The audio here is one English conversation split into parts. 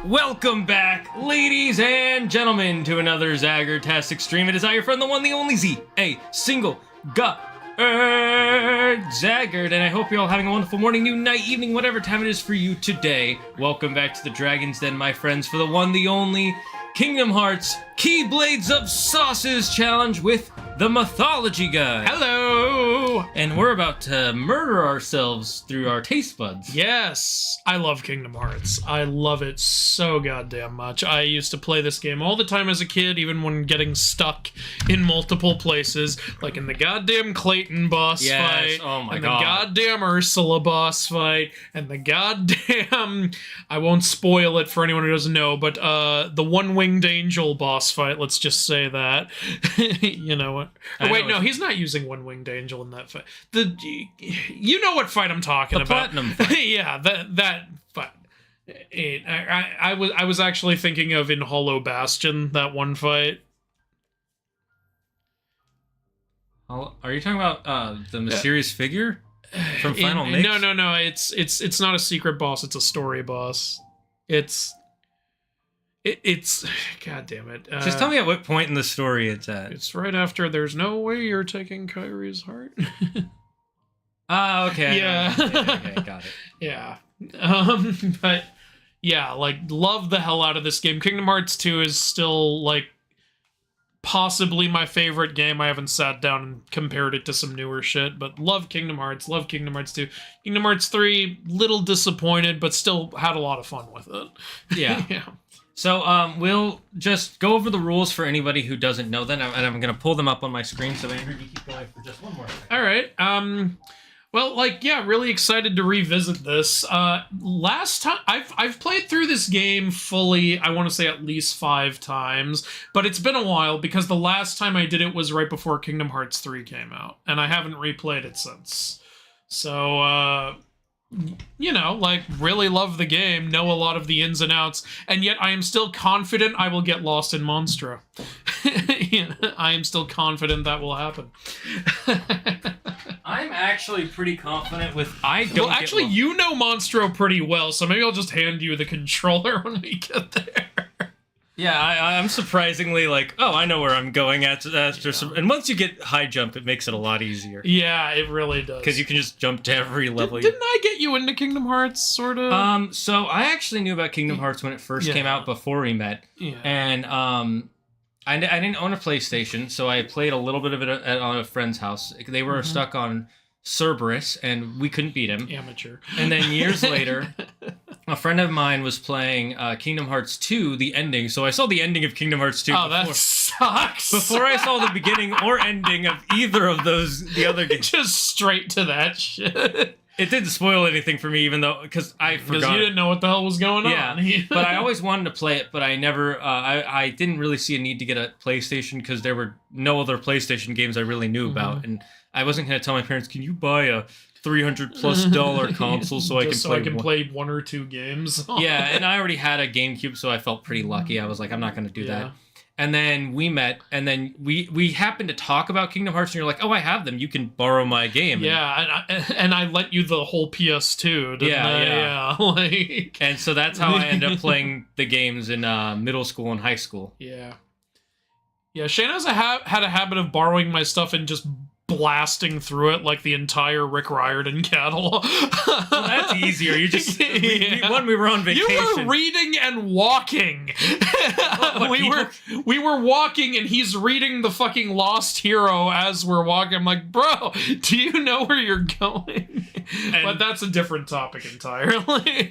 Welcome back, ladies and gentlemen, to another Zagard-tastic stream. It is I, your friend, the one, the only Z, a single Zagard, and I hope you're all having a wonderful morning, noon, night, evening, whatever time it is for you today. Welcome back to the Dragon's Den, my friends, for the one, the only Kingdom Hearts Keyblades of Sauces challenge with the Mythology Guy. Hello! And we're about to murder ourselves through our taste buds. Yes! I love Kingdom Hearts. I love it so goddamn much. I used to play this game all the time as a kid, even when getting stuck in multiple places, like in the goddamn Clayton boss fight, oh my and God. the goddamn Ursula boss fight, and the goddamn... I won't spoil it for anyone who doesn't know, but the one-winged angel boss fight, let's just say that. You know what? Oh, wait, no, he's not using one-winged angel in that fight. You know what fight I'm talking about. The platinum fight. Yeah, that fight. I was actually thinking of in Hollow Bastion, that one fight. Are you talking about the mysterious figure from Final Mix? No. It's not a secret boss. It's a story boss. It's God damn it. Just tell me at what point in the story it's at. It's right after "There's no way you're taking Kyrie's heart." Okay. Yeah. Okay, got it. Yeah. But yeah, like, love the hell out of this game. Kingdom Hearts 2 is still, like, possibly my favorite game. I haven't sat down and compared it to some newer shit, but love Kingdom Hearts, love Kingdom Hearts 2. Kingdom Hearts 3, little disappointed, but still had a lot of fun with it. Yeah. Yeah. So we'll just go over the rules for anybody who doesn't know them, and I'm going to pull them up on my screen, so Andrew, you keep going for just one more second. All right. Well, really excited to revisit this. Last time I've played through this game fully, I want to say at least 5 times, but it's been a while because the last time I did it was right before Kingdom Hearts 3 came out, and I haven't replayed it since. So, really love the game, know a lot of the ins and outs, and yet I am still confident I will get lost in Monstro. I am still confident that will happen. I'm actually pretty confident with you know Monstro pretty well, so maybe I'll just hand you the controller when we get there. Yeah, I'm surprisingly I know where I'm going after some. And once you get high jump, it makes it a lot easier. Yeah, it really does. Because you can just jump to every level. Didn't I get you into Kingdom Hearts, sort of? So I actually knew about Kingdom Hearts when it first came out before we met. Yeah. And I didn't own a PlayStation, so I played a little bit of it on a friend's house. They were stuck on Cerberus, and we couldn't beat him. Amateur. And then years later, a friend of mine was playing Kingdom Hearts 2, the ending. So I saw the ending of Kingdom Hearts 2. Oh, that sucks. Before I saw the beginning or ending of either of the other games. Just straight to that shit. It didn't spoil anything for me, even though, because I forgot. Because you didn't know what the hell was going on. Yeah, but I always wanted to play it, but I never, I didn't really see a need to get a PlayStation because there were no other PlayStation games I really knew about. And I wasn't going to tell my parents, can you buy a $300+ console so I can play 1 or 2 games? Yeah, and I already had a GameCube, so I felt pretty lucky. I was like, I'm not going to do that. And then we met, and then we happened to talk about Kingdom Hearts, and you're like, oh, I have them. You can borrow my game. Yeah, and I lent you the whole PS2, didn't I? Yeah. And so that's how I ended up playing the games in middle school and high school. Yeah. Yeah, Shayna's had a habit of borrowing my stuff and just blasting through it like the entire Rick Riordan catalog. Well, that's easier. You just we were on vacation. You were reading and walking. We were walking, and he's reading the fucking Lost Hero as we're walking. I'm like, bro, do you know where you're going? But that's a different topic entirely.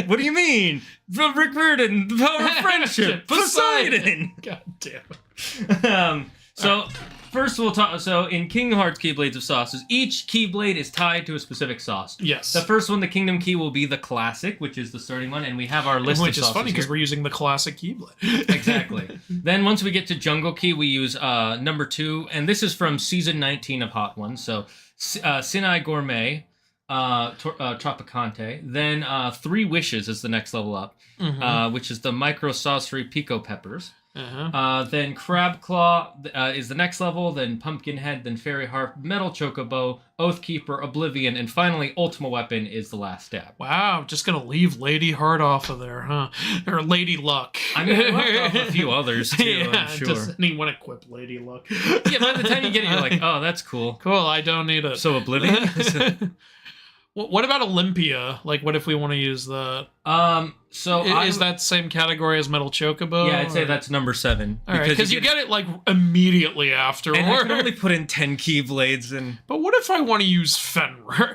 What do you mean? Rick Riordan, the power of friendship, Poseidon. God damn it. First we'll talk, so in Kingdom Hearts Keyblades of Sauces, each Keyblade is tied to a specific sauce. Yes. The first one, the Kingdom Key, will be the classic, which is the starting one, and we have our list of sauces. Which is funny, because we're using the classic Keyblade. Exactly. Then once we get to Jungle Key, we use number 2, and this is from Season 19 of Hot Ones, so Sinai Gourmet, Tropicante. Then 3 Wishes is the next level up, which is the Micro Saucery Pico Peppers. Then Crab Claw is the next level, then Pumpkinhead, then Fairy Harp, Metal Chocobo, Oathkeeper, Oblivion, and finally Ultima Weapon is the last stab. Wow, just gonna leave Lady Heart off of there, huh? Or Lady Luck. I mean, I left off a few others too, I'm sure. Does anyone equip Lady Luck? Yeah, by the time you get it, you're like, oh, that's cool. Cool, I don't need it. So Oblivion? What about Olympia? Like, what if we want to use that? Is that same category as Metal Chocobo? Yeah, I'd say that's number 7. All right, because you get it, like, immediately afterward. And I can only put in 10 Keyblades. But what if I want to use Fenrir?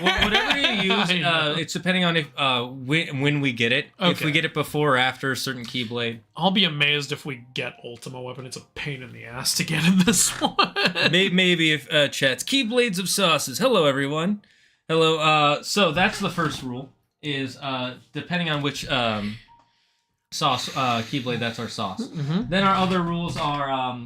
Well, whatever you use, it's depending on if when we get it. Okay. If we get it before or after a certain Keyblade. I'll be amazed if we get Ultima Weapon. It's a pain in the ass to get in this one. Maybe if chat's Keyblades of Sauces. Hello, everyone. Hello, so that's the first rule, is depending on which sauce, Keyblade, that's our sauce. Then our other rules are,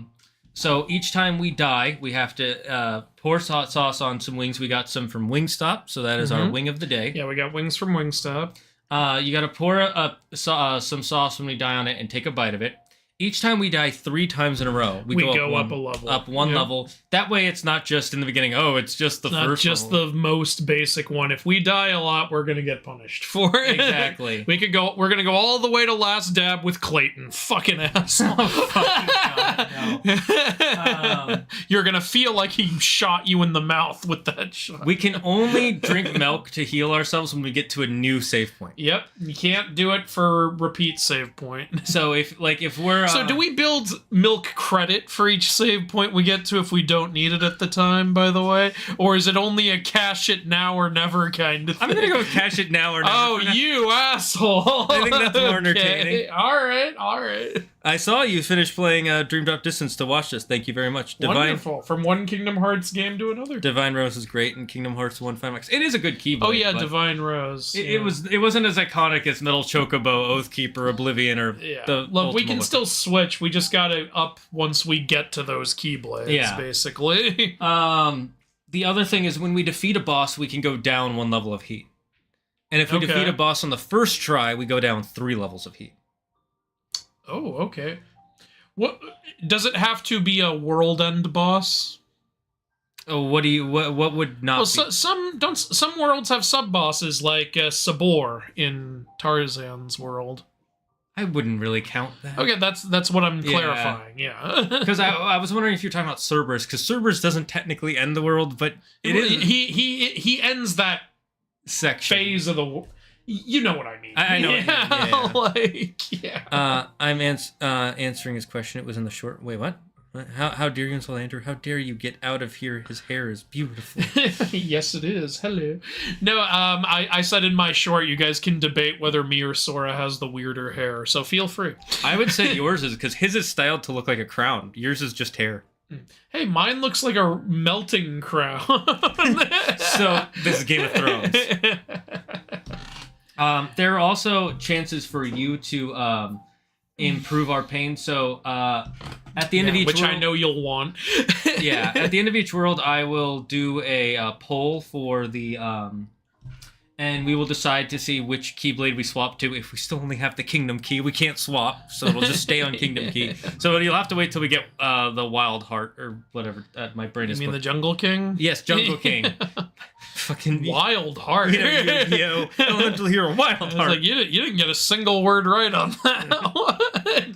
so each time we die, we have to pour hot sauce on some wings. We got some from Wingstop, so that is our wing of the day. Yeah, we got wings from Wingstop. You got to pour some sauce when we die on it and take a bite of it. Each time we die 3 times in a row, we go up a level. Up one level. That way it's not just in the beginning, it's just the first Not just level. The most basic one. If we die a lot, we're going to get punished for it. Exactly. We're going to go all the way to Last Dab with Clayton. Fucking asshole. Oh, fucking God, no. You're going to feel like he shot you in the mouth with that shot. We can only drink milk to heal ourselves when we get to a new save point. Yep. You can't do it for repeat save point. So if we're So do we build milk credit for each save point we get to if we don't need it at the time, by the way? Or is it only a cash it now or never kind of thing? I'm gonna go cash it now or never. Oh, you asshole. I think that's more entertaining. Alright. I saw you finish playing Dream Drop Distance to watch this. Thank you very much. Wonderful. From one Kingdom Hearts game to another. Divine Rose is great, and Kingdom Hearts 1 5X. It is a good Keyblade. Oh yeah, Divine Rose. It wasn't as iconic as Metal Chocobo, Oathkeeper, Oblivion, or the Look, we can Ultima still switch. We just gotta up once we get to those Keyblades, basically. The other thing is when we defeat a boss, we can go down 1 level of heat. And if we defeat a boss on the first try, we go down 3 levels of heat. Oh, okay. What does it have to be a world end boss? Oh, what would not? Well, some worlds have sub bosses like Sabor in Tarzan's world. I wouldn't really count that. Okay, that's what I'm clarifying. Yeah, because I was wondering if you're talking about Cerberus, because Cerberus doesn't technically end the world, but it is. He ends that section phase of the. You know what I mean. I know. Yeah. I'm answering his question. It was in the short. Wait, what? How dare you insult Andrew? How dare you get out of here? His hair is beautiful. Yes, it is. Hello. No, I said in my short, you guys can debate whether me or Sora has the weirder hair, so feel free. I would say yours is, because his is styled to look like a crown. Yours is just hair. Hey, mine looks like a melting crown. So, this is Game of Thrones. There are also chances for you to improve our pain. So at the end of each which world, I know you'll want. at the end of each world, I will do a poll for the and we will decide to see which Keyblade we swap to. If we still only have the Kingdom Key, we can't swap, so it'll just stay on Kingdom Key. So you'll have to wait till we get the Wild Heart or whatever. My brain is. You mean the Jungle King? Yes, Jungle King. Fucking Wild Heart. Yo, Elemental Hero, Wild Heart. Like, you didn't get a single word right on that one.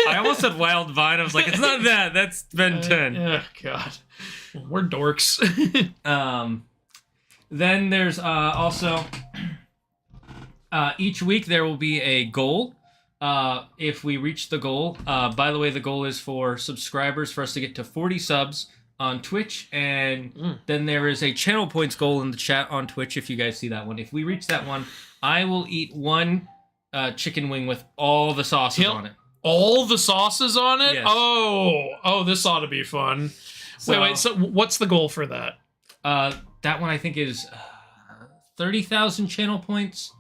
I almost said Wild Vine. I was like, it's not that. That's Ben 10. Oh, God. We're dorks. Then there's also each week there will be a goal. If we reach the goal, by the way, the goal is for subscribers for us to get to 40 subs on Twitch, and then there is a channel points goal in the chat on Twitch if you guys see that one. If we reach that one, I will eat 1 chicken wing with all the sauces on it. All the sauces on it? Yes. Oh, this ought to be fun. Wait, so what's the goal for that? That one I think is 30,000 channel points.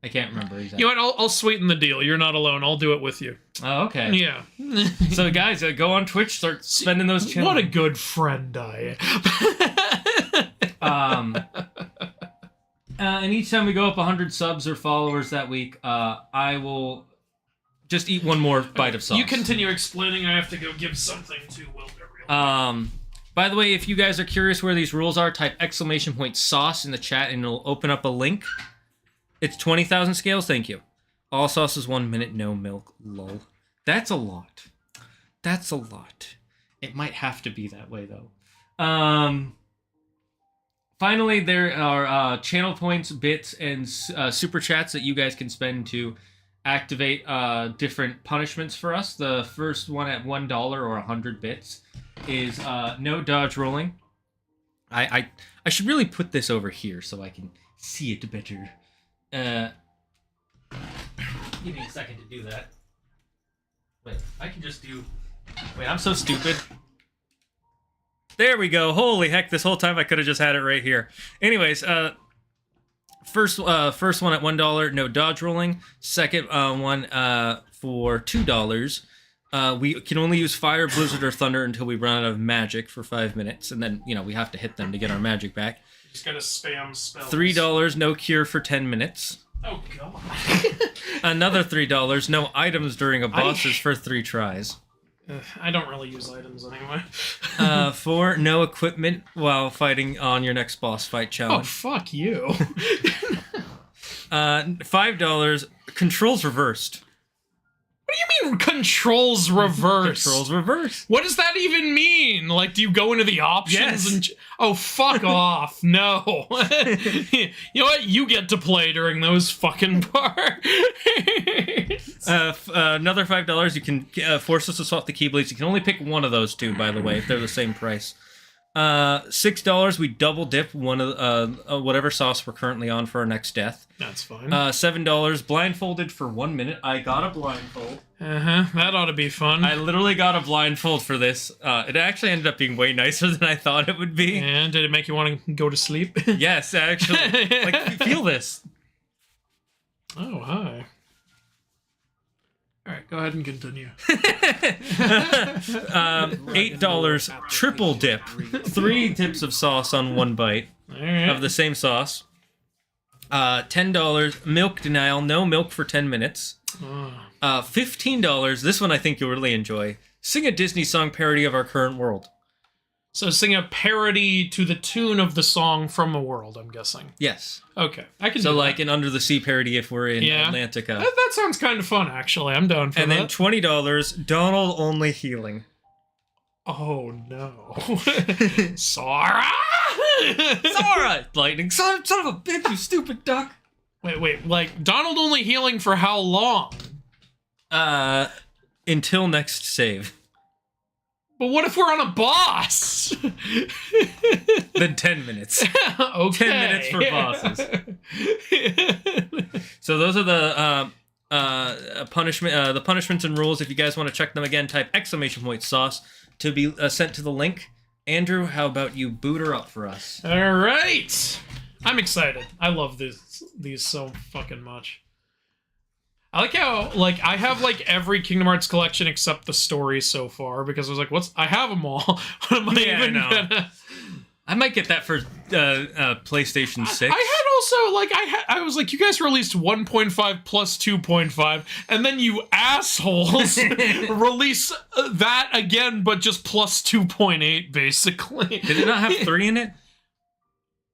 I can't remember exactly. You know what? I'll sweeten the deal. You're not alone. I'll do it with you. Oh, okay. Yeah. So, guys, go on Twitch, start spending those channels. What a good friend I am. And each time we go up 100 subs or followers that week, I will just eat 1 more bite of sauce. You continue explaining. I have to go give something to Wilder. By the way, if you guys are curious where these rules are, type !sauce in the chat and it'll open up a link. It's 20,000 scales, thank you. All sauce is 1 minute, no milk, lol. That's a lot. That's a lot. It might have to be that way, though. Finally, there are channel points, bits, and super chats that you guys can spend to activate different punishments for us. The first one at $1 or 100 bits is no dodge rolling. I should really put this over here so I can see it better. Give me a second to do that. Wait, I can just do... Wait, I'm so stupid. There we go. Holy heck, this whole time I could have just had it right here. Anyways, first one at $1, no dodge rolling. Second one for $2. We can only use fire, blizzard, or thunder until we run out of magic for 5 minutes, and then, we have to hit them to get our magic back. You just gotta spam spells. $3, no cure for 10 minutes. Oh, God. Another $3, no items during a boss's for 3 tries. I don't really use items anyway. 4, no equipment while fighting on your next boss fight challenge. Oh, fuck you. $5, controls reversed. What do you mean controls reverse? Controls reverse. What does that even mean? Like, do you go into the options and... Oh, fuck off. No. You know what? You get to play during those fucking parts. Another $5, you can force us to swap the Keyblades. You can only pick one of those two, by the way, if they're the same price. $6, we double dip one of whatever sauce we're currently on for our next death. That's fine. $7, blindfolded for 1 minute. I got a blindfold. That ought to be fun. I literally got a blindfold for this. It actually ended up being way nicer than I thought it would be. And did it make you want to go to sleep? Yes, actually. Like, feel this. Oh, hi. All right, go ahead and continue. $8, triple dip. 3 dips of sauce on 1 bite of the same sauce. $10, milk denial, no milk for 10 minutes. $15, this one I think you'll really enjoy. Sing a Disney song parody of our current world. So sing a parody to the tune of the song from a world, I'm guessing. Yes. Okay, I can So do like that. an Under the Sea parody if we're in Atlantica. That sounds kind of fun, actually. I'm down for And that. then $20, Donald only healing. Oh, no. Sora! Sora! Lightning, son of a bitch, you stupid duck. Wait, like, Donald only healing for how long? Until next save. But what if we're on a boss? Then 10 minutes. Okay. 10 minutes for bosses. So those are the the punishments and rules. If you guys want to check them again, type !sauce to be sent to the link. Andrew, how about you boot her up for us? All right. I'm excited. I love these so fucking much. I like how, like, I have, like, every Kingdom Hearts collection except the story so far, because I was like, I have them all. What am I even gonna... I might get that for PlayStation 6. I had also, like, I was like, you guys released 1.5 plus 2.5, and then you assholes release that again, but just plus 2.8, basically. Did it not have 3 in it?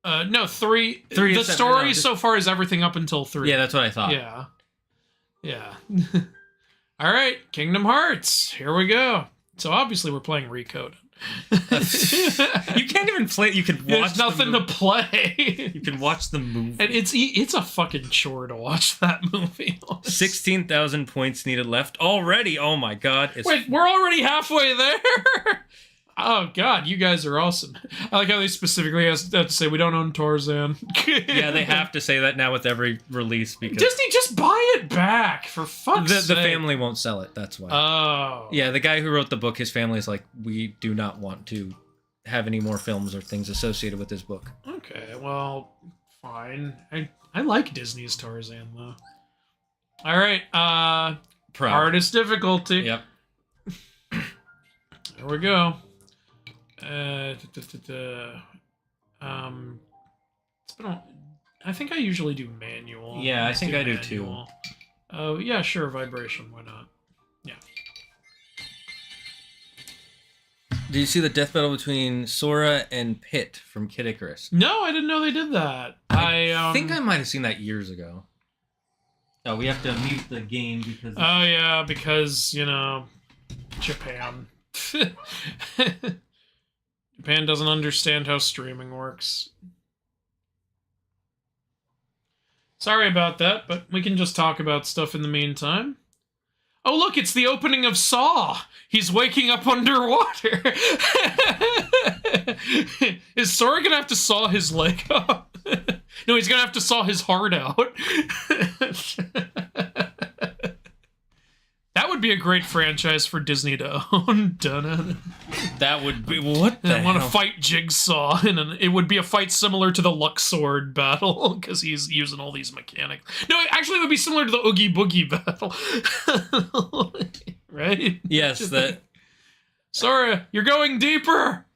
No, 3. Three the story so far is everything up until 3. Yeah, that's what I thought. Yeah. All right, Kingdom Hearts. Here we go. So obviously we're playing Recoded. You can't even play it. You can watch. There's nothing to play. You can watch the movie. And it's a fucking chore to watch that movie. 16,000 points needed left already. Oh my god. Wait, we're already halfway there? Oh god, you guys are awesome. I like how they specifically have to say we don't own Tarzan. Yeah, they have to say that now with every release because Disney, just buy it back for fuck's sake. The family won't sell it. That's why. Oh. Yeah, the guy who wrote the book, his family is like, we do not want to have any more films or things associated with this book. Okay, well, fine. I like Disney's Tarzan though. All right, hardest difficulty. Yep. There we go. It's been I think I usually do manual. Yeah, I think I do manual. Oh, yeah, sure, vibration, why not? Yeah. Did you see the death battle between Sora and Pit from Kid Icarus? No, I didn't know they did that. I think I might have seen that years ago. Oh, we have to mute the game because... Oh, yeah, because, you know, Japan. Japan doesn't understand how streaming works. Sorry about that, but we can just talk about stuff in the meantime. Oh, look, it's the opening of Saw. He's waking up underwater. Is Sora gonna have to saw his leg off? No, he's gonna have to saw his heart out. That would be a great franchise for Disney to own. That would be... What the I want to fight Jigsaw, and it would be a fight similar to the Luxord battle, because he's using all these mechanics. No, actually, it would be similar to the Oogie Boogie battle. Right? Yes, that... Sora, you're going deeper!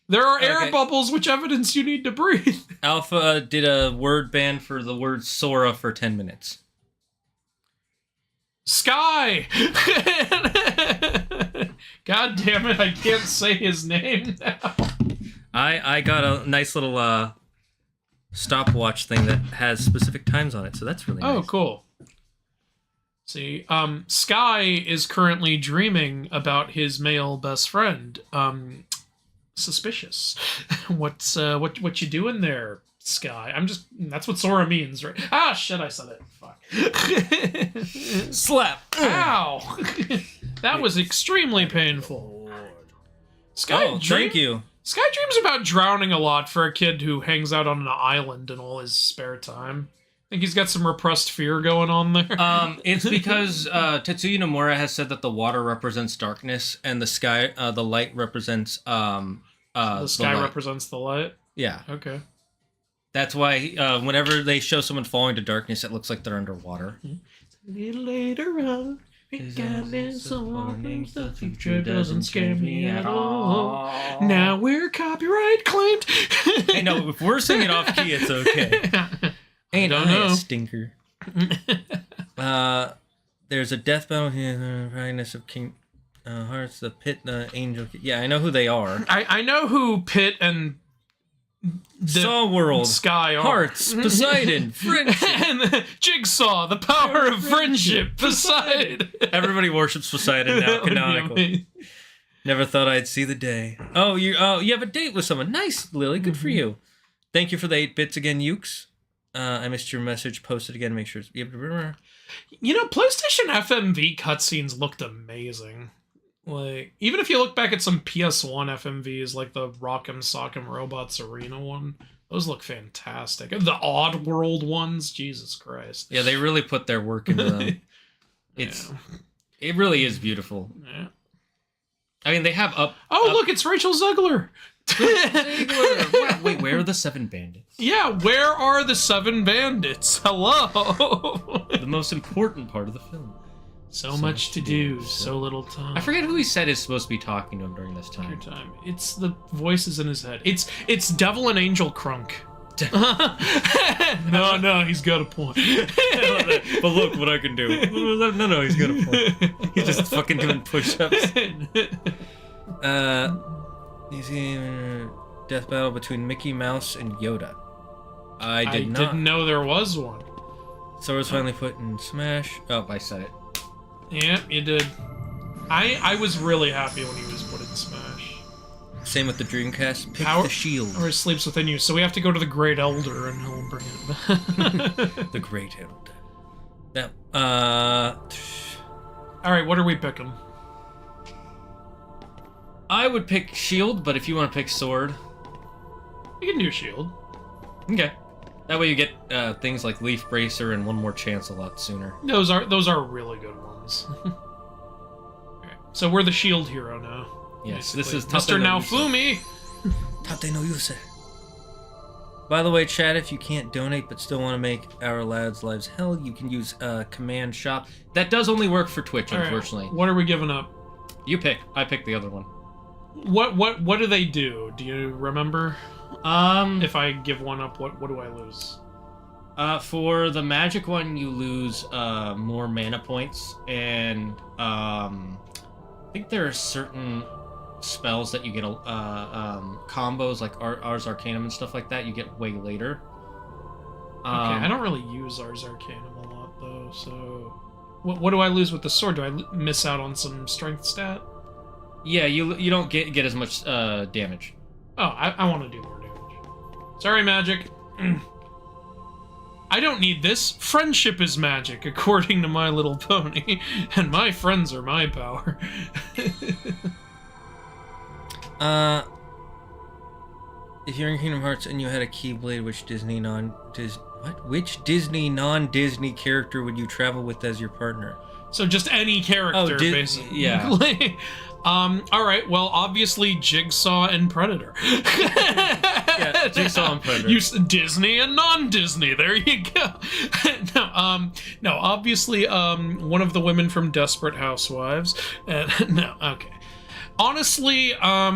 There are air bubbles, which evidence you need to breathe. Alpha did a word ban for the word Sora for 10 minutes. Sky! God damn it, I can't say his name now. I got a nice little stopwatch thing that has specific times on it, so that's really nice. Oh, cool. See, Sky is currently dreaming about his male best friend. Suspicious. What you doing there, Sky? That's what Sora means, right? Ah, shit, I said it. Fuck. Slap. Ow. That was extremely painful. Sky, thank you. Sky dreams about drowning a lot for a kid who hangs out on an island in all his spare time. I think he's got some repressed fear going on there. It's because Tetsuya Nomura has said that the water represents darkness and the sky, the light represents the sky represents the light? Yeah. Okay. That's why whenever they show someone falling to darkness, it looks like they're underwater. A little later on, regardless of warnings, the future doesn't scare me at all. Now we're copyright claimed. Hey, no, if we're singing off key, it's okay. Ain't I a stinker. There's a death battle here, the brightness of King Hearts, the Pit, the Angel. Yeah, I know who they are. I know who Pit and Saw World, Sky are. Hearts, Poseidon, Friendship. And Jigsaw, the power of friendship, Poseidon. Everybody worships Poseidon now, canonically. Never thought I'd see the day. Oh, you have a date with someone. Nice, Lily. Good for you. Thank you for the 8 bits again, Ukes. I missed your message. Post it again. Make sure it's... You know, PlayStation FMV cutscenes looked amazing. Like, even if you look back at some PS1 FMVs, like the Rock'em Sock'em Robots Arena one, those look fantastic. The Oddworld ones, Jesus Christ. Yeah, they really put their work into them. It really is beautiful. Yeah. I mean, they have look, it's Rachel Zegler. Wait, where are the 7 bandits? Yeah, where are the 7 bandits? Hello. The most important part of the film. So much to do, so little time. I forget who he said is supposed to be talking to him during this time. It's the voices in his head. It's Devil and Angel Crunk. No, he's got a point. But look what I can do. No, he's got a point. He's just fucking doing push-ups. You see death battle between Mickey Mouse and Yoda. I didn't know there was one. Sora's finally put in Smash. Oh, I said it. Yeah, you did. I was really happy when he was put in Smash. Same with the Dreamcast. Pick the shield. Or it sleeps within you, so we have to go to the Great Elder and he'll bring it back. The Great Elder. Now, alright, what are we picking? I would pick shield, but if you want to pick sword... You can do shield. Okay. That way you get things like Leaf Bracer and One More Chance a lot sooner. Those are really good ones. Okay. So we're the shield hero now. Yes, basically. This is Mr. Naofumi. Tate no Yuse. By the way, chat, if you can't donate but still want to make our lads' lives hell, you can use Command Shop. That does only work for Twitch, unfortunately. What are we giving up? You pick. I picked the other one. What do they do? Do you remember? If I give one up, what do I lose? For the magic one, you lose more mana points, and I think there are certain spells that you get combos like Ars Arcanum and stuff like that. You get way later. Okay, I don't really use Ars Arcanum a lot though. So, what do I lose with the sword? Do I miss out on some strength stat? Yeah, you don't get as much damage. Oh, I want to do more damage. Sorry, magic. I don't need this. Friendship is magic, according to My Little Pony. And my friends are my power. If you're in Kingdom Hearts and you had a Keyblade, which Disney non-Disney character would you travel with as your partner? So just any character, basically. Yeah. Alright, well, obviously Jigsaw and Predator. Yeah, Jigsaw and Predator. Disney and non-Disney, there you go. No, obviously, one of the women from Desperate Housewives. No, okay. Honestly,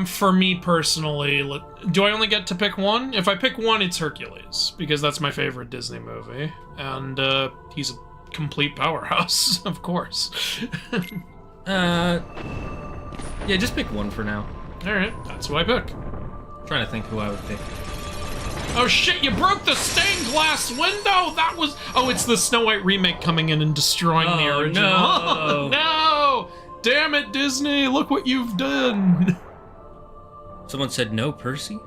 for me personally, do I only get to pick one? If I pick one, it's Hercules, because that's my favorite Disney movie, and he's a complete powerhouse, of course. Yeah, just pick one for now. Alright, that's who I pick. I'm trying to think who I would pick. Oh shit, you broke the stained glass window! That was... Oh, it's the Snow White remake coming in and destroying the original. No. No! Damn it, Disney, look what you've done! Someone said no, Percy?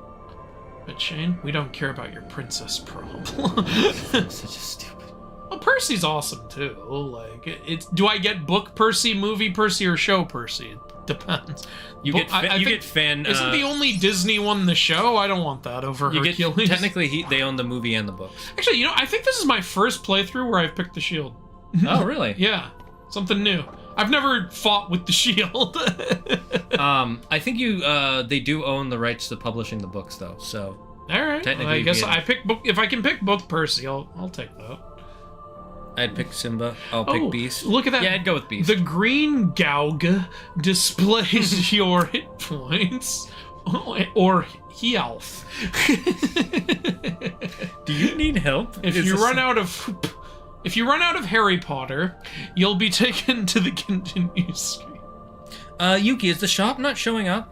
But Shane, we don't care about your princess problem. Such a stupid... Well, Percy's awesome, too. Like, it's... Do I get book Percy, movie Percy, or show Percy? Depends. You get fan. Isn't the only Disney one the show? I don't want that over Hercules. Technically, they own the movie and the books. Actually, you know, I think this is my first playthrough where I've picked the shield. Oh, really? Yeah, something new. I've never fought with the shield. I think they do own the rights to publishing the books, though. So. All right. Technically, well, I guess I pick book. If I can pick book Percy, I'll take that. I'd pick Simba. I'll pick Beast. Look at that. Yeah, I'd go with Beast. The green Gaug displays your hit points. Or health. Do you need help? If you run out of Harry Potter, you'll be taken to the continue screen. Yuki, is the shop not showing up?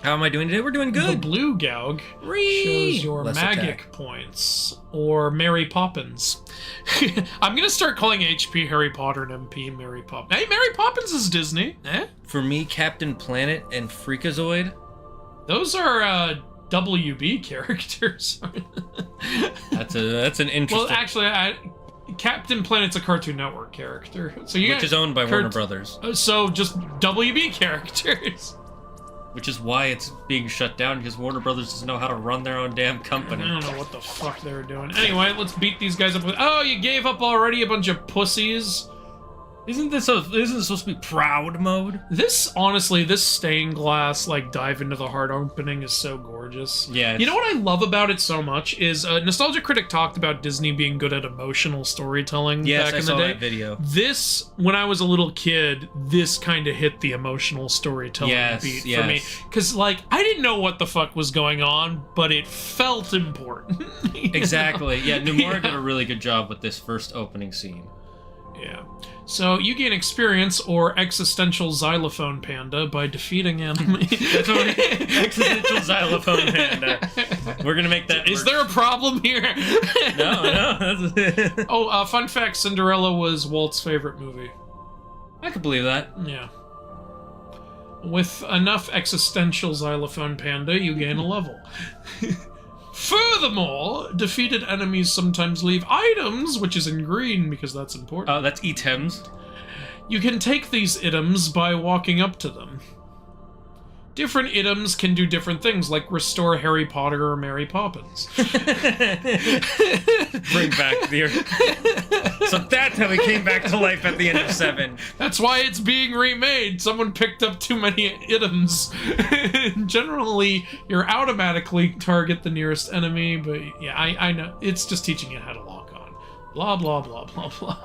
How am I doing today? We're doing good. The blue Gaug shows your magic points, or Mary Poppins. I'm gonna start calling HP Harry Potter and MP Mary Poppins. Hey, Mary Poppins is Disney. Eh? For me, Captain Planet and Freakazoid. Those are WB characters. That's an interesting. Well, actually, Captain Planet's a Cartoon Network character, so which is owned by Warner Brothers. So just WB characters. Which is why it's being shut down, because Warner Brothers doesn't know how to run their own damn company. I don't know what the fuck they were doing. Anyway, let's beat these guys up with... Oh, you gave up already, a bunch of pussies? Isn't this supposed to be proud mode? Honestly, this stained glass, like, dive into the heart opening is so gorgeous. Yeah. You know what I love about it so much is Nostalgia Critic talked about Disney being good at emotional storytelling back in the day. Yes, I saw that video. This, when I was a little kid, this kind of hit the emotional storytelling beat for me. Because, like, I didn't know what the fuck was going on, but it felt important. Exactly. Yeah, Nomura did a really good job with this first opening scene. Yeah. So you gain experience or existential xylophone panda by defeating enemy. That's what existential xylophone panda. We're gonna make that. Is there a problem here? No. Oh, fun fact: Cinderella was Walt's favorite movie. I could believe that. Yeah. With enough existential xylophone panda, you gain a level. Furthermore, defeated enemies sometimes leave items, which is in green because that's important. Oh, that's items. You can take these items by walking up to them. Different items can do different things, like restore Harry Potter or Mary Poppins. Bring back the... So that's how he came back to life at the end of 7. That's why it's being remade. Someone picked up too many items. Generally, you're automatically target the nearest enemy, but yeah, I know. It's just teaching you how to lock on. Blah, blah, blah, blah, blah.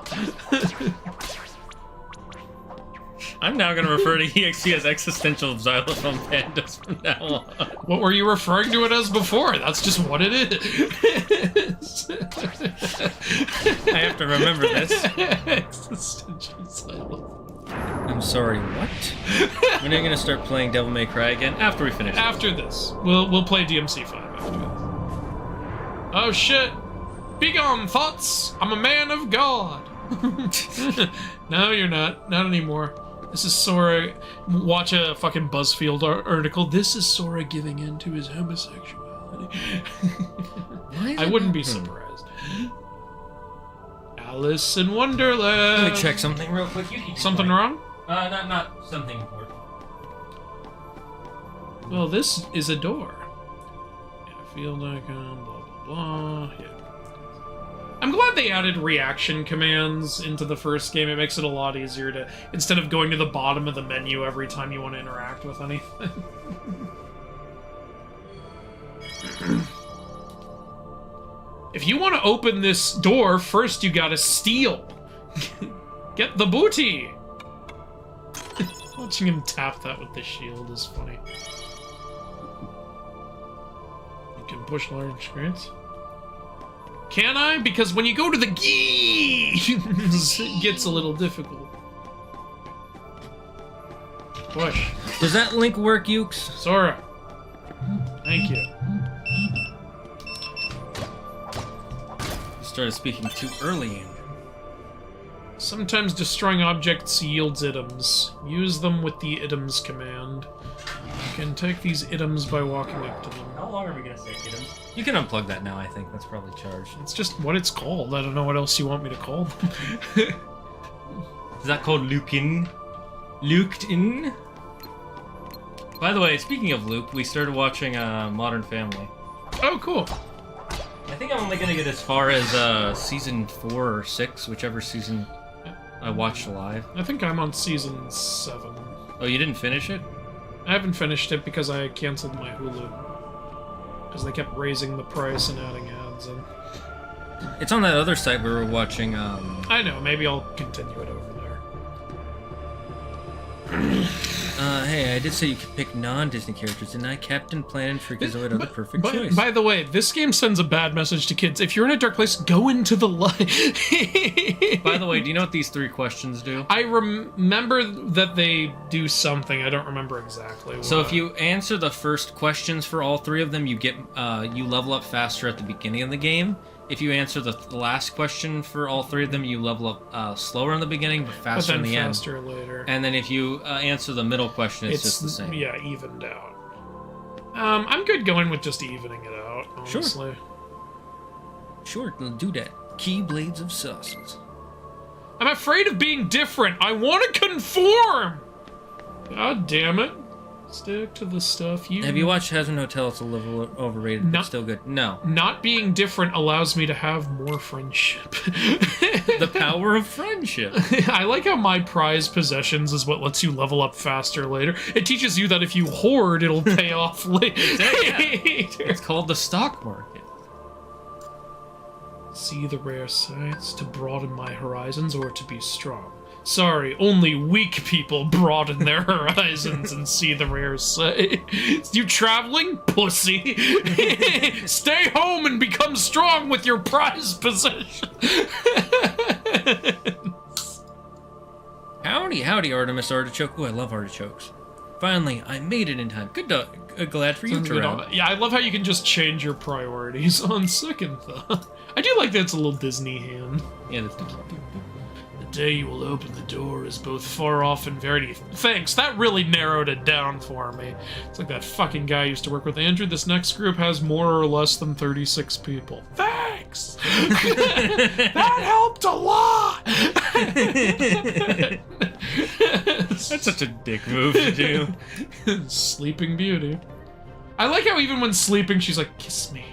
I'm now going to refer to EXE as existential xylophone pandas from now on. What were you referring to it as before? That's just what it is. I have to remember this. Existential xylophone. I'm sorry, what? We're not going to start playing Devil May Cry again after we finish. After this. We'll play DMC5 after this. Oh shit. Begone, thoughts! I'm a man of God. No, you're not. Not anymore. This is Sora. Watch a fucking BuzzFeed article. This is Sora giving in to his homosexuality. I wouldn't be surprised. Alice in Wonderland. Let me check something real quick. Something wrong? Not something important. Well, this is a door. Yeah, field icon, blah, blah, blah. Yeah. I'm glad they added reaction commands into the first game. It makes it a lot easier to, instead of going to the bottom of the menu every time you want to interact with anything. If you want to open this door, first you gotta steal. Get the booty! Watching him tap that with the shield is funny. You can push large screens. Can I? Because when you go to the geese, it gets a little difficult. Push. Does that link work, Ukes? Sora. Thank you. started speaking too early. Sometimes destroying objects yields items. Use them with the items command. You can take these items by walking up to them. How long are we gonna say items? You can unplug that now, I think. That's probably charged. It's just what it's called. I don't know what else you want me to call them. Is that called Lukin? Luked in? By the way, speaking of Luke, we started watching Modern Family. Oh, cool. I think I'm only gonna get as far as season 4 or 6, whichever season I watched live. I think I'm on season 7. Oh, you didn't finish it? I haven't finished it because I canceled my Hulu. Because they kept raising the price and adding ads in. It's on that other site where we're watching, I know, maybe I'll continue it over there. Hey, I did say you could pick non-Disney characters, didn't I? Captain Planet, Freakazoid are the perfect choice. By the way, this game sends a bad message to kids. If you're in a dark place, go into the light. By the way, do you know what these 3 questions do? I remember that they do something. I don't remember exactly what. So if you answer the first questions for all 3 of them, you get you level up faster at the beginning of the game. If you answer the last question for all 3 of them, you level up slower in the beginning, but faster in the end. Faster later. And then if you answer the middle question, it's just the same. Yeah, evened out. I'm good going with just evening it out, honestly. Sure, do that. Keyblades of Sauces. I'm afraid of being different. I want to conform. God damn it. Stick to the stuff you... Have you watched Hazard Hotel? It's a little overrated, but still good. No. Not being different allows me to have more friendship. The power of friendship. I like how my prized possessions is what lets you level up faster later. It teaches you that if you hoard, it'll pay off later. It's called the stock market. See the rare sights to broaden my horizons or to be strong. Sorry, only weak people broaden their horizons and see the rare sights. You traveling? Pussy. Stay home and become strong with your prized possession. Howdy, Artemis Artichoke. Oh, I love artichokes. Finally, I made it in time. Glad for you, Terrell. Yeah, I love how you can just change your priorities on second thought. I do like that it's a little Disney hand. Yeah, that's The day you will open the door is both far off and very... Thanks, that really narrowed it down for me. It's like that fucking guy I used to work with. Andrew, this next group has more or less than 36 people. Thanks! That helped a lot! That's such a dick move to do. Sleeping Beauty. I like how even when sleeping, she's like, kiss me.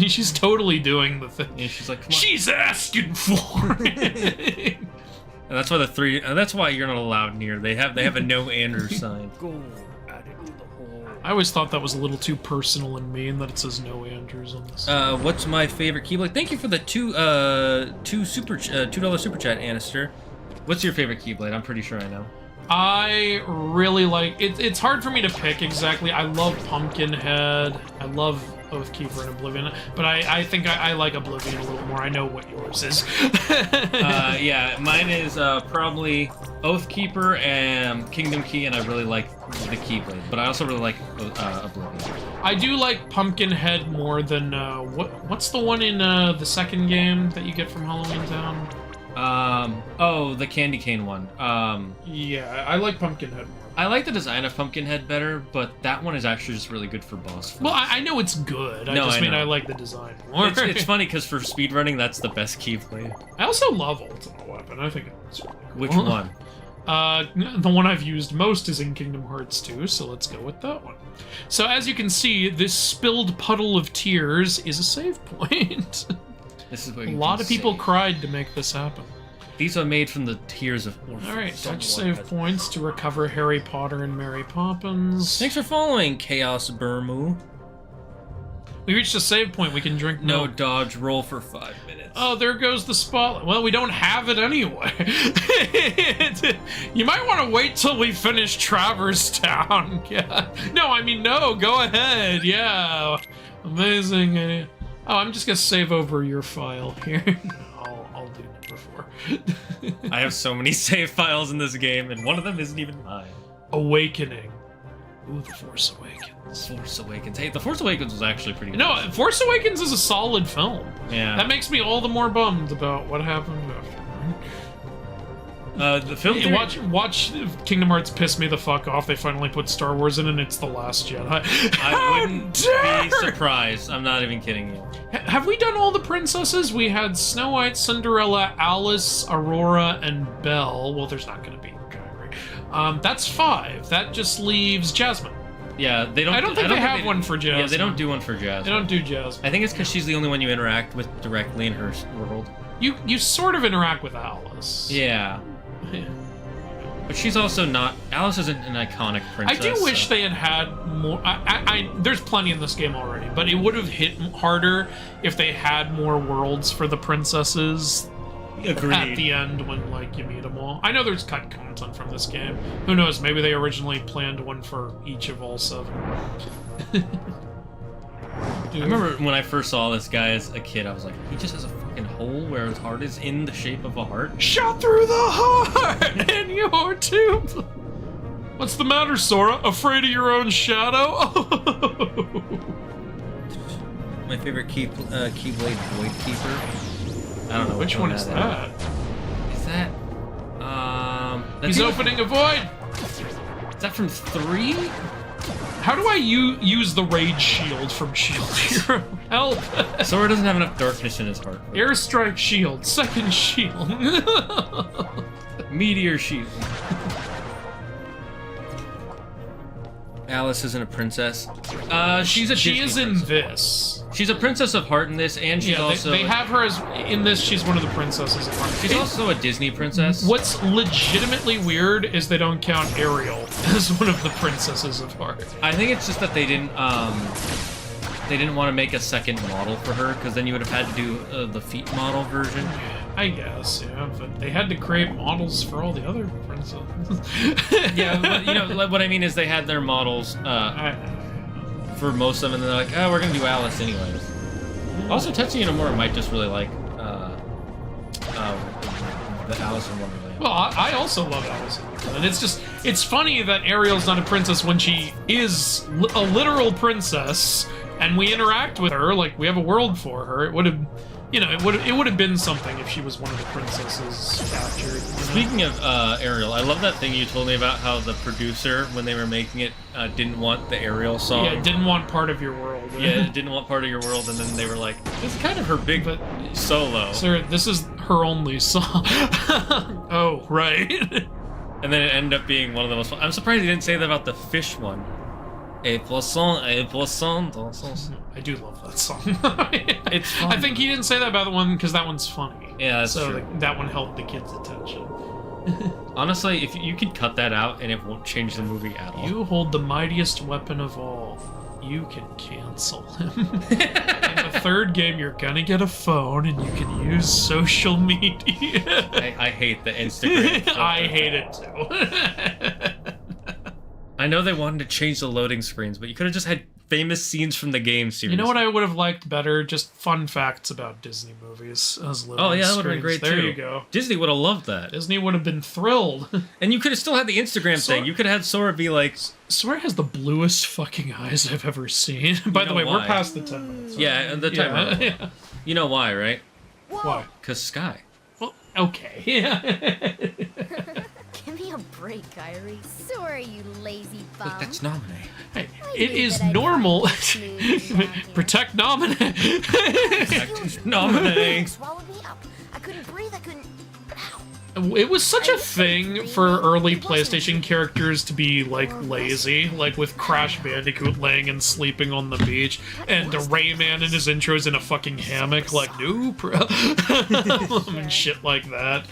She's totally doing the thing. Yeah, she's like, come on. She's asking for it. And that's why the 3. That's why you're not allowed near. They have a no Andrew sign. Go at it with the hole. I always thought that was a little too personal and mean that it says no Andrews on this. What's my favorite Keyblade? Thank you for the $2 super chat, Anister. What's your favorite Keyblade? I'm pretty sure I know. I really like it. It's hard for me to pick exactly. I love Pumpkinhead. I love Oathkeeper and Oblivion, but I think I like Oblivion a little more. I know what yours is. Yeah, mine is probably Oathkeeper and Kingdom Key, and I really like the Keyblade, but I also really like Oblivion. I do like Pumpkinhead more than what's the one in the second game that you get from Halloween Town? Oh, the Candy Cane one. Yeah, I like Pumpkinhead more. I like the design of Pumpkinhead better, but that one is actually just really good for boss fights. Well, I know it's good. I mean I like the design more. It's funny because for speedrunning, that's the best Keyblade. I also love Ultimate Weapon. I think it's really cool. Which one? The one I've used most is in Kingdom Hearts 2, so let's go with that one. So as you can see, this spilled puddle of tears is a save point. This is what a lot of people cried to make this happen. These are made from the tears of orphans. Alright, touch save points to recover Harry Potter and Mary Poppins. Thanks for following, Chaos Burmu. We reached a save point, we can drink no milk. dodge, roll for 5 minutes. Oh, there goes the spotlight. Well, we don't have it anyway. You might want to wait till we finish Traverse Town. Yeah. No, I mean, no, go ahead. Yeah. Amazing. Oh, I'm just going to save over your file here. I'll do number 4. I have so many save files in this game, and one of them isn't even mine. Awakening. Ooh, The Force Awakens. Force Awakens. Hey, The Force Awakens was actually pretty good. No, Force Awakens is a solid film. Yeah. That makes me all the more bummed about what happened after. The film Hey, watch Kingdom Hearts piss me the fuck off. They finally put Star Wars in, and it's The Last Jedi. I wouldn't be surprised. I'm not even kidding you. Have we done all the princesses? We had Snow White, Cinderella, Alice, Aurora, and Belle. Well, there's not going to be Kyrie. That's 5. That just leaves Jasmine. Yeah, they don't. I don't think they have one for Jasmine. Yeah, they don't do one for Jasmine. They don't do Jasmine. I think it's because she's the only one you interact with directly in her world. You sort of interact with Alice. Yeah. But she's also not. Alice isn't an iconic princess. I do wish they had more. There's plenty in this game already, but it would have hit harder if they had more worlds for the princesses. Agreed. At the end, when like you meet them all. I know there's cut content from this game. Who knows? Maybe they originally planned one for each of all 7. I remember when I first saw this guy as a kid, I was like, he just has a fucking hole where his heart is in the shape of a heart. Shot through the heart in your tomb. What's the matter, Sora? Afraid of your own shadow? My favorite Keyblade Void Keeper. I don't know which one is that. Is that? He's opening a void. Is that from 3? How do I use the Rage Shield from Shield Hero? Help! Sora doesn't have enough darkness in his heart. Airstrike Shield, second shield. Meteor Shield. Alice isn't a princess. She's a She Disney is in princess. this. She's a princess of heart in this, and she's also... They have her as... In this, she's one of the princesses of heart. She's also a Disney princess. What's legitimately weird is they don't count Ariel as one of the princesses of heart. I think it's just that they didn't want to make a second model for her, because then you would have had to do the feet model version. I guess, yeah, but they had to create models for all the other princesses. Yeah, but, you know, what I mean is they had their models for most of them, and they're like, oh, we're going to do Alice anyways. Also, Tetsuya Nomura might just really like the Alice in Wonderland. Well, I also love Alice in Wonderland. It's just, it's funny that Ariel's not a princess when she is a literal princess, and we interact with her, like, we have a world for her. It would have... You know, it would have been something if she was one of the princesses captured. Speaking of Ariel, I love that thing you told me about how the producer, when they were making it, didn't want the Ariel song. Yeah, didn't want part of your world. Yeah, didn't want part of your world, and then they were like, this is kind of her big solo. Sir, this is her only song. Oh, right. And then it ended up being one of the most fun. I'm surprised he didn't say that about the fish one. A poisson dans son... I do love that song. It's fun. I think he didn't say that about the one because that one's funny. Yeah, that's so true. That one held the kids' attention. Honestly, if you could cut that out and it won't change the movie at all. You hold the mightiest weapon of all. You can cancel him. In the 3rd game, you're gonna get a phone and you can use social media. I hate the Instagram. I hate it too. I know they wanted to change the loading screens, but you could have just had famous scenes from the game series. You know what I would have liked better? Just fun facts about Disney movies as loading Oh yeah, that would have been screens. great too. There you go. Disney would have loved that. Disney would have been thrilled. And you could have still had the Instagram thing. You could have had Sora be like... Sora has the bluest fucking eyes I've ever seen. By the way, why? we're past the 10 minutes. Yeah, the timer. Yeah. You know why, right? Why? Because Sky. Well, okay. Yeah. Give me a break, Kyrie. Sorry, you lazy bum. Look, that's Nominee. Hey, it is normal. Protect Nominee. Nominee. Swallowed me up. I couldn't breathe. I couldn't. Ow. It was such a thing for early PlayStation characters to be, like, lazy, like with Crash Bandicoot laying and sleeping on the beach, and Rayman in his intros in a fucking hammock, like, nope, and shit like that.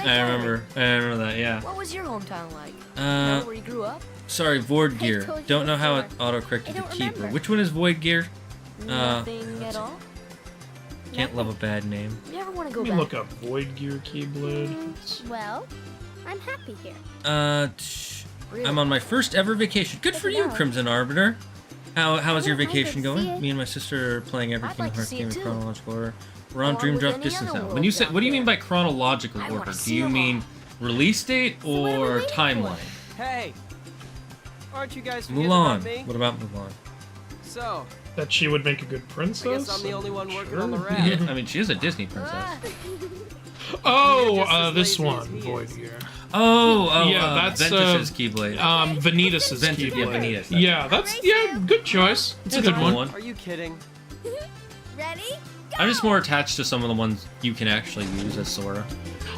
I remember that, yeah. What was your hometown like? Know where you grew up? Sorry, Void Gear. Don't know how it autocorrected to Keeper. Which one is Void Gear? Nothing at all. Can't love a bad name. You ever want to go Let me back? look up Void Gear Keyblade. Well, I'm happy here. I'm on my first ever vacation. Good for you, Crimson Arbiter. How is your vacation going? Me and my sister are playing every Kingdom Hearts game in chronological order. We're on Dream Drop Distance now. When you say, what do you mean by chronological order? Do you mean release date or timeline? Hey! Aren't you guys forgetting Mulan. about me? What about Mulan? So, That she would make a good I princess? guess I'm the only one working on the Sure. raft. I mean, she is a Disney princess. Oh, You're just as this lazy one, as he is. Void here. Yeah, that's, Ventus's Keyblade. Vanitas' Ventus, yeah, Keyblade. Vanitas. Yeah, that's, good choice. It's a That's good cool one. Are you kidding? Ready? I'm just more attached to some of the ones you can actually use as Sora.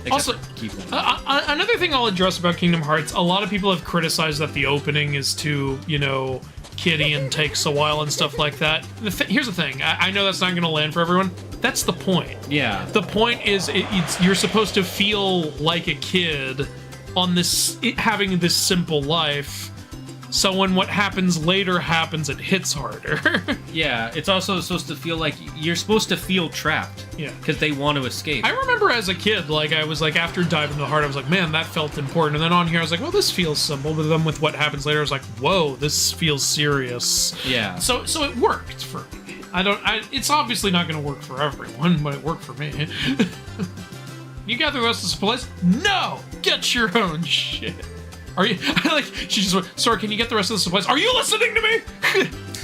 Except Also, for Keyblade. Another thing I'll address about Kingdom Hearts, a lot of people have criticized that the opening is too, kiddie and takes a while and stuff like that. Here's the thing, I know that's not going to land for everyone. That's the point. Yeah. The point is, you're supposed to feel like a kid on having this simple life. So when what happens later happens, it hits harder. Yeah, it's also supposed to feel like you're supposed to feel trapped. Yeah. Because they want to escape. I remember as a kid, I was after diving into the heart, I was like, man, that felt important. And then on here, I was like, oh, this feels simple. But then with what happens later, I was like, whoa, this feels serious. Yeah. So it worked for me. It's obviously not going to work for everyone, but it worked for me. You gather the rest of the supplies? No! Get your own shit. Are you, she just went, sorry, can you get the rest of the supplies? Are you listening to me?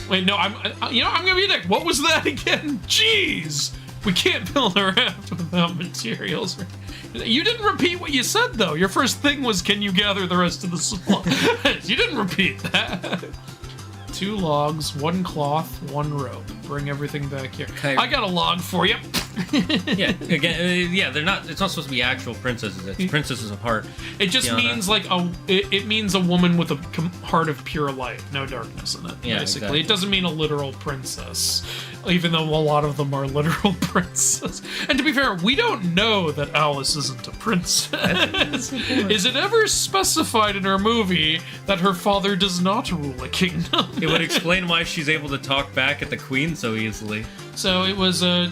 Wait, no, I'm gonna be a dick. What was that again? Jeez! We can't build a raft without materials. You didn't repeat what you said, though. Your first thing was, can you gather the rest of the supplies? You didn't repeat that. 2 logs, 1 cloth, 1 rope. Bring everything back here. Okay. I got a log for you. Yeah, again, they're not. It's not supposed to be actual princesses. It's princesses of heart. It just Tiana. means it means a woman with a heart of pure light, no darkness in it. Yeah, basically, exactly. It doesn't mean a literal princess, even though a lot of them are literal princesses. And to be fair, we don't know that Alice isn't a princess. Is it ever specified in her movie that her father does not rule a kingdom? It would explain why she's able to talk back at the queen so easily. So it was a.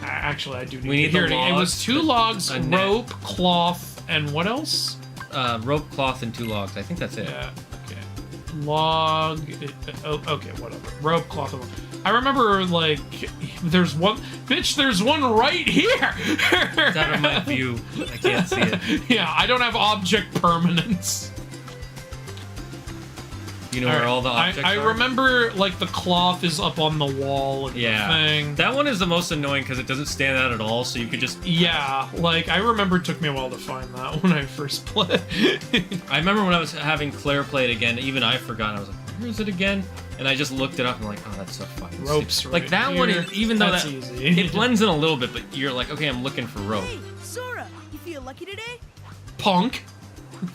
Actually, I do need We need to hear the it. It was logs, 2 logs, a net. rope, cloth, and what else? Rope, cloth, and 2 logs. I think that's it. Yeah, okay. Log. Okay, whatever. Rope, cloth. I remember, there's one. Bitch, there's one right here! It's out of my view. I can't see it. Yeah, I don't have object permanence. You know where all the objects I are? remember, the cloth is up on the wall and Yeah. the thing. That one is the most annoying because it doesn't stand out at all, so you could just... Yeah, I remember it took me a while to find that when I first played. I remember when I was having Claire play it again, even I forgot. I was like, where is it again? And I just looked it up and I'm like, oh, that's so fucking Ropes stupid. right Like, that one, here. even though That's that... easy. It blends in a little bit, but you're like, okay, I'm looking for rope. Hey, Sora, you feel lucky today? Punk.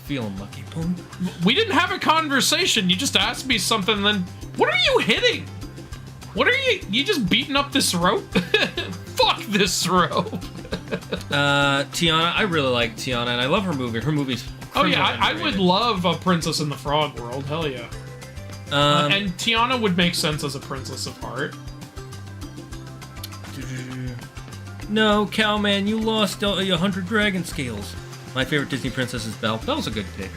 Feeling lucky. Boom. We didn't have a conversation. You just asked me something, and then what are you hitting? What are you just beating up this rope? Fuck this rope. Tiana, I really like Tiana, and I love her movie. Her movie's Oh yeah, criminally I would underrated. love a Princess in the Frog World. Hell yeah. And Tiana would make sense as a Princess of Heart. No, Cowman, you lost 100 dragon scales. My favorite Disney princess is Belle. Belle's a good pick.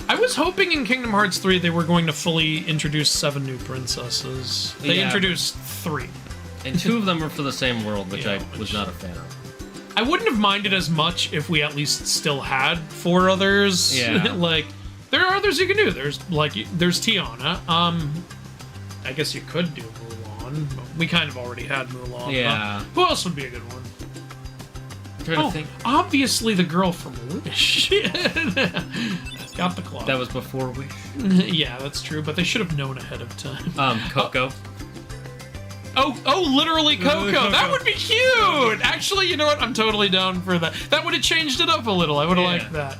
I was hoping in Kingdom Hearts 3 they were going to fully introduce 7 new princesses. They Yeah. introduced 3. And 2 of them are for the same world, which Yeah, I was not a fan of. I wouldn't have minded as much if we at least still had 4 others. Yeah. There are others you can do. There's Tiana. I guess you could do Mulan. But we kind of already had Mulan. Yeah. Who else would be a good one? I'm trying to Oh, think. obviously the girl from Wish. Got the claw. That was before Wish. Yeah, that's true, but they should have known ahead of time. Coco. Oh, literally Coco. Coco. That would be cute. Actually, you know what? I'm totally down for that. That would have changed it up a little. I would have liked that.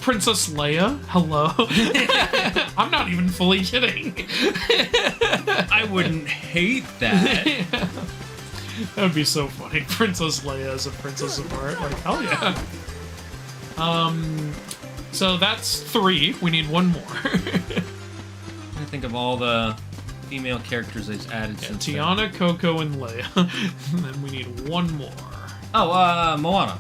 Princess Leia. Hello. I'm not even fully kidding. I wouldn't hate that. That would be so funny. Princess Leia as a Princess of Heart. Like, hell yeah. So that's 3. We need 1 more. I think of all the female characters they've added since then. Tiana, Coco, and Leia. And then we need 1 more. Oh, Moana.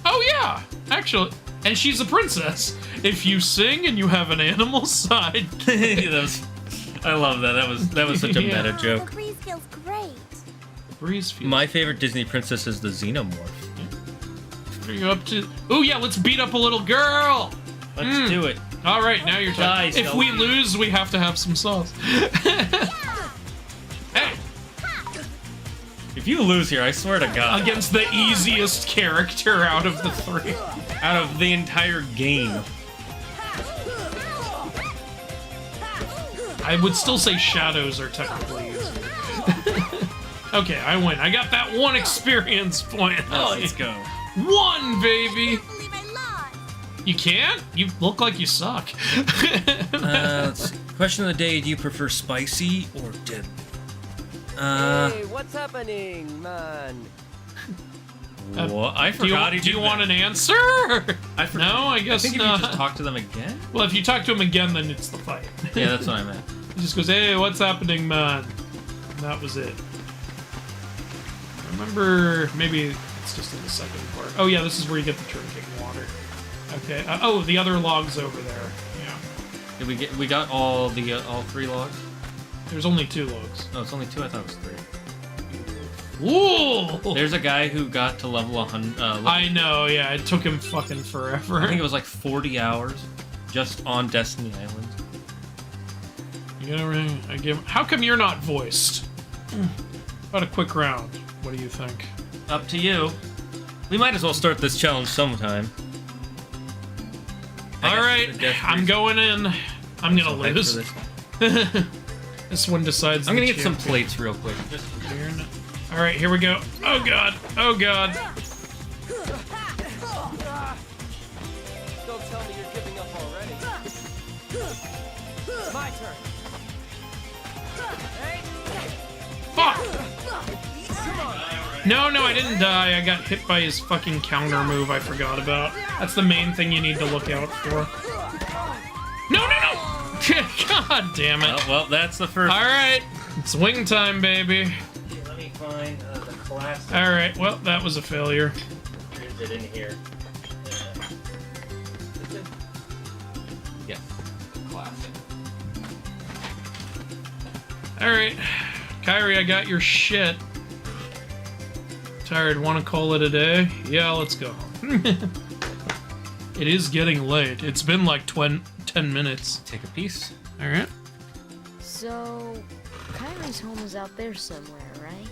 Oh yeah, actually, and she's a princess. If you sing and you have an animal side. I love that. That was such a Yeah. meta The joke. breeze feels great. Breeze feels. My favorite Disney princess is the Xenomorph. What are you up to? Oh yeah, let's beat up a little girl. Let's do it. All right, now you're Die, talking. If we Stealthy. lose, we have to have some sauce. Hey, If you lose here, I swear to God. against the easiest character out of the three. Out of the entire game. I would still say shadows are technically easier. Okay, I win. I got that one experience point. Let's go. One, baby. Believe I lost. You can't? You look like you suck. Let's see. Question of the day: do you prefer spicy or dip? Hey, what's happening, man? What? I Do you, forgot. do you want an answer? I forgot. No, I guess I think if not. you just talk to them again. Well, if you talk to him again, then it's the fight. Yeah, that's what I meant. He just goes, "Hey, what's happening, man?" And that was it. I remember, maybe it's just in the second part. Oh yeah, this is where you get the drinking water. Okay. Oh, the other log's over there. Yeah. Did we get? We got all the all 3 logs. There's only 2 logs. No, it's only 2. I thought it was 3. Ooh! There's a guy who got to level 100. I know. Yeah, it took him fucking forever. I think it was like 40 hours just on Destiny Island. You got everything I give. How come you're not voiced? About a quick round. What do you think? Up to you. We might as well start this challenge sometime. All right, I'm going in. I'm gonna lose. This one decides. I'm the gonna get some champion. plates real quick. Just All right, here we go. Oh god. Oh god. Don't tell me you're giving up already. My turn. Hey, Fuck. No, I didn't die. I got hit by his fucking counter move I forgot about. That's the main thing you need to look out for. No! God damn it. oh, well, that's the first. Alright, it's wing time, baby. Let me find the classic. Alright, well, that was a failure. Is it in here? Yeah. Classic. Alright, Kyrie, I got your shit. Tired, wanna call it a day? Yeah, let's go. It is getting late. It's been like 10 minutes. Take a piece. Alright. So, Kyrie's home is out there somewhere, right?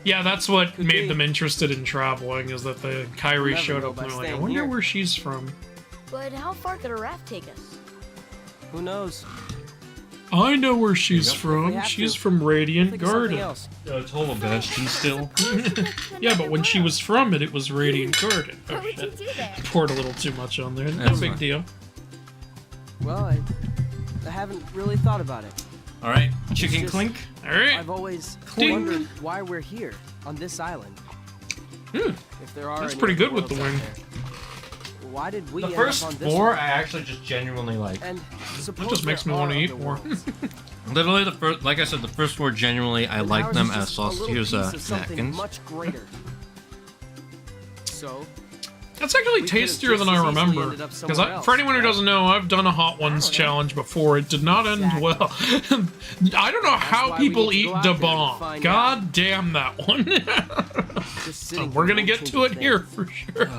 Yeah, that's what Could made be. them interested in traveling, is that the Kyrie Never showed know up by and they're like, I staying wonder here." where she's from. But how far could a raft take us? who knows? I know where she's We from. have She's to. from Radiant Think of something Garden. else. It's Holo Bastion still. Yeah, but when she was from it, it was Radiant Garden. Oh, What would you shit. do there? Poured a little too much on there. No That's big fine. deal. Well, I haven't really thought about it. All right, chicken just- clink. Alright. I've always Ding. wondered why we're here on this island. If there are That's any pretty other good with the worlds out wing. there. Why did we The end first up on this 4 one? I actually just genuinely like. And That just makes me want to eat more. Literally, the first, like I said, the first 4 genuinely I like them as sausage. sausage. Here's Something napkins. much greater. So That's actually We could've tastier than just I as easily remember. ended up Because somewhere for anyone who else, doesn't know, I've done a Hot Ones challenge before. It did not end Exactly. well. I don't know how why we people need to eat go out da there and bomb. find God damn that one. just sitting We're gonna here get to it thinking here things. for sure.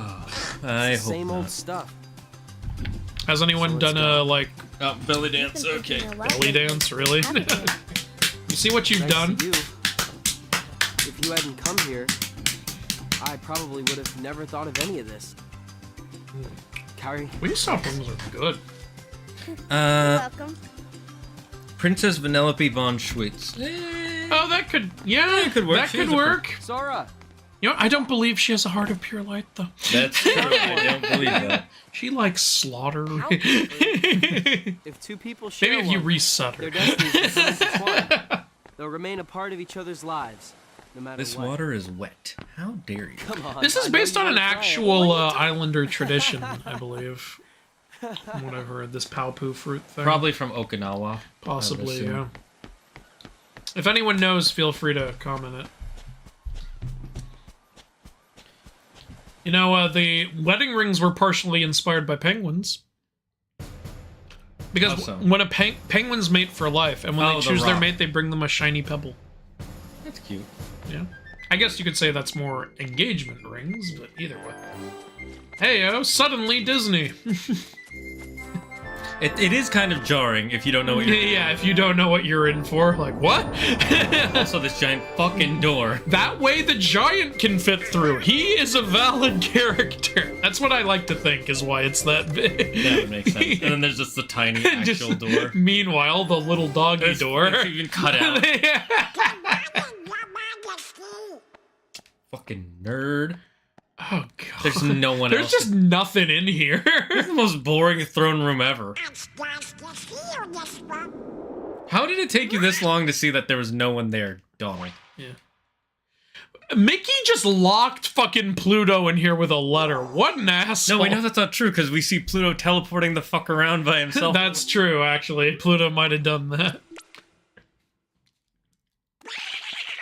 I It's the hope same old not. stuff. Has anyone So let's done go. a like Oh, belly dance. Been Okay. thinking a lot belly lately. dance? Really? Haven't you? You see what you've Thanks done? to you. If you hadn't come here, I probably would have never thought of any of this. Kyrie, Wingstop wings are good. Welcome. Princess Vanellope von Schwitz. Oh, that could, yeah, it could work. that She could was a work. Sora, You know, I don't believe she has a heart of pure light, though. That's true. I don't believe that. She likes slaughter. How- if two people share Maybe if you one, reset their her. destinies become intertwined. They'll remain a part of each other's lives, no matter This what. water is wet. How dare you? Come on, This I is know based you on an wanna try it. actual Islander tradition, I believe. From what I've heard, this Paupu fruit thing. Probably from Okinawa. I would Possibly, assume. yeah. If anyone knows, feel free to comment it. You know, the wedding rings were partially inspired by penguins. Because Awesome. when a penguins mate for life, and when Oh, they the choose their rock. mate, they bring them a shiny pebble. That's cute. Yeah. I guess you could say that's more engagement rings, but either way. Hey, oh, suddenly Disney. It is kind of jarring if you don't know what you're Yeah, if you don't know what you're in for. Like, what? Also, this giant fucking door. That way the giant can fit through. He is a valid character. That's what I like to think is why it's that big. That would make sense. And then there's just the tiny actual door. Meanwhile, the little doggy door. It's even cut out. Fucking nerd. Oh, God. There's no one There's else. just nothing in here. It's the most boring throne room ever. How did it take you this long to see that there was no one there, Donald? Yeah. Mickey just locked fucking Pluto in here with a letter. What an asshole. No, we know that's not true because we see Pluto teleporting the fuck around by himself. That's true, actually. Pluto might have done that.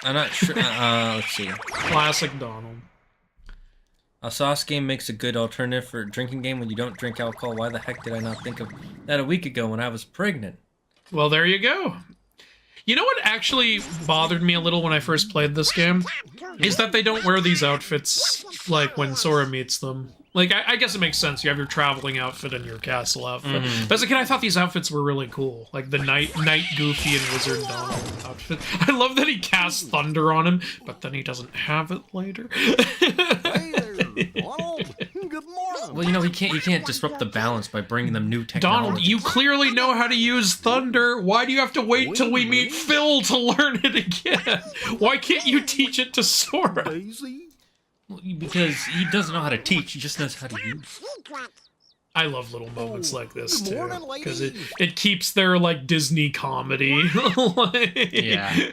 I'm not sure. Let's see. Classic Donald. A sauce game makes a good alternative for a drinking game when you don't drink alcohol. Why the heck did I not think of that a week ago when I was pregnant? Well, there you go. You know what actually bothered me a little when I first played this game? Is that they don't wear these outfits, like, when Sora meets them. Like, I guess it makes sense. You have your traveling outfit and your castle outfit. But as a kid, I thought these outfits were really cool. Like, the Night Goofy and Wizard Donald outfit. I love that he casts thunder on him, but then he doesn't have it later. Hey there, Donald. Good morning. Well, you know, you can't disrupt the balance by bringing them new technology. Donald, you clearly know how to use thunder. Why do you have to wait till we meet Phil to learn it again? Why can't you teach it to Sora? Daisy. Well, because he doesn't know how to teach, he just knows how to use. I love little moments like this Good too, morning, because ladies. it keeps their like Disney comedy. Like, Yeah.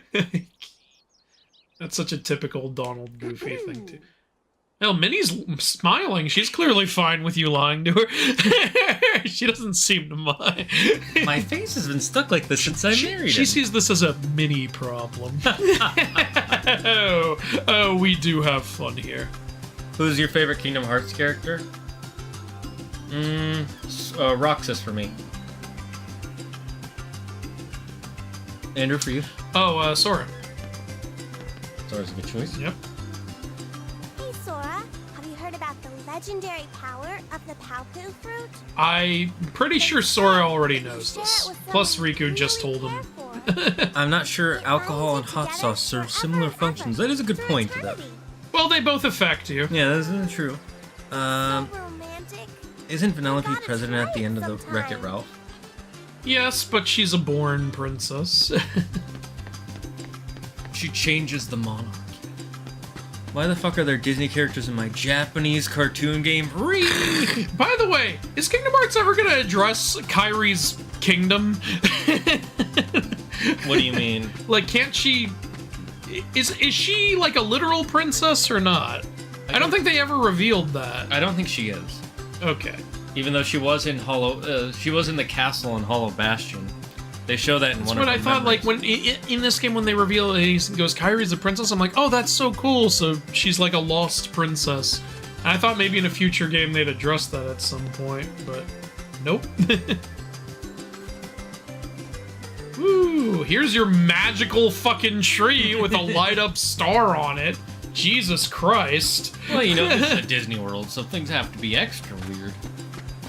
That's such a typical Donald Goofy thing too. Oh, Minnie's smiling. She's clearly fine with you lying to her. She doesn't seem to mind. My face has been stuck like this since I married She him. sees this as a mini problem. Oh, we do have fun here. Who's your favorite Kingdom Hearts character? Roxas for me. Andrew, for you? Oh, Sora. Sora's a good choice. Yep. Hey, Sora. Have you heard about the legendary power of the Palpu fruit? I'm pretty sure Sora already knows this. Plus, Riku just told him. I'm not sure alcohol and hot sauce serve similar functions. That is a good point, though. Well, they both affect you. Yeah, that's true. Romantic. Isn't Penelope president at the end of the Wreck-It Ralph? Yes, but she's a born princess. She changes the monarchy. Why the fuck are there Disney characters in my Japanese cartoon game? By the way, is Kingdom Hearts ever gonna address Kairi's kingdom? What do you mean? Like, can't she... Is she, like, a literal princess or not? I don't think they ever revealed that. I don't think she is. Okay. Even though she was in she was in the castle in Hollow Bastion. They show that in That's one what of I the thought, memories. like, when in this game, when they reveal it, he goes, Kairi's a princess, I'm like, oh, that's so cool, so she's like a lost princess. And I thought maybe in a future game they'd address that at some point, but nope. Ooh, here's your magical fucking tree with a light-up star on it. Jesus Christ. Well, you know, this is a Disney World, so things have to be extra weird.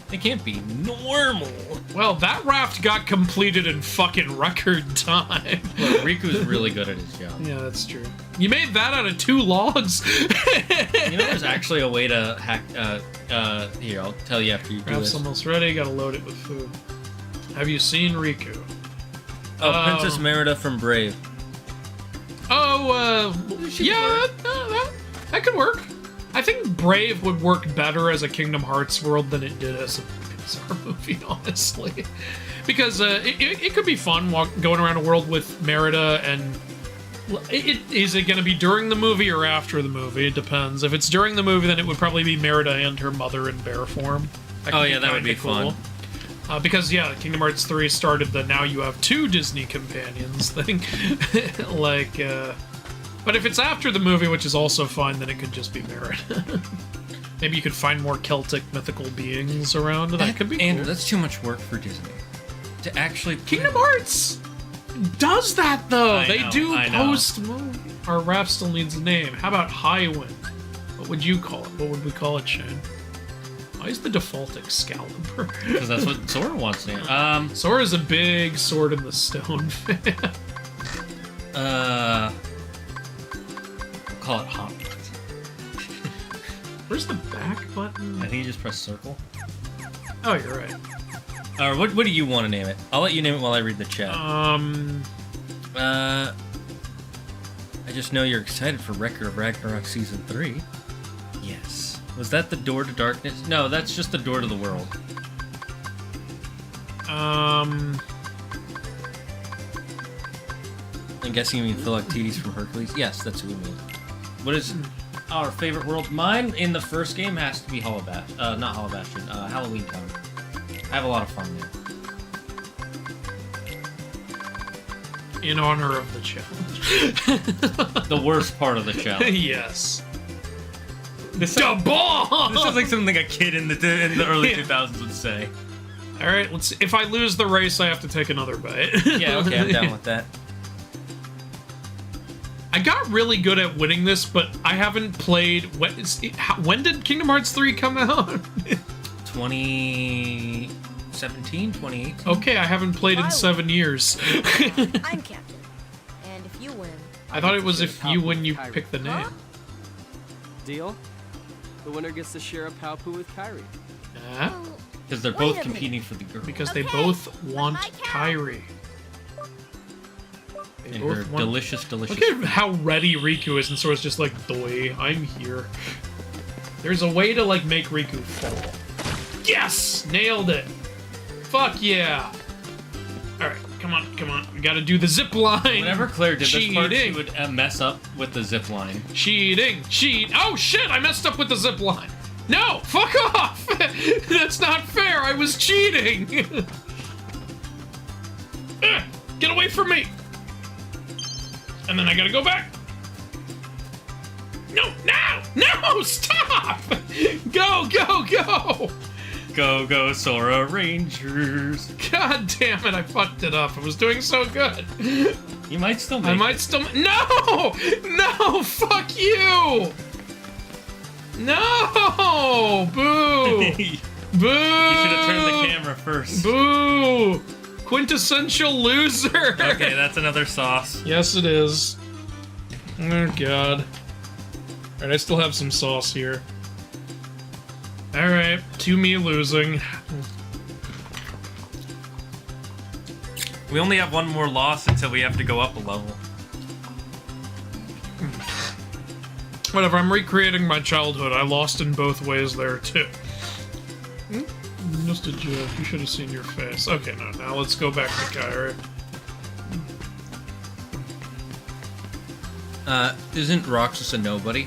They can't be normal. Well, that raft got completed in fucking record time. Look, Riku's really good at his job. Yeah, that's true. You made that out of 2 logs? You know, there's actually a way to hack. Here, I'll tell you after you do Raft's this. almost ready, gotta load it with food. Have you seen Riku? Oh, Princess Merida from Brave. Oh, She yeah, could that could work. I think Brave would work better as a Kingdom Hearts world than it did as a Pixar movie, honestly. Because it could be fun going around a world with Merida and... Is it going to be during the movie or after the movie? It depends. If it's during the movie, then it would probably be Merida and her mother in bear form. Oh, yeah, that would be kinda fun. Because, yeah, Kingdom Hearts 3 started the now you have 2 Disney companions thing. Like, but if it's after the movie, which is also fine, then it could just be Merida. Maybe you could find more Celtic mythical beings around. That could be cool. Andrew, that's too much work for Disney. To actually... Kingdom Hearts does that, though. I They know, do I know. post-movie. Our rap still needs a name. How about Highwind? What would you call it? What would we call it, Shane? Why is the default Excalibur? Because that's what Sora wants to. Sora's a big Sword in the Stone fan. Call it Hop. Where's the back button? I think you just press circle. Oh, you're right. Or what do you want to name it? I'll let you name it while I read the chat. I just know you're excited for Record of Ragnarok Season 3. Yes. Was that the door to darkness? No, that's just the door to the world. I'm guessing you mean Philoctetes from Hercules? Yes, that's who we mean. What is our favorite world? Mine in the first game has to be not Hollow Bastion, Halloween Town. I have a lot of fun there. in honor of the challenge. The worst part of the challenge. Yes. This Da bomb! sounds like something a kid in the early 2000s would say. All right, let's. If I lose the race, I have to take another bite. Yeah, okay, I'm down with that. I got really good at winning this, but I haven't played. When did Kingdom Hearts 3 come out? 2017, 2018. Okay, I haven't played in 7 years. I'm captain. And if you win, I thought it was if you win, you pick the name. Deal? The winner gets to share a Palpu with Kairi. Because they're Wait both a competing for the girl. Because they Okay, both want my count. Kairi. They And both her want- delicious Look at food. how ready Riku is, and Sora's just like, "Doi, I'm here." There's a way to like make Riku fall. Yes, nailed it. Fuck yeah! All right, come on, come on. We gotta do the zip line. Whenever Claire did this part, she Cheating. would mess up with the zip line. Cheating, cheat. Oh shit! I messed up with the zip line. No, fuck off. That's not fair. I was cheating. Get away from me. And then I gotta go back. No, no, stop! Go, go, go! Go, go, Sora Rangers. God damn it, I fucked it up. I was doing so good. You might still make I might still. No! No, fuck you! No! Boo! it. Boo! You should have turned the camera first. Boo! Quintessential loser! Okay, that's another sauce. Yes, it is. Oh, God. Alright, I still have some sauce here. Alright, to me losing. We only have one more loss until we have to go up a level. Whatever, I'm recreating my childhood. I lost in both ways there, too. Just a joke. You should have seen your face. Okay, no, now let's go back to Kairi. Isn't Roxas a nobody?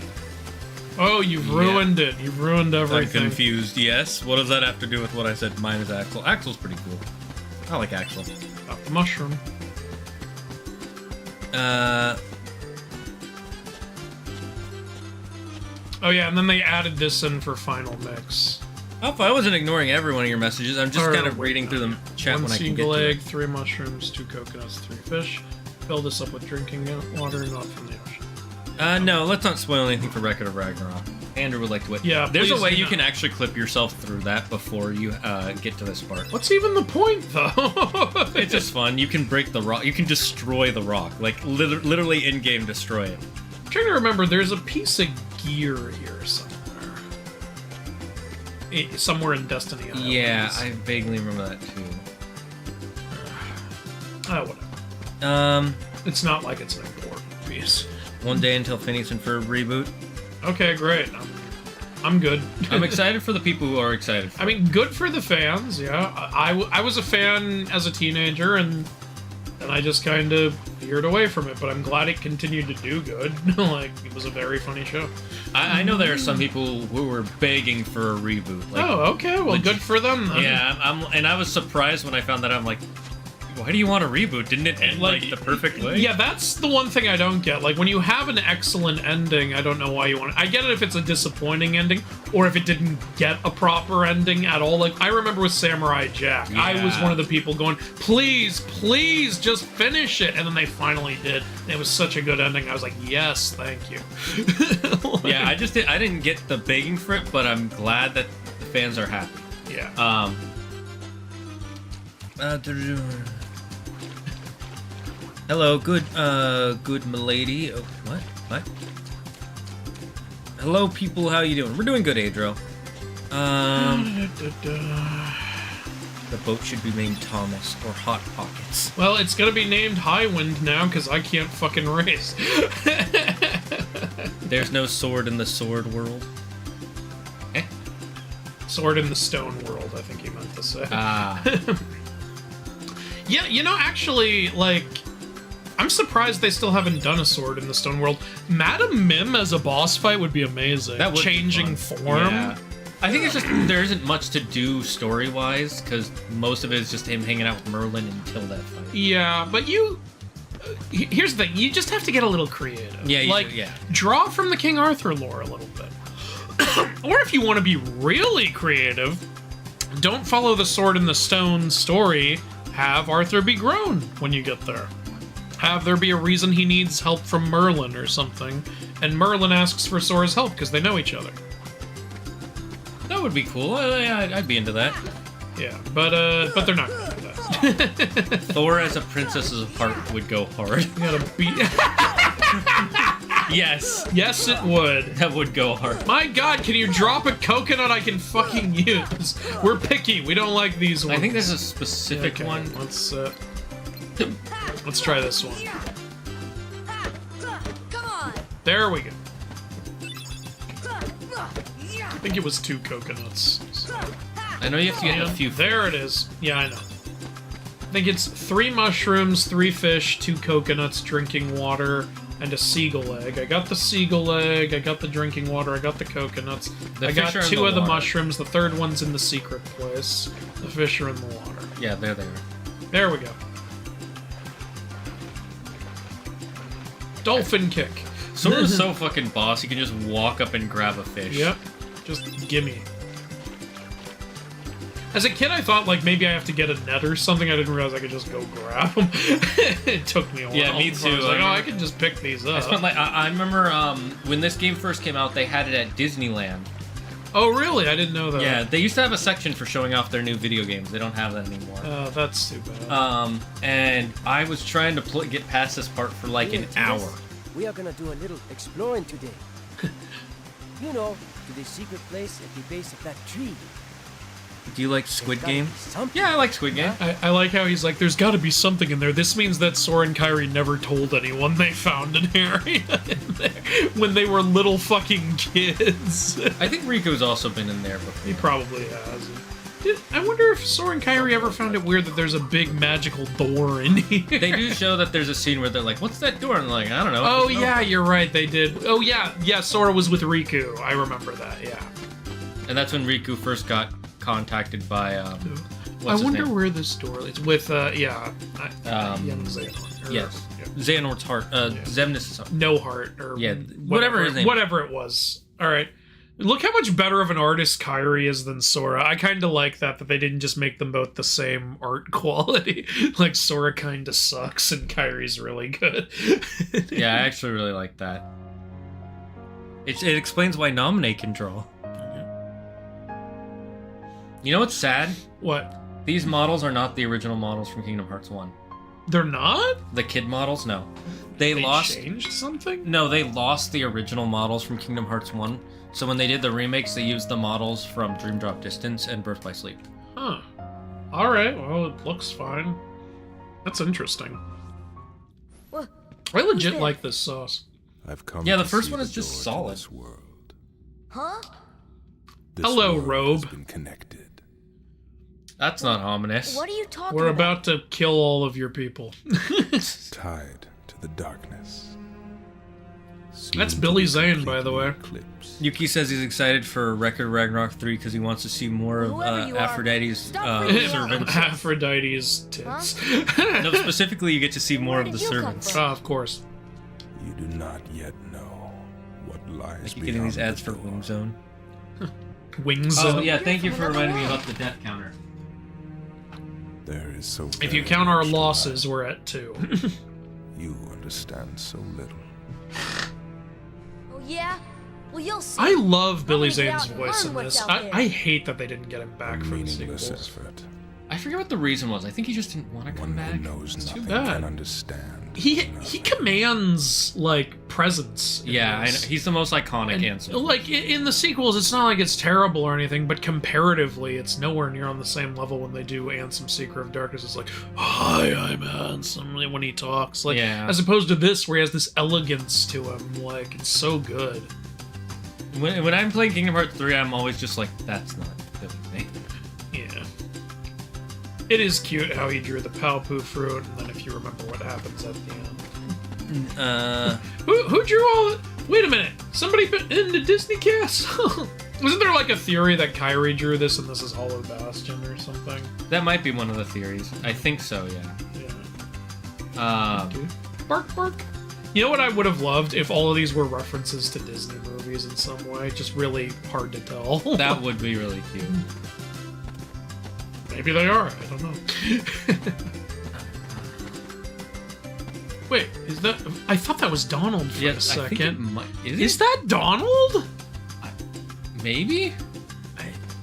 Oh, you've ruined it. You've ruined I'm everything. confused, yes. What does that have to do with what I said? Mine is Axel. Axel's pretty cool. I like Axel. Got the mushroom. Oh yeah, and then they added this in for final mix. Oh, I wasn't ignoring every one of your messages. I'm just Or- kind of reading through the chat One when I can get single to egg, it. 3 mushrooms, 2 coconuts, 3 fish. Fill this up with drinking water, not from the ocean. No, let's not spoil anything for Record of Ragnarok. Andrew would like to wait. Yeah, There's a please way do you not. can actually clip yourself through that before you get to this part. What's even the point, though? It's just fun. You can break the rock. You can destroy the rock. Like, literally in-game destroy it. I'm trying to remember, there's a piece of gear here somewhere. Somewhere in Destiny Islands. Yeah, I vaguely remember that too. Whatever. It's not like it's an important piece. One day until Phineas and Ferb reboot. Okay, great. I'm good. I'm excited for the people who are excited for I mean, good for the fans, yeah. I was a fan as a teenager, and I just kind of veered away from it, but I'm glad it continued to do good. Like, it was a very funny show. I know there are some people who were begging for a reboot. Like, Oh, okay, well, good for them, then. yeah, and I was surprised when I found that. I'm like, why do you want a reboot? Didn't it end like the perfect way? Yeah, that's the one thing I don't get. Like, when you have an excellent ending, I don't know why you want it. I get it if it's a disappointing ending, or if it didn't get a proper ending at all. Like, I remember with Samurai Jack, I was Yeah. one of the people going, please, please, just finish it. And then they finally did. And it was such a good ending. I was like, yes, thank you. Yeah, I didn't get the begging for it, but I'm glad that the fans are happy. Yeah. Hello, good milady. Oh, what? Hello, people. How you doing? We're doing good, Adro. The boat should be named Thomas or Hot Pockets. Well, it's gonna be named Highwind now because I can't fucking race. There's no sword in the sword world. Sword in the stone world, I think he meant to say. Ah. Yeah, you know, actually, like, I'm surprised they still haven't done a sword in the stone world. Madam Mim as a boss fight would be amazing. That would Changing be fun. form. Yeah. I think it's just there isn't much to do story-wise because most of it is just him hanging out with Merlin until that fight. Yeah, but you... Here's the thing, you just have to get a little creative. Yeah, Draw from the King Arthur lore a little bit. Or if you want to be really creative, don't follow the sword in the stone story. Have Arthur be grown when you get there. Have there be a reason he needs help from Merlin or something, and Merlin asks for Sora's help because they know each other. That would be cool. I'd be into that. Yeah, but they're not gonna do that. Thor as a princess's heart would go hard. You gotta beat... Yes. Yes, it would. That would go hard. My god, can you drop a coconut I can fucking use? We're picky. We don't like these ones. I think there's a specific one. Let's try this one. Come on. There we go. I think it was 2 coconuts. So. I know you have to get a few. There it is. Yeah, I know. I think it's 3 mushrooms, 3 fish, 2 coconuts, drinking water, and a seagull egg. I got the seagull egg, I got the drinking water, I got the coconuts. I got 2 of the mushrooms, the 3rd one's in the secret place. The fish are in the water. Yeah, there they are. There we go. Dolphin kick. Sora's so fucking boss, he can just walk up and grab a fish. Yep. Just gimme. As a kid, I thought, like, maybe I have to get a net or something. I didn't realize I could just go grab them. It took me a while. Yeah, me too. I was like, I can just pick these up. I remember when this game first came out, they had it at Disneyland. Oh, really? I didn't know that. Yeah, they used to have a section for showing off their new video games. They don't have that anymore. Oh, that's too bad. And I was trying to get past this part for like an hour. We are gonna do a little exploring today. You know, to the secret place at the base of that tree. Do you like Squid Game? Something. Yeah, I like Squid Game. I like how he's like, there's gotta be something in there. This means that Sora and Kairi never told anyone they found an area in there when they were little fucking kids. I think Riku's also been in there before. He probably has. I wonder if Sora and Kairi ever found it weird that there's a big magical door in here. They do show that there's a scene where they're like, what's that door? And they're like, I don't know. Oh, yeah, you're right, they did. Oh, yeah, Sora was with Riku. I remember that, yeah. And that's when Riku first got contacted by, I wonder where this door is. With, young Xehanort. Yes. Yeah. Xehanort's heart. Xemnas' heart. No heart. Or yeah, whatever his name. Whatever it was. Alright. Look how much better of an artist Kairi is than Sora. I kind of like that they didn't just make them both the same art quality. Like, Sora kind of sucks and Kairi's really good. Yeah, I actually really like that. It explains why Naminé can draw. You know what's sad? What? These models are not the original models from Kingdom Hearts 1. They're not? The kid models? No. They changed something? No, they lost the original models from Kingdom Hearts 1. So when they did the remakes, they used the models from Dream Drop Distance and Birth by Sleep. Huh. Alright, well, it looks fine. That's interesting. Well, I legit like this sauce. I've come Yeah, the to first see one is the just door to solid. this world. huh? This Hello, world Robe. has been connected. That's not ominous. What are you talking We're about? about to kill all of your people. Tied to the darkness. That's Sealed Billy to Zane, complete by the way. eclipse. Yuki says he's excited for Record Ragnarok 3 because he wants to see more of Whoever you are, Aphrodite's stop freaking out. servants. Aphrodite's tits. No, specifically, you get to see more Where of the did you come servants. from? Of course. You do not yet know what lies I keep beyond getting these ads the for door. Wing Zone. Wings. Oh, yeah, thank you for reminding me about the death counter. There is so If you very count our much to losses, we're at 2. life. You understand so little. Oh, yeah? Well, you'll see. I love Billy I'm gonna get Zane's out and voice learn in what's this. out there. I hate that they didn't get him back for the Meaningless sequels. effort. I forget what the reason was. I think he just didn't want to come One who back. knows It's too nothing bad. can understand. He commands like presence. in Yeah, I know. this. He's the most iconic answer. Like in the sequels, it's not like it's terrible or anything, but comparatively, it's nowhere near on the same level when they do Ansem Seeker of Darkness. It's like, hi, I'm Ansem when he talks. Like, Yeah. as opposed to this, where he has this elegance to him. Like, it's so good. When I'm playing Kingdom Hearts 3, I'm always just like, that's not Billy Zane. Yeah. It is cute how he drew the Palpu fruit, and then if you remember what happens at the end. Who drew all? Wait a minute. Somebody been in the Disney Castle? Wasn't there like a theory that Kyrie drew this and this is Hollow Bastion or something? That might be one of the theories. I think so, yeah. Yeah. Bark, bark. You know what I would have loved if all of these were references to Disney movies in some way? Just really hard to tell. That would be really cute. Maybe they are. I don't know. Wait, is that? I thought that was Donald for a Yes, I think it second. might. Is that Donald? Maybe?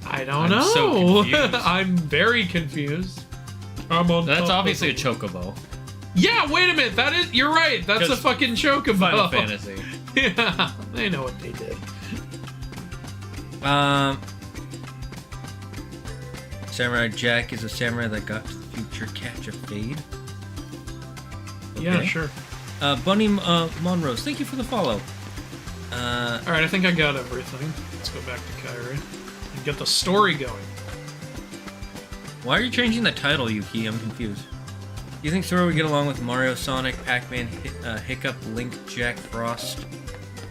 I don't I'm know. so confused. I'm very confused. I'm on That's top obviously a of chocobo. Yeah, wait a minute. That is. You're right. That's a 'Cause fucking chocobo. Final Fantasy. Yeah, they know what they did. Samurai Jack is a samurai that got to the future catch a fade. Yeah, Okay. sure. Bunny Monrose, thank you for the follow. All right, I think I got everything. Let's go back to Kyrie and get the story going. Why are you changing the title, Yuki? I'm confused. You think Sora would get along with Mario, Sonic, Pac-Man, Hiccup, Link, Jack Frost,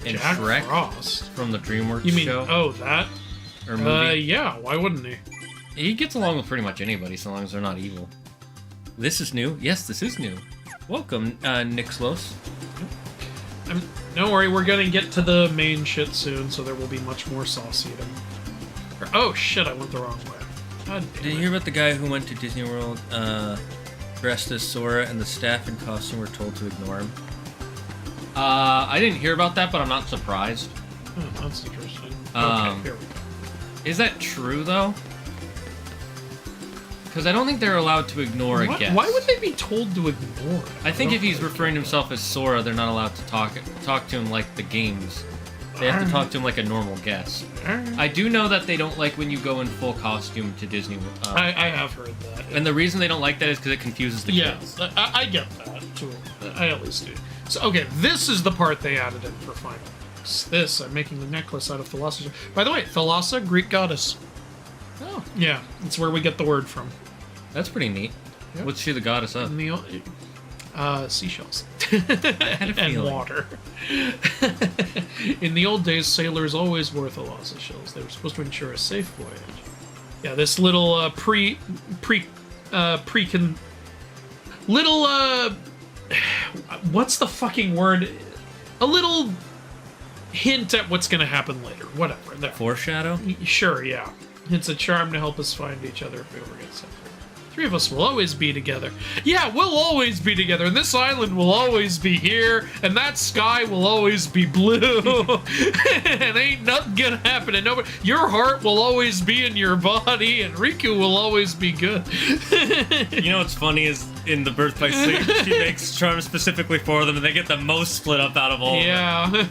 and Jack Shrek Frost. from the DreamWorks You mean? show Oh, that? or movie? Yeah. Why wouldn't he? He gets along with pretty much anybody, so long as they're not evil. This is new. Yes, this is new. Welcome, Nixlos. Don't worry, we're gonna get to the main shit soon, so there will be much more sauce eating. Oh shit, I went the wrong way. God damn Did you it. hear about the guy who went to Disney World, dressed as Sora, and the staff in costume were told to ignore him? I didn't hear about that, but I'm not surprised. Oh, that's interesting. Um, Okay, here we go. Is that true, though? Because I don't think they're allowed to ignore a guest. Why would they be told to ignore it? I think don't if he's like referring to it. himself as Sora, they're not allowed to talk to him like the games. They have to talk to him like a normal guest. Alright. I do know that they don't like when you go in full costume to Disney World. I have heard that. And the reason they don't like that is because it confuses the Yeah, kids. I get that too. I at least do. So okay, this is the part they added in for Final Mix. This, I'm making the necklace out of Thalassa. By the way, Thalassa, Greek goddess. Oh, Yeah, it's where we get the word from. that's pretty neat. Yep. What's she the goddess of? In the seashells had a and feeling. water. In the old days, sailors always wore Thalassa shells. They were supposed to ensure a safe voyage. Yeah, this little what's the fucking word? A little hint at what's gonna happen later. Whatever. There. Foreshadow? Sure, yeah. It's a charm to help us find each other if we ever get separated. Three of us will always be together. Yeah, we'll always be together, and this island will always be here, and that sky will always be blue. And ain't nothing gonna happen, and nobody. Your heart will always be in your body, and Riku will always be good. You know what's funny is in the Birth by Sleep, she makes charms specifically for them, and they get the most split up out of all of them. Yeah.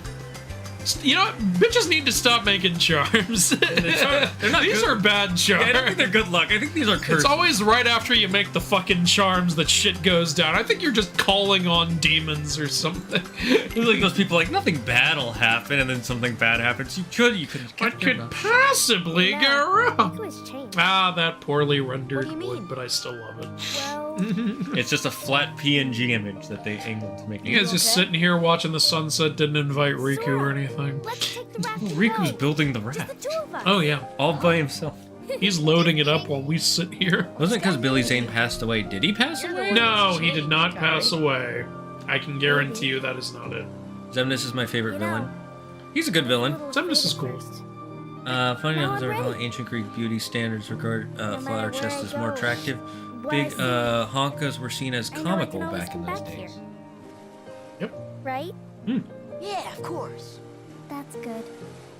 You know what? Bitches need to stop making charms. They're not These good. are bad charms. I don't think they're good luck. I think these are cursed. It's always right after you make the fucking charms that shit goes down. I think you're just calling on demons or something. It's like those people like nothing bad will happen, and then something bad happens. You could. What could possibly go wrong? Riku has changed. Ah, that poorly rendered What do you wood, mean? but I still love it. Well, It's just a flat PNG image that they angled to make. You guys just sitting here watching the sunset, didn't invite Riku or anything. let's take the raft. and Riku's go. building the Just the raft two of us. Oh yeah, all by himself. he's loading it up while we sit here. Wasn't it because Billy Zane passed away? Did he pass away? No, he did not pass away. I can guarantee you that is not it. Zemnis is my favorite You know, villain. He's a good villain. Zemnis is cool. Funny enough, as I I'm recall, ready. ancient Greek beauty standards regard flatter matter chest where as I more go, attractive. where Big I see, honkas were seen as I know I comical can always back in come those back days. here. Right? Yeah, of course. That's good.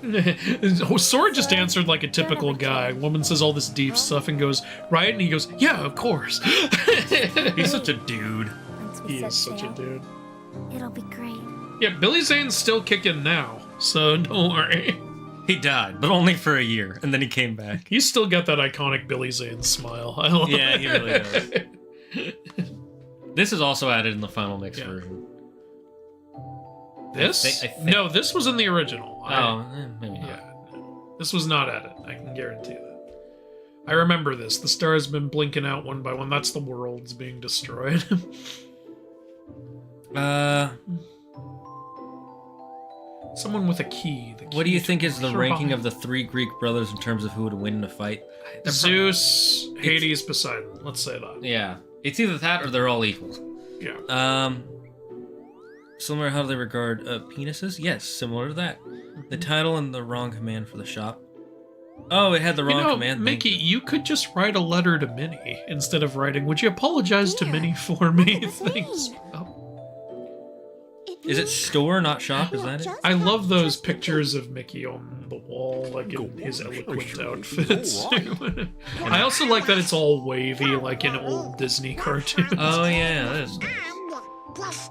Oh, Sora just answered like a typical guy. Woman says all this deep stuff and goes, right? And he goes, yeah, of course. He's such a dude. Once we He set is such a sail, dude. it'll be great. Yeah, Billy Zane's still kicking now, so don't worry. He died, but only for a year, and then he came back. He's still got that iconic Billy Zane smile. I love Yeah, it. he really does. This is also added in the final mix version. This? I think. No, this was in the original. Maybe not. Yeah, no. This was not added. I can guarantee that. I remember this. The stars been blinking out one by one. That's the worlds being destroyed. Someone with a key. The key What do you think is the survive. ranking of the 3 Greek brothers in terms of who would win in a fight? Zeus, Hades, Poseidon. Let's say that. Yeah, it's either that or they're all equal. Yeah. Similar to how they regard penises? Yes, similar to that. The title and the wrong command for the shop. Oh, it had the wrong command. Thank Mickey, you could just write a letter to Minnie instead of writing, would you apologize to Minnie for me? What does it Thanks. mean? Oh. Is it store, not shop? Is that it? I love those pictures of Mickey on the wall, like in his eloquent outfits. I also like that it's all wavy, like in old Disney cartoons. Oh, yeah, that is nice.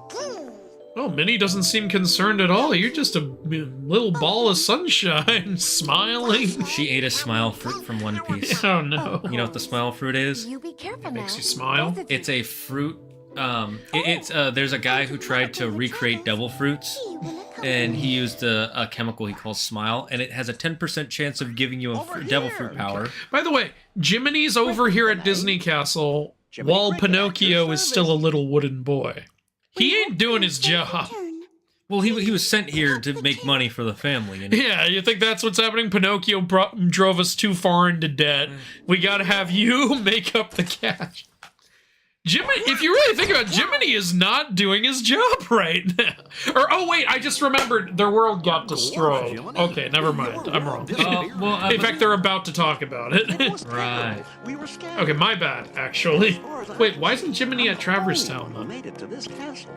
Oh, Minnie doesn't seem concerned at all. You're just a little ball of sunshine, smiling. She ate a smile fruit from One Piece. Oh no. You know what the smile fruit is? You be careful It now. makes you smile. It's a fruit. There's a guy who tried to recreate devil fruits, and he used a chemical he calls smile, and it has a 10% chance of giving you a devil fruit power. By the way, Jiminy's over here at Disney Castle, while Pinocchio is still a little wooden boy. He ain't doing his job. Well, he was sent here to make money for the family. You know? Yeah, you think that's what's happening? Pinocchio drove us too far into debt. We gotta have you make up the cash. Jiminy, if you really think about it, Jiminy is not doing his job right now. Or, oh wait, I just remembered their world got destroyed. Okay, never mind. I'm wrong. In fact, they're about to talk about it. Right. Okay, my bad, actually. Wait, why isn't Jiminy at Traverse Town, though? Made it to this castle.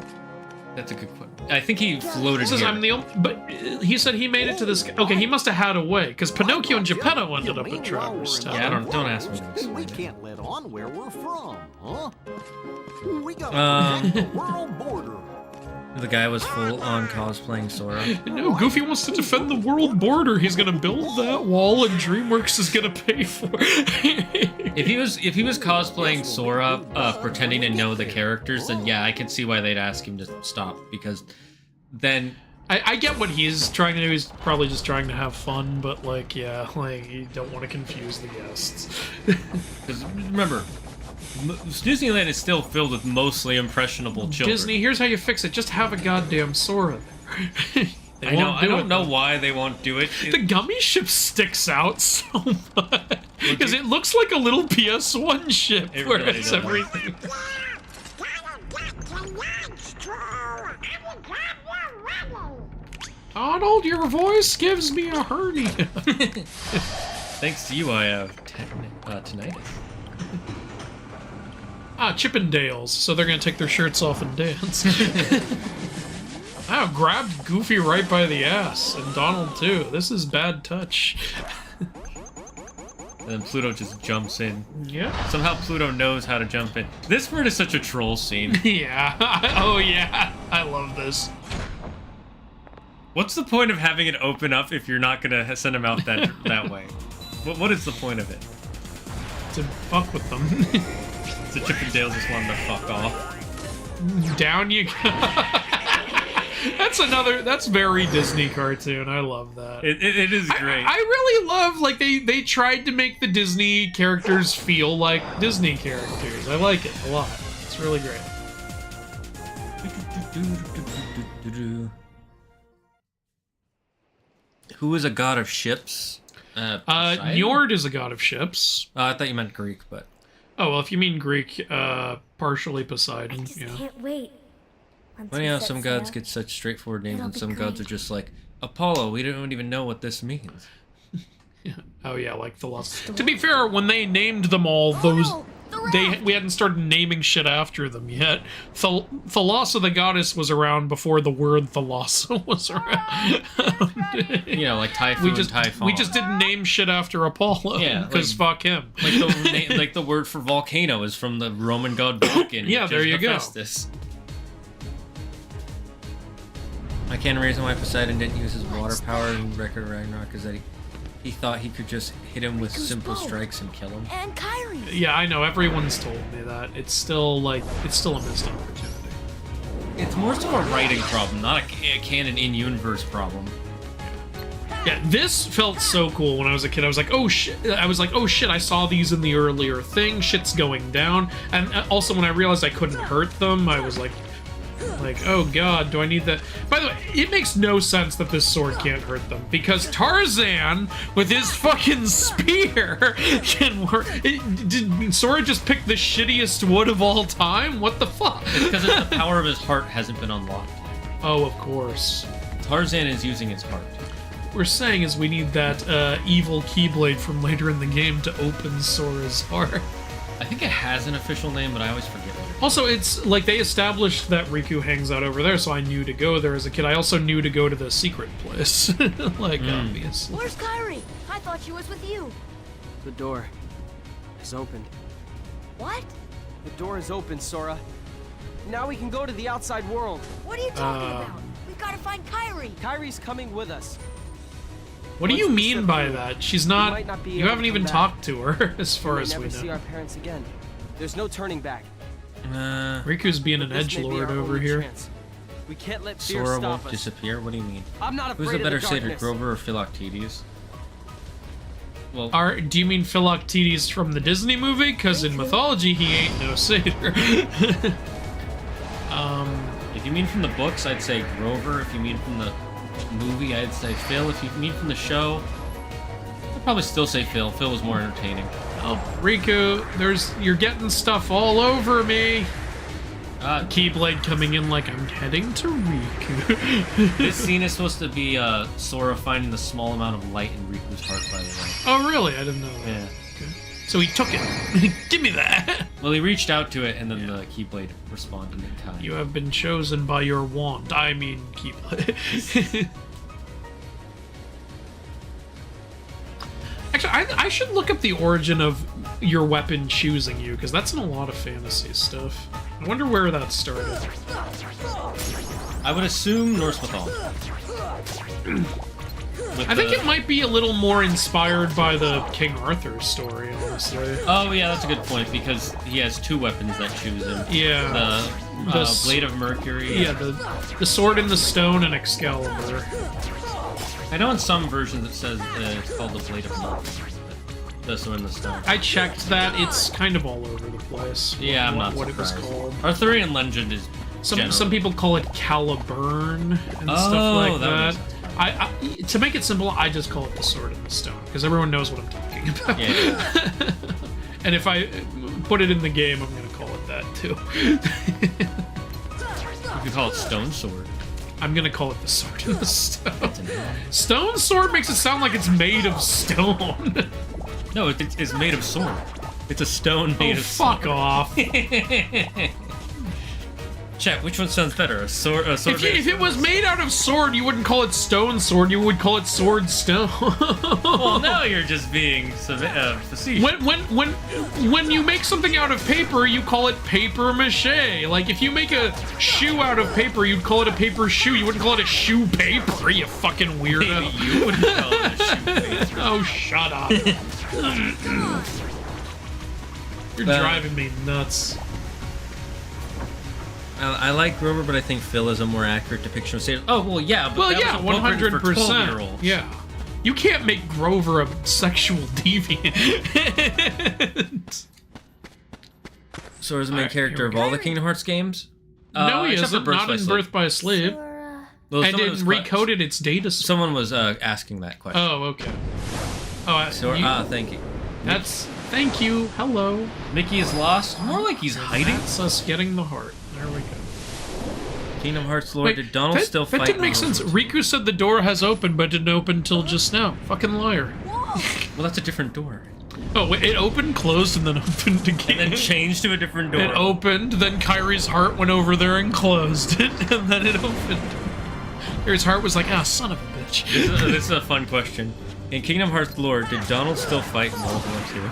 That's a good point. I think he floated Says here. I'm the only, but he said he made it to this. Okay, he must have had a way, because Pinocchio and Geppetto ended up at Traverse Town. Yeah, don't ask me to We explain it. can't let on where we're from, huh? We got the world border. The guy was full on cosplaying Sora. No, Goofy wants to defend the world border. He's gonna build that wall, and DreamWorks is gonna pay for it. If he was cosplaying Sora, pretending to know the characters, then yeah, I can see why they'd ask him to stop, because then I get what he's trying to do. He's probably just trying to have fun, but like, yeah, like you don't want to confuse the guests. because remember, Disneyland is still filled with mostly impressionable children. Disney, here's how you fix it. Just have a goddamn Sora there. I know. I don't know why they won't do it. The gummy ship sticks out so much because it looks like a little PS1 ship It where really it's does. everything. Donald, your voice gives me a hernia. Thanks to you, I have tinnitus. Chippendales. So they're gonna take their shirts off and dance. Wow, grabbed Goofy right by the ass, and Donald too. This is bad touch. And then Pluto just jumps in. Yeah. Somehow Pluto knows how to jump in. This part is such a troll scene. Yeah. Oh yeah. I love this. What's the point of having it open up if you're not gonna send him out that way? What is the point of it? To fuck with them. The Chippendales just wanted to fuck off. Down you go. That's very Disney cartoon. I love that. It is great. I really love, like, they tried to make the Disney characters feel like Disney characters. I like it a lot. It's really great. Who is a god of ships? Poseidon? Njord is a god of ships. I thought you meant Greek, but... Oh, well, if you mean Greek, partially I Poseidon, just yeah. can't wait. Once Funny we how set some gods sail, get such straightforward names It'll and be some gods are great. just like, Apollo, we don't even know what this means. Oh, yeah, like the lost. To be fair, when they named them all, those we hadn't started naming shit after them yet. Thalassa the goddess was around before the word Thalassa was around. You know, like Typhoon, Typhon. We just didn't name shit after Apollo. Yeah, because fuck him. Like the word for volcano is from the Roman god Vulcan. Yeah, there you go. Hephaestus. I can't reason why Poseidon didn't use his water power in Record Ragnarok is that he thought he could just hit him with simple strikes and kill him. And Kyrie. Yeah, I know. Everyone's told me that. It's still a missed opportunity. It's more so a writing problem, not a canon in-universe problem. Yeah, this felt so cool when I was a kid. I was like, oh shit! I saw these in the earlier thing. Shit's going down. And also when I realized I couldn't hurt them, I was like, oh god, do I need that? By the way, it makes no sense that this sword can't hurt them because Tarzan with his fucking spear can work. Did Sora just pick the shittiest wood of all time? What the fuck? It's because the power of his heart hasn't been unlocked. Oh, of course. Tarzan is using his heart. What we're saying is we need that evil Keyblade from later in the game to open Sora's heart. I think it has an official name, but I always forget what it is. Also, it's like they established that Riku hangs out over there, so I knew to go there as a kid. I also knew to go to the secret place. Obviously. Where's Kyrie? I thought she was with you. The door is opened. What? The door is open, Sora. Now we can go to the outside world. What are you talking about? We gotta find Kyrie. Kyrie's coming with us. What do you mean by that? She's not. might not be You able haven't to even come back. talked to her, as far We may as we never see know. our parents again. There's no turning back. Riku's being an This may be edgelord our over only here. chance. We can't let fear Sora stop won't us. disappear? What do you mean? I'm not afraid Who's a better of the satyr, darkness. Grover or Philoctetes? Well, Do you mean Philoctetes from the Disney movie? Because in mythology, he ain't no satyr. if you mean from the books, I'd say Grover. If you mean from the movie, I'd say Phil. If you mean from the show, I'd probably still say Phil. Phil was more entertaining. Oh, Riku, you're getting stuff all over me. Keyblade coming in like I'm heading to Riku. This scene is supposed to be Sora finding the small amount of light in Riku's heart, by the way. Oh, really? I didn't know that. Yeah. Okay. So he took it. Give me that. Well, he reached out to it, and then the Keyblade responded in time. You have been chosen by your wand. I mean, Keyblade. Actually, I should look up the origin of your weapon choosing you, because that's in a lot of fantasy stuff. I wonder where that started. I would assume Norse mythology. I think it might be a little more inspired by the King Arthur story, honestly. Oh, yeah, that's a good point, because he has two weapons that choose him. Yeah. The Blade of Mercury. Yeah, the Sword in the Stone and Excalibur. I know in some versions it says it's called the Blade of Mercury. The Sword in the Stone. I checked that. It's kind of all over the place. Yeah, I'm not what it was surprised. called. Arthurian legend is Some people call it Caliburn and stuff like that. To make it simple, I just call it the Sword in the Stone because everyone knows what I'm talking about. Yeah. And if I put it in the game, I'm gonna call it that too. You could call it Stone Sword. I'm gonna call it the Sword in the Stone. Stone Sword makes it sound like it's made of stone. No, it's made of sword. It's a stone made of sword. Fuck off. Chat, which one sounds better? A sword If it was made out of sword, you wouldn't call it Stone Sword. You would call it Sword Stone. Well, now you're just being facetious. When you make something out of paper, you call it paper mache. Like if you make a shoe out of paper, you'd call it a paper shoe. You wouldn't call it a shoe paper. You fucking weirdo. Maybe you wouldn't call it a shoe paper. Oh, shut up. You're driving me nuts. I like Grover, but I think Phil is a more accurate depiction of Satan. Oh, well, yeah, but that was 100%. for 12-year-olds. Yeah. You can't make Grover a sexual deviant. Sora's the main character of all the Kingdom Hearts games? No, he except for isn't. Not in Birth by Slave. Sora. Well, And someone it was recoded its data. Someone was asking that question. Oh, okay. Oh, Thank you. Thank you. Hello. Mickey is lost. More like he's hiding. That's us getting the heart. There we go. Kingdom Hearts lore. Did Donald still fight? That didn't make sense. Riku said the door has opened, but didn't open till just now. Fucking liar. Well, that's a different door. Oh, wait, it opened, closed, and then opened again. And then changed to a different door. It opened, then Kyrie's heart went over there and closed it, and then it opened. Kyrie's heart was like, ah, son of a bitch. This is a fun question. In Kingdom Hearts lore, did Donald still fight in World War II?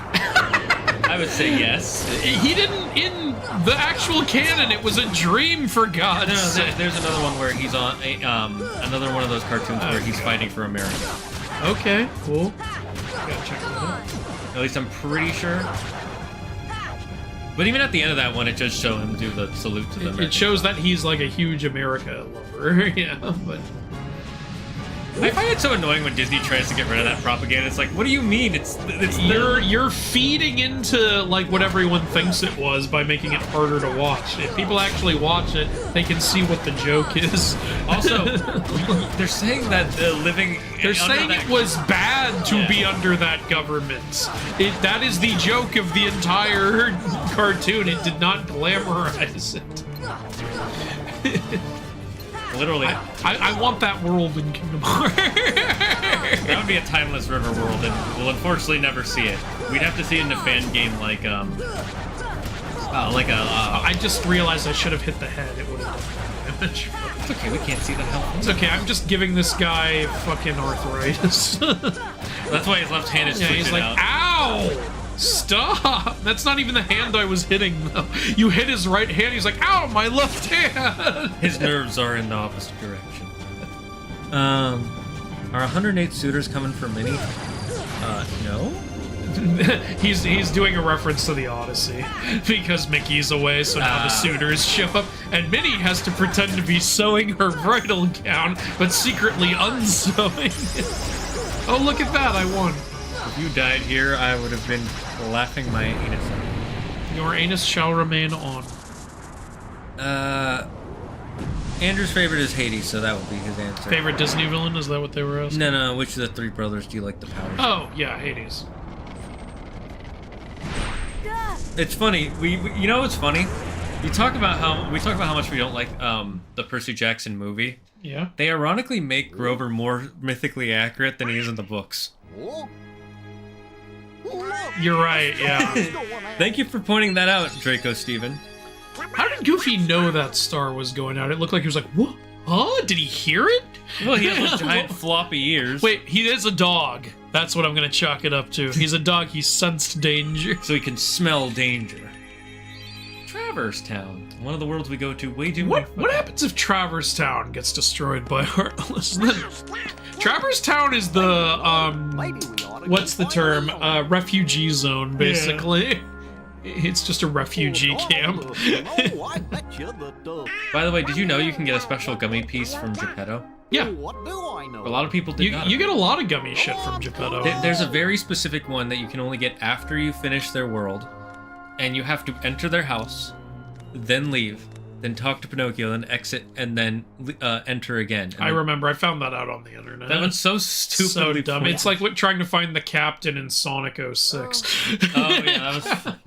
I would say yes. He didn't in the actual canon. It was a dream, for God's sake. There's another one where he's on another one of those cartoons where he's fighting for America. Okay, cool. Gotta check that out. At least I'm pretty sure. But even at the end of that one, it does show him do the salute to the American. It shows that he's like a huge America lover. Yeah, but I find it so annoying when Disney tries to get rid of that propaganda. It's like, what do you mean? It's you're feeding into like what everyone thinks it was by making it harder to watch. If people actually watch it, they can see what the joke is. Also, they're saying that living. They're saying it was bad to be under that government. That is the joke of the entire cartoon. It did not glamorize it. Literally. I want that world in Kingdom Hearts. That would be a timeless river world, and we'll unfortunately never see it. We'd have to see it in a fan game like I just realized I should have hit the head. It would have done damage. It's okay, we can't see the health. It's okay, I'm just giving this guy fucking arthritis. That's why his left hand is he's like, out. ow! Stop! That's not even the hand I was hitting, though. You hit his right hand, he's like, ow, my left hand! His nerves are in the opposite direction. Are 108 suitors coming for Minnie? No? he's doing a reference to the Odyssey because Mickey's away, so now the suitors show up, and Minnie has to pretend to be sewing her bridal gown, but secretly unsewing it. Oh, look at that! I won. If you died here, I would have been laughing my anus out. Your anus shall remain on. Andrew's favorite is Hades, so that would be his answer. Favorite Disney villain? Is that what they were asking? No. Which of the three brothers do you like the powers? Oh yeah, Hades. It's funny. You know what's funny? We talk about how much we don't like the Percy Jackson movie. Yeah. They ironically make Grover more mythically accurate than he is in the books. You're right. Yeah. Thank you for pointing that out, Draco Steven. How did Goofy know that star was going out? It looked like he was like, what? Huh? Did he hear it? Well, he has those giant floppy ears. Wait, he is a dog. That's what I'm gonna chalk it up to. He's a dog. He sensed danger. So he can smell danger. Traverse Town. One of the worlds we go to way too much. What happens if Traverse Town gets destroyed by Heartless? Traverse Town is the, what's the term? Refugee zone, basically. Yeah. It's just a refugee camp. By the way, did you know you can get a special gummy piece from Geppetto? Yeah. What do I know? A lot of people did not. You get a lot of gummy shit from Geppetto. There's a very specific one that you can only get after you finish their world, and you have to enter their house, then leave, then talk to Pinocchio, then exit, and then enter again. And I remember. I found that out on the internet. That was so stupidly so dumb. funny. It's like trying to find the captain in Sonic 06. Oh yeah, that was fun.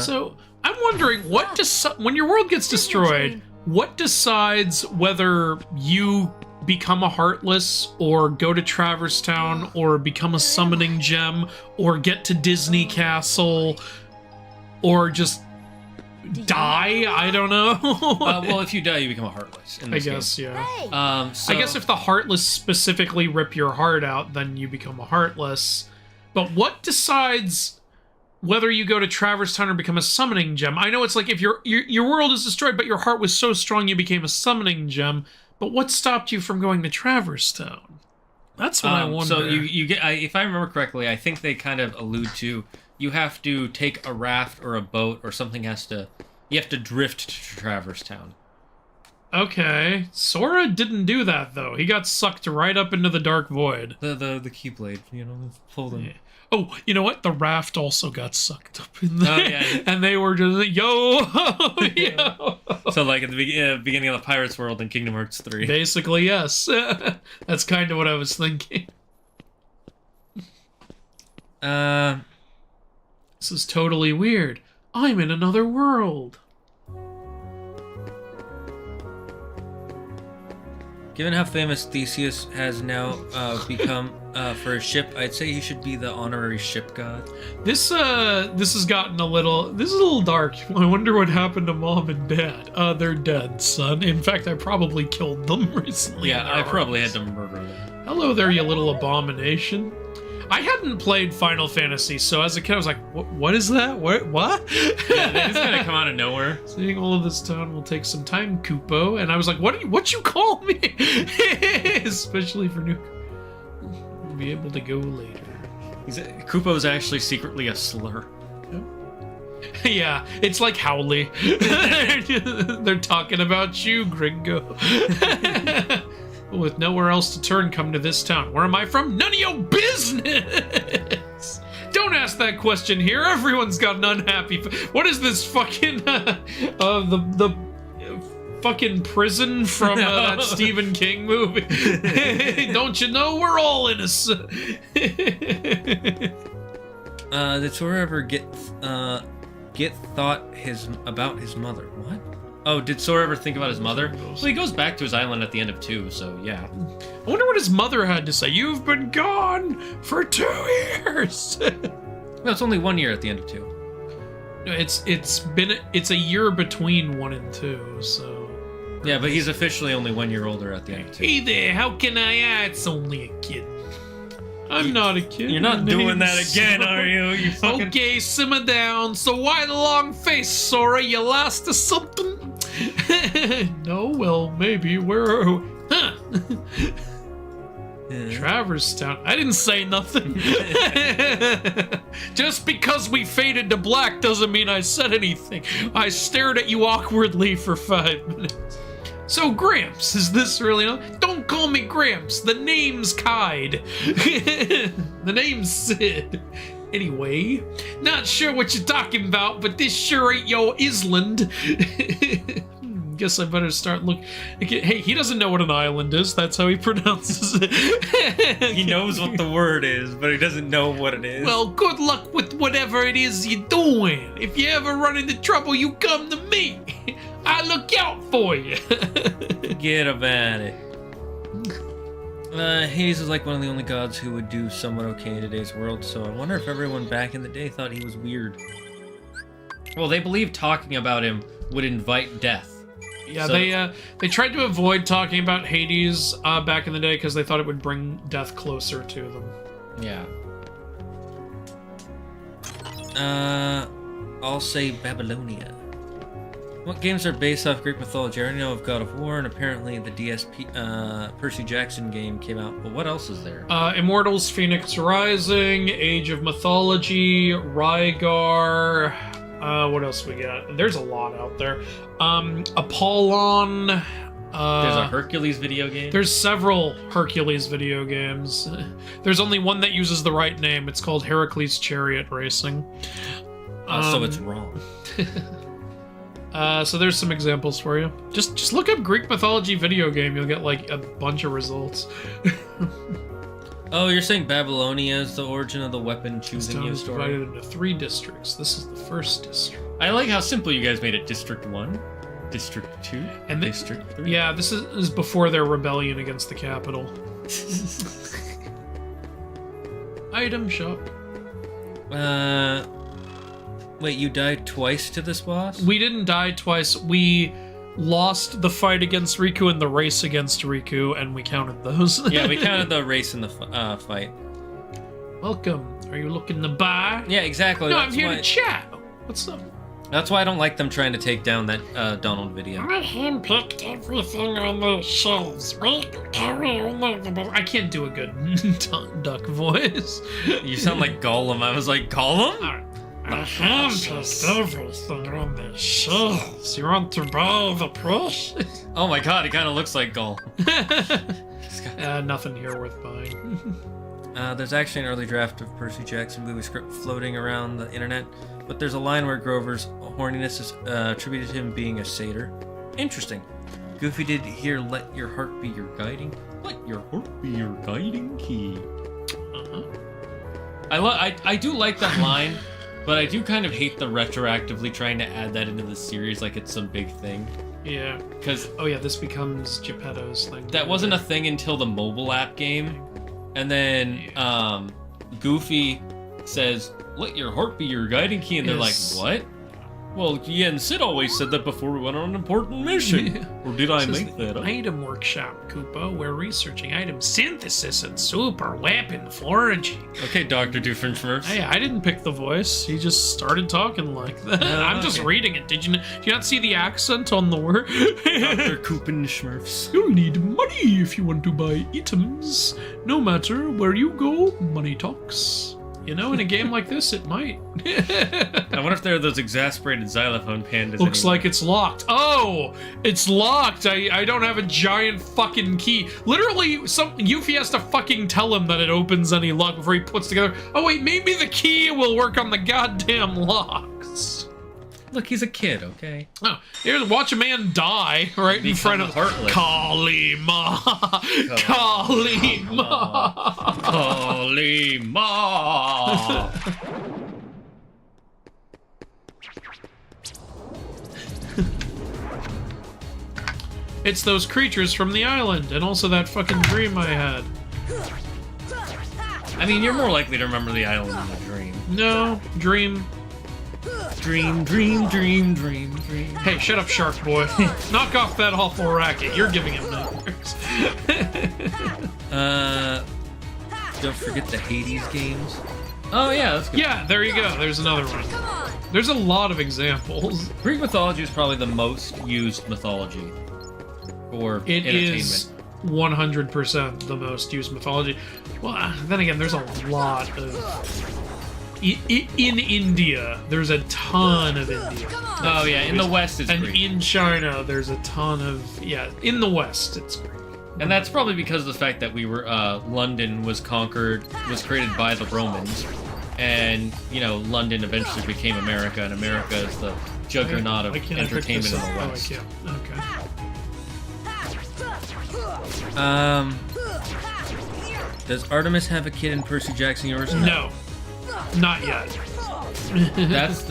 So I'm wondering, when your world gets destroyed, what decides whether you become a Heartless, or go to Traverse Town, or become a summoning gem, or get to Disney Castle, or just die? I don't know. Well, if you die, you become a Heartless. I guess, yeah. So, I guess if the Heartless specifically rip your heart out, then you become a Heartless. But what decides whether you go to Traverse Town or become a summoning gem? I know it's like if your world is destroyed, but your heart was so strong you became a summoning gem. But what stopped you from going to Traverse Town? That's what I wonder. So you get, if I remember correctly, I think they kind of allude to you have to take a raft or a boat or something you have to drift to Traverse Town. Okay, Sora didn't do that though. He got sucked right up into the dark void. The Keyblade, pulled him. Yeah. Oh, you know what? The raft also got sucked up in there. Oh, yeah. And they were just like, yo. So like at the beginning of the Pirates world in Kingdom Hearts 3. Basically, yes. That's kind of what I was thinking. This is totally weird. I'm in another world. Given how famous Theseus has now become for his ship, I'd say he should be the honorary ship god. This has gotten a little dark. I wonder what happened to Mom and Dad. They're dead, son. In fact, I probably killed them recently. Yeah, I probably had to murder them. Hello there, you little abomination. I hadn't played Final Fantasy, so as a kid I was like, what is that? What? Yeah, they just kind of come out of nowhere. Seeing all of this town will take some time, Kupo. And I was like, what you call me? Especially for new... We'll be able to go later. Kupo's actually secretly a slur. Yeah, it's like Howley. They're talking about you, Gringo. With nowhere else to turn, come to this town. Where am I from? None of your business! Don't ask that question here. Everyone's got an unhappy... What is this fucking... the fucking prison from that Stephen King movie? Don't you know we're all innocent? Did Sora ever get thought about his mother? What? Oh, did Sora ever think about his mother? Well, he goes back to his island at the end of 2, so yeah. I wonder what his mother had to say. You've been gone for 2 years. No, it's only 1 year at the end of 2. No, it's a year between 1 and 2, so. Yeah, but he's officially only 1 year older at the end of 2. Hey there, how can I? It's only a kid. I'm not a kid. You're not doing that again, are you? You fucking... Okay, simmer down. So why the long face, Sora? You lost to something? No, well, maybe. Where? Huh? Traverstown. I didn't say nothing. Just because we faded to black doesn't mean I said anything. I stared at you awkwardly for 5 minutes. So, Gramps, is this really not? Don't call me Gramps. The name's Kide. The name's Sid. Anyway, not sure what you're talking about, but this sure ain't your island. Guess I better start looking. Hey, he doesn't know what an island is. That's how he pronounces it. He knows what the word is, but he doesn't know what it is. Well, good luck with whatever it is you're doing. If you ever run into trouble, you come to me. I look out for you. Forget about it. Hades is like one of the only gods who would do somewhat okay in today's world, so I wonder if everyone back in the day thought he was weird. Well, they believed talking about him would invite death. Yeah, so, they tried to avoid talking about Hades back in the day because they thought it would bring death closer to them. Yeah. I'll say Babylonia. What games are based off Greek mythology? I already know of God of War, and apparently the DSP Percy Jackson game came out, but what else is there? Immortals, Phoenix Rising, Age of Mythology, Rygar. What else we got? There's a lot out there. Apollon. There's a Hercules video game? There's several Hercules video games. There's only one that uses the right name. It's called Heracles Chariot Racing. So it's wrong. So there's some examples for you. Just look up Greek mythology video game. You'll get like a bunch of results. Oh, you're saying Babylonia is the origin of the weapon choosing you story? Divided into 3 districts. This is the first district. I like how simple you guys made it. District 1, District 2, and District 3. Yeah, this is before their rebellion against the capital. Item shop. Wait, you died twice to this boss? We didn't die twice. We lost the fight against Riku and the race against Riku, and we counted those. Yeah, we counted the race and the fight. Welcome. Are you looking to buy? Yeah, exactly. No, I'm here to chat. What's up? That's why I don't like them trying to take down that Donald video. I handpicked everything on the shelves. I can't do a good duck voice. You sound like Gollum. I was like, Gollum? I handpicked everything on the shelves. You want to buy the precious? Oh my god, he kind of looks like Gollum. Nothing here worth buying. There's actually an early draft of Percy Jackson movie script floating around the internet, but there's a line where Grover's horniness is attributed to him being a satyr. Interesting. Goofy did here, let your heart be your guiding. Let your heart be your guiding key. I do like that line, but I do kind of hate the retroactively trying to add that into the series like it's some big thing. Yeah. Because Oh yeah, this becomes Geppetto's thing. that wasn't a thing until the mobile app game. And then Goofy says, "Let your heart be your guiding key," and they're Yes. like, "What?" Well, yeah, and Sid always said that before we went on an important mission. Or did I This is make that up? Item workshop, Koopa. We're researching item synthesis and super weapon foraging. Okay, Dr. Doofenshmirtz. Hey, I didn't pick the voice. He just started talking like that. I'm just okay. reading it. Did you not see the accent on the word? Dr. Koopensmurfs. You'll need money if you want to buy items. No matter where you go, money talks. You know, in a game like this, it might. I wonder if there are those exasperated xylophone pandas. Looks anywhere. like it's locked. Oh, it's locked. I don't have a giant fucking key. Literally, Yuffie has to fucking tell him that it opens any lock before he puts together. Oh wait, maybe the key will work on the goddamn locks. Look, he's a kid, okay? Oh, here's watch a man die right in Become front of heartless. Kalima. Kalima. Kalima. It's those creatures from the island, and also that fucking dream I had. I mean, you're more likely to remember the island than the dream. No, dream. Dream, dream, dream, dream, dream. Hey, shut up, Shark Boy. Knock off that awful racket. You're giving him nightmares. Don't forget the Hades games. Oh yeah, that's good. Yeah, there you go. There's another one. There's a lot of examples. Greek mythology is probably the most used mythology for It entertainment. is 100% the most used mythology. Well, then again, there's a lot of... In India, there's a ton of India. Oh yeah, in the West it's And Greek. in China, there's a ton of... Yeah, in the West, it's Greek. And that's probably because of the fact that we were London was created by the Romans, and you know London eventually became America, and America is the juggernaut of Why can't I pick entertainment this in up? the Oh, I West. can't. Okay. Does Artemis have a kid in Percy Jackson Universe? No. Not yet. It's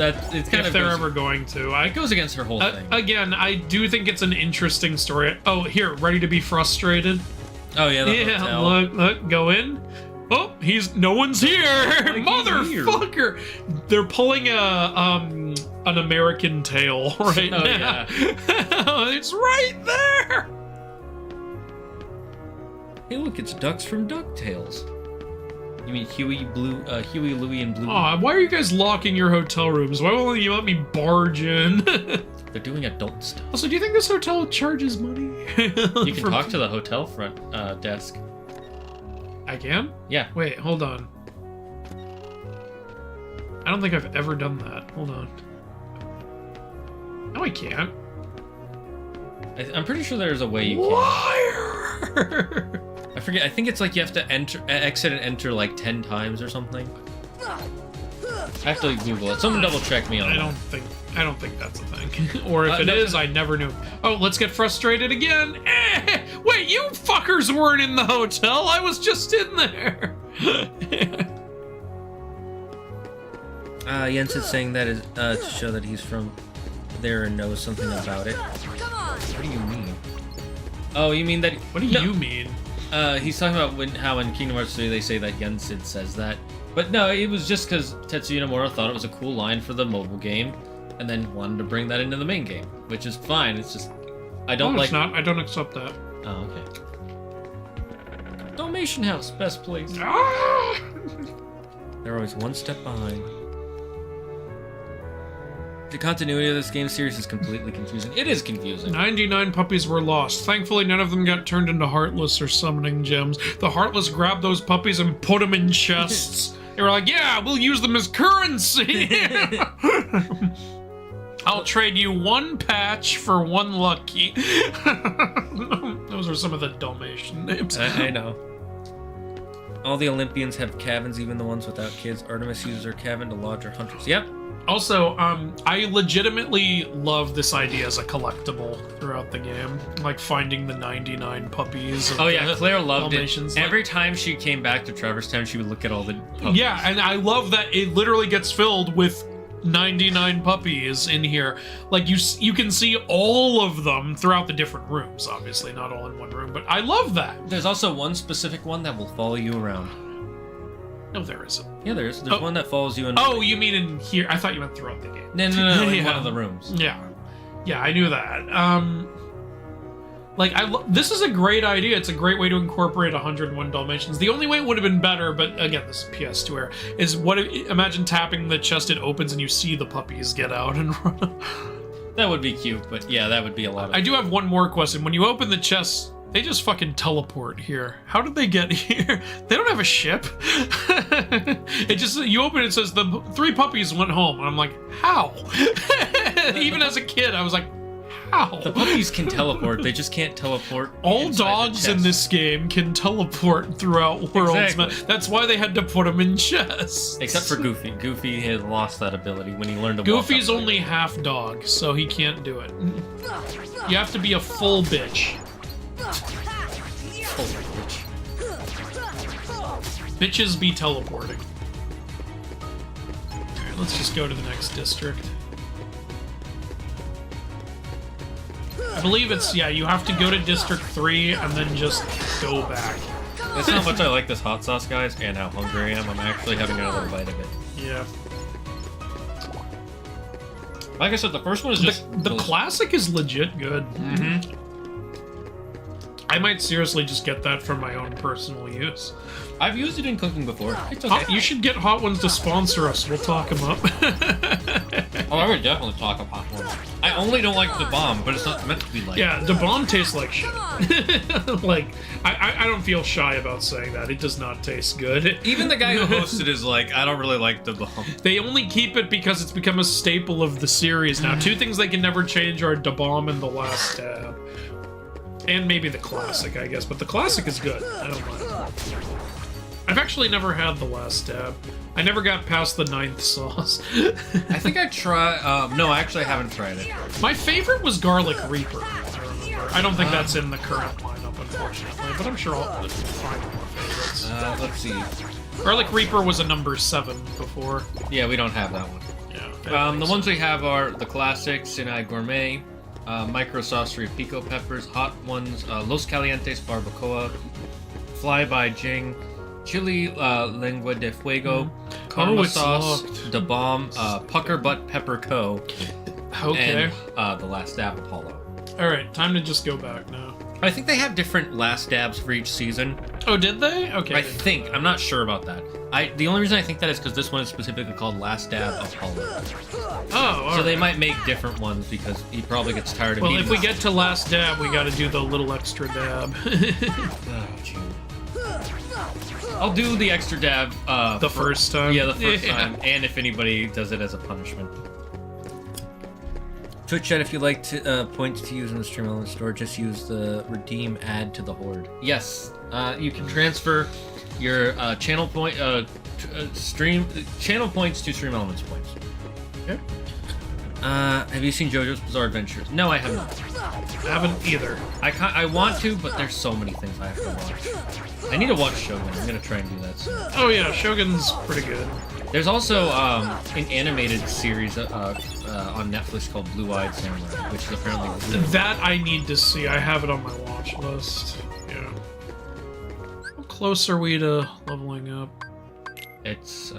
kind If of they're goes, ever going to. it goes against her whole thing. Again, I do think it's an interesting story. Oh, here, ready to be frustrated? Oh yeah, the Yeah, hotel. look, go in. Oh, no one's here, motherfucker! They're pulling an American Tail right now. Yeah. It's right there. Hey, look, it's ducks from DuckTales. You mean Huey, Louie, and Blue? Aw, why are you guys locking your hotel rooms? Why won't you let me barge in? They're doing adult stuff. Also, do you think this hotel charges money? You can talk to the hotel front desk. I can? Yeah. Wait, hold on. I don't think I've ever done that. Hold on. No, I can't. I'm pretty sure there's a way you can. Liar! I forget. I think it's like you have to exit and enter like 10 times or something. I have to Google it. Someone double check me on I that. don't think that's a thing. Or if it no, is, I never knew. Oh, let's get frustrated again. Wait, you fuckers weren't in the hotel. I was just in there. Jens is saying that is to show that he's from there and knows something about it. What do you mean? Oh, you mean that? What do you mean? He's talking about how in Kingdom Hearts 3 they say that Yensid says that. But no, it was just because Tetsuya Nomura thought it was a cool line for the mobile game, and then wanted to bring that into the main game, which is fine. It's just I don't like. It's not. I don't accept that. Oh, okay. Dalmatian House, best place. Ah! They're always one step behind. The continuity of this game series is completely confusing. It is confusing. 99 puppies were lost. Thankfully, none of them got turned into Heartless or summoning gems. The Heartless grabbed those puppies and put them in chests. They were like, yeah, we'll use them as currency. I'll trade you one patch for one lucky. Those are some of the Dalmatian names. I know. All the Olympians have cabins, even the ones without kids. Artemis uses her cabin to lodge her hunters. Yep. Also, I legitimately love this idea as a collectible throughout the game. Like finding the 99 puppies. Of Oh yeah, the Claire loved Dalmatians. it. Every time she came back to Traverse Town, she would look at all the puppies. Yeah, and I love that it literally gets filled with 99 puppies in here. Like, you can see all of them throughout the different rooms, obviously, not all in one room, but I love that. There's also one specific one that will follow you around. No, there isn't. Yeah, there is. There's one that follows you in... Oh, you mean in here? I thought you meant throughout the game. No, in one of the rooms. Yeah. Yeah, I knew that. Like, this is a great idea. It's a great way to incorporate 101 Dalmatians. The only way it would have been better, but again, this is PS2 era, is imagine tapping the chest, it opens, and you see the puppies get out and run. That would be cute, but yeah, that would be a lot of... I do have one more question. When you open the chest, they just fucking teleport here. How did they get here? They don't have a ship. It just, you open it, it says the 3 puppies went home. And I'm like, how? Even as a kid, I was like, how? The puppies can teleport, they just can't teleport. All dogs in this game can teleport throughout worlds. Exactly. That's why they had to put them in chests. Except for Goofy. Goofy had lost that ability when he learned to Goofy's walk up. only half dog, so he can't do it. You have to be a full bitch. Full bitch. Bitches be teleporting. Alright, let's just go to the next district. I believe it's, yeah, you have to go to District 3 and then just go back. That's how much I like this hot sauce, guys, and how hungry I am. I'm actually having another bite of it. Yeah. Like I said, the first one is just... The classic is legit good. Mm-hmm. I might seriously just get that for my own personal use. I've used it in cooking before. It's okay. You should get Hot Ones to sponsor us. We'll talk them up. Oh, I would definitely talk about one. I only don't like the bomb, but it's not meant to be like. Yeah, the bomb tastes like shit. Like, I don't feel shy about saying that. It does not taste good. Even the guy who hosted is like, I don't really like the bomb. They only keep it because it's become a staple of the series now. 2 things they can never change are the bomb and the last stab. And maybe the classic, I guess. But the classic is good. I don't mind. I've actually never had the last stab. I never got past the 9th sauce. I think I tried... no, I actually haven't tried it. My favorite was Garlic Reaper, I remember. I don't think that's in the current lineup, unfortunately, but I'm sure I'll find more favorites. Let's see. Garlic Reaper was a number 7 before. Yeah, we don't have that one. Yeah. The ones we have are the classics, Sinai Gourmet, Micro Saucery Pico Peppers, Hot Ones, Los Calientes Barbacoa, Fly by Jing, Chili Lengua de Fuego, Karma Sauce, The Bomb, Pucker Butt Pepper Co. Okay. And the Last Dab Apollo. Alright, time to just go back now. I think they have different last dabs for each season. Oh, did they? Okay. I think. I'm not sure about that. The only reason I think that is because this one is specifically called Last Dab Apollo. Oh, So they might make different ones because he probably gets tired of well, eating if we them. get to Last Dab, we gotta do the little extra dab. Oh, gee. I'll do the extra dab. The first time? Yeah, the first time. And if anybody does it as a punishment. Twitch chat, if you like points to use in the stream element store, just use the redeem add to the horde. Yes, you can transfer your channel point channel points to stream elements points. Okay. Have you seen JoJo's Bizarre Adventures? No, I have not. I haven't either. I want to, but there's so many things I have to watch. I need to watch Shogun. I'm gonna try and do that soon. Oh yeah, Shogun's pretty good. There's also an animated series on Netflix called Blue Eyed Samurai, which is apparently really That I need to see. I have it on my watch list. Yeah. How close are we to leveling up? It's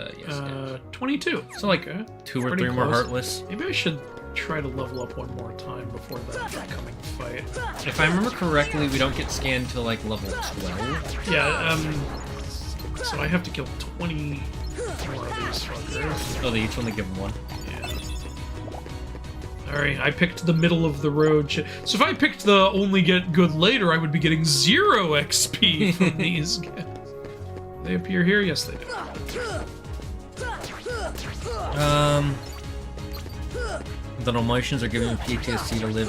22. So like Okay. 2 or Pretty 3 more close. Heartless. Maybe I should try to level up one more time before the upcoming fight. If I remember correctly, we don't get scanned till like level 12. Yeah, so I have to kill 20 more of these fuckers. Oh, they each only give them 1. Yeah. Alright, I picked the middle of the road. So if I picked the only get good later, I would be getting 0 XP from these guys. They appear here? Yes, they do. The Dalmatians are giving me PTSD to live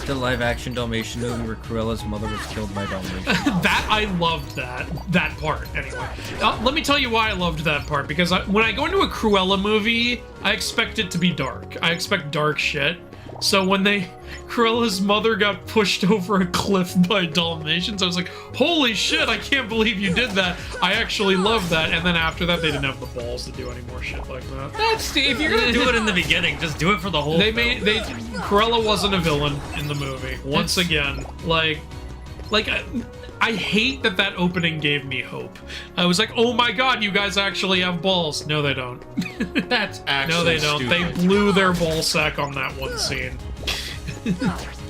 the live-action Dalmatian movie where Cruella's mother was killed by Dalmatians. That, I loved that part, anyway. Let me tell you why I loved that part, because when I go into a Cruella movie, I expect it to be dark. I expect dark shit. So when Cruella's mother got pushed over a cliff by Dalmatians, I was like, holy shit, I can't believe you did that. I actually love that. And then after that, they didn't have the balls to do any more shit like that. That's if you're gonna do it in the beginning, just do it for the whole. Cruella wasn't a villain in the movie. Once again, I hate that opening gave me hope. I was like, oh my god, you guys actually have balls. No, they don't. That's actually no, they don't. stupid. They blew their ball sack on that one scene.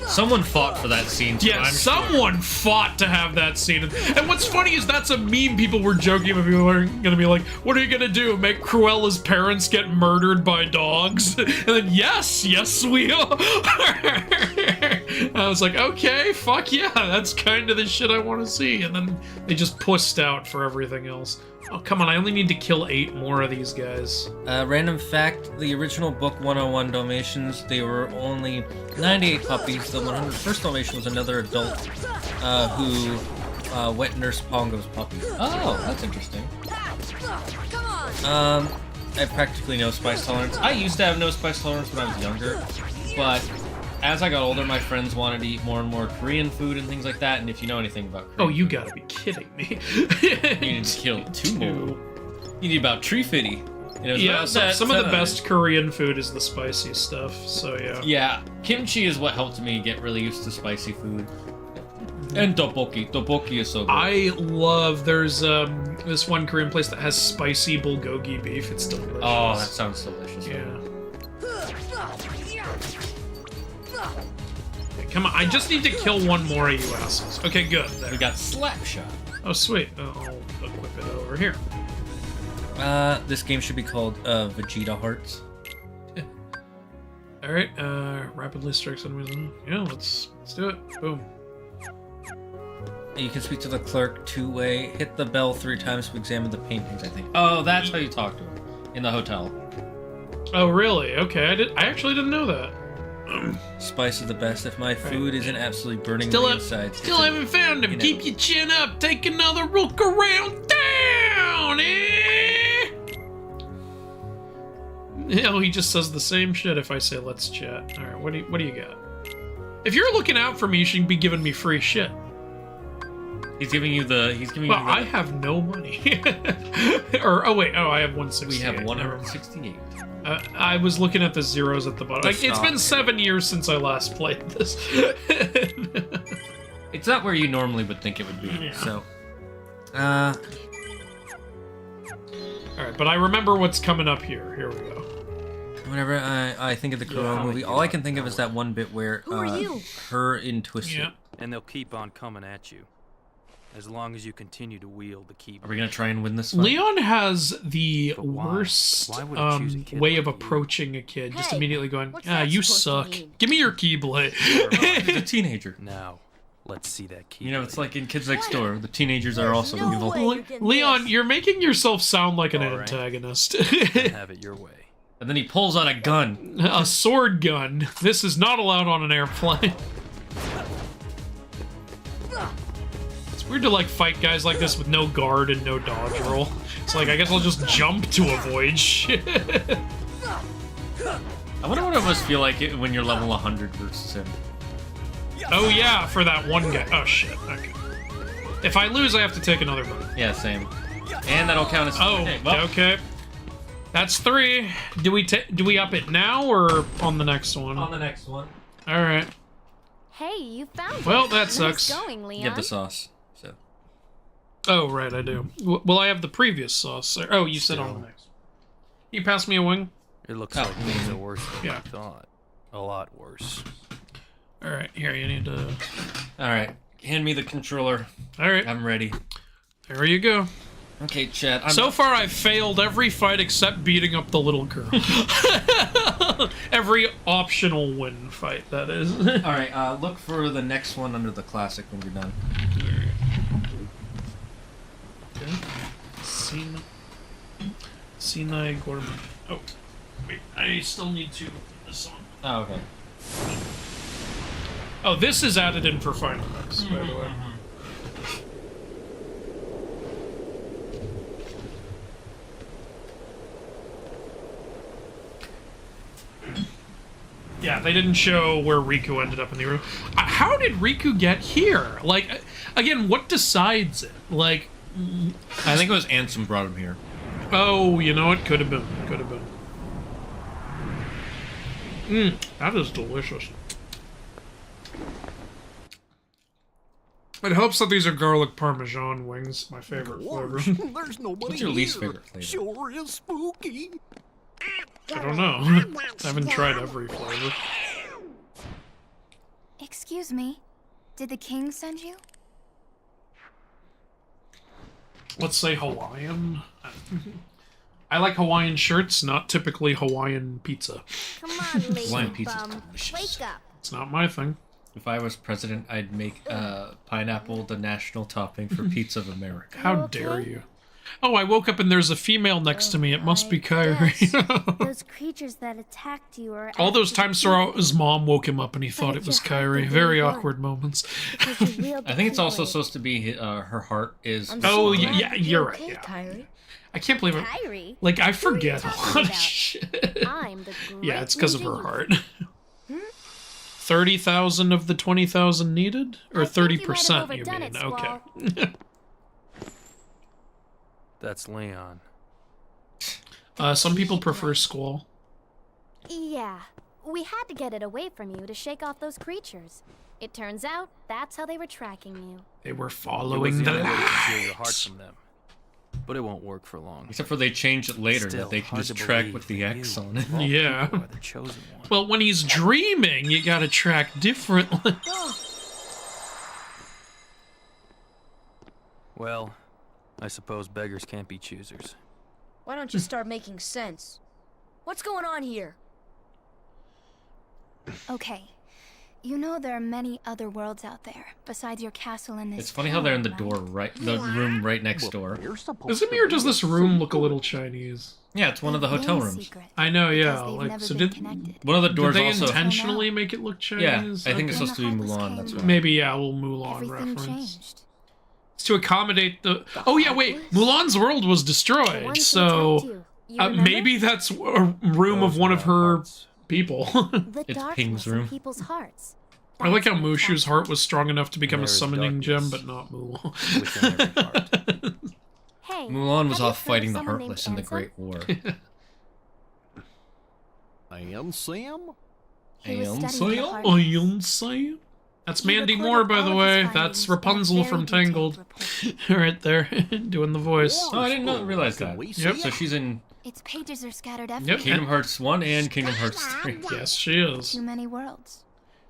Someone fought for that scene too. Yeah, I'm someone fought to have that scene. And what's funny is that's a meme people were joking about. People are gonna be like, what are you gonna do? Make Cruella's parents get murdered by dogs? And then yes we are. I was like, okay, fuck yeah, that's kind of the shit I want to see. And then they just pussed out for everything else. Oh, come on, I only need to kill 8 more of these guys. Random fact, the original book 101 Dalmatians, they were only 98 puppies. The 101st Dalmatian was another adult who wet nursed Pongo's puppy. Oh, that's interesting. I have practically no spice tolerance. I used to have no spice tolerance when I was younger, but as I got older, my friends wanted to eat more and more Korean food and things like that, and if you know anything about Korean you food, gotta be kidding me. you need to kill 2 more. You need about 350. Yeah, some of the best Korean food is the spicy stuff, so yeah. Yeah, kimchi is what helped me get really used to spicy food. And tteokbokki. Tteokbokki is so good. There's this one Korean place that has spicy bulgogi beef. It's delicious. Oh, that sounds delicious. Yeah. Okay, come on, I just need to kill 1 more of you assholes. Okay, good. There. We got Slapshot. Oh, sweet. I'll equip it over here. This game should be called Vegeta Hearts. Alright, rapidly strikes enemies. Yeah, let's do it. Boom. You can speak to the clerk 2-way. Hit the bell 3 times to examine the paintings, I think. Oh, that's how you talk to him. In the hotel. Oh, really? Okay, I actually didn't know that. Spice is the best. If my food isn't absolutely burning Still the inside. Still haven't found him. Keep your chin up. Take another look around town, eh? No, he just says the same shit if I say let's chat. Alright, what do you got? If you're looking out for me, you should be giving me free shit. He's giving you the. Well, I have no money. I have 168. We have 168. I was looking at the zeros at the bottom. Like, it's been 7 years since I last played this. It's not where you normally would think it would be. Yeah. So, all right, but I remember what's coming up here. Here we go. Whenever I think of the Cruella movie, all I can think of is that one bit where her in Twisted. Yeah. And they'll keep on coming at you. As long as you continue to wield the keyboard. Are we gonna try and win this fight? Leon has the Why? worst Why would I choose a kid way like of you? approaching a kid. Just Hey, immediately going, what's that you supposed to suck. mean?" Give me your Keyblade. He's a teenager. Now, let's see that key. You know, it's like in Kids Next Door. The teenagers are also no evil. way. you can Leon, miss. you're making yourself sound like an All right. antagonist. have it your way. And then he pulls out a gun. A sword gun. This is not allowed on an airplane. It's weird to like fight guys like this with no guard and no dodge roll. It's like, I guess I'll just jump to avoid shit. I wonder what it must feel like when you're level 100 versus him. Oh yeah, for that one guy. Oh shit, okay. If I lose, I have to take another bite. Yeah, same. And that'll count as. Oh, okay. That's 3. Do we up it now or on the next one? On the next one. All right. Hey, you found it. Well, that Nice sucks. going, Leon. You have the sauce. So. Oh, right, I do. Well, I have the previous sauce. There. Oh, you said on the next. You pass me a wing? It looks like things are worse than Yeah. I thought. A lot worse. All right, here, you need to... All right, hand me the controller. All right, I'm ready. there you go. Okay, Chad. So far, I've failed every fight except beating up the little girl. Every optional win fight, that is. All right. Look for the next one under the classic when you're done. Okay. Sinai Gourmet. Oh, wait. I still need to put this on. Oh, okay. Oh, this is added in for Final Mix, by the way. Yeah, they didn't show where Riku ended up in the room. How did Riku get here? Like, again, what decides it? Like, I think it was Ansem brought him here. oh, you know, it could have been. Could have been. That is delicious. It helps that these are garlic parmesan wings, my favorite flavor. There's nobody What's your least here. favorite flavor? Sure is spooky. I don't know. I haven't tried every flavor. Excuse me. Did the king send you? Let's say Hawaiian. I like Hawaiian shirts, not typically Hawaiian pizza. Come on, lazy Hawaiian pizza's bum. delicious. Wake up. It's not my thing. If I was president, I'd make pineapple the national topping for Pizza of America. How dare you? Oh, I woke up and there's a female next to me. It must be Kyrie. Those creatures that attacked you are All those times his mom woke him up and he thought it was Kyrie. Very awkward moments. I think it's also supposed to be her heart is. Oh, yeah, you're right. Okay, Yeah. Kyrie. I can't believe it. Kyrie? Like, I forget a talking lot of about? shit. I'm the Yeah, it's because of her great heart. 30,000 of the 20,000 needed? Or I think you might have 30%, you overdone mean? it, Okay. That's Leon. Some people prefer Squall. Yeah, we had to get it away from you to shake off those creatures. It turns out that's how they were tracking you. They were It was following the the only way to conceal your heart lights. from them. But it won't work for long. Except for they changed it later Still that they can hard just to track believe with the that X you, on it. of all Yeah. people, are the chosen one. Well, when he's dreaming, you gotta track differently. Well, I suppose beggars can't be choosers. Why don't you start making sense? What's going on here? Okay. You know there are many other worlds out there besides your castle and this. It's funny how they're in the town, door the room right next door. You're supposed Does it to me or be does this a room look a little Chinese? Yeah, it's one of the Main hotel rooms. secret, I know, yeah. because they've Like, never so been did connected. One of the did doors they also. intentionally make it look Yeah, Chinese? I think it's Okay. supposed to be When the Mulan. Heartless That's came- why. Maybe, yeah, a little Mulan Everything reference. changed. It's to accommodate the. Oh yeah, wait. Mulan's world was The destroyed, ones who so attacked you remember? maybe that's a room of Those one were of our her hearts. people. The It's darkness Ping's in room. people's hearts. I like how That's what Mushu's attracts heart them. was strong enough to become a There is summoning gem, darkness but not Mulan. within every heart. Hey, Mulan was have you off heard of fighting the someone named Heartless in the Ansem? Great War. I am Sam? He was And studying the so- heart. Iron Sam? That's He Mandy recorded Moore, by all the of his way. findings That's in a Rapunzel very from detailed Tangled. report. right there, doing the voice. Oh, I did not realize Can that. we Yep. see So it? she's in Its pages are scattered Yep. everywhere. Kingdom Hearts 1 and Kingdom Hearts 3. Yes, she is. Too many worlds.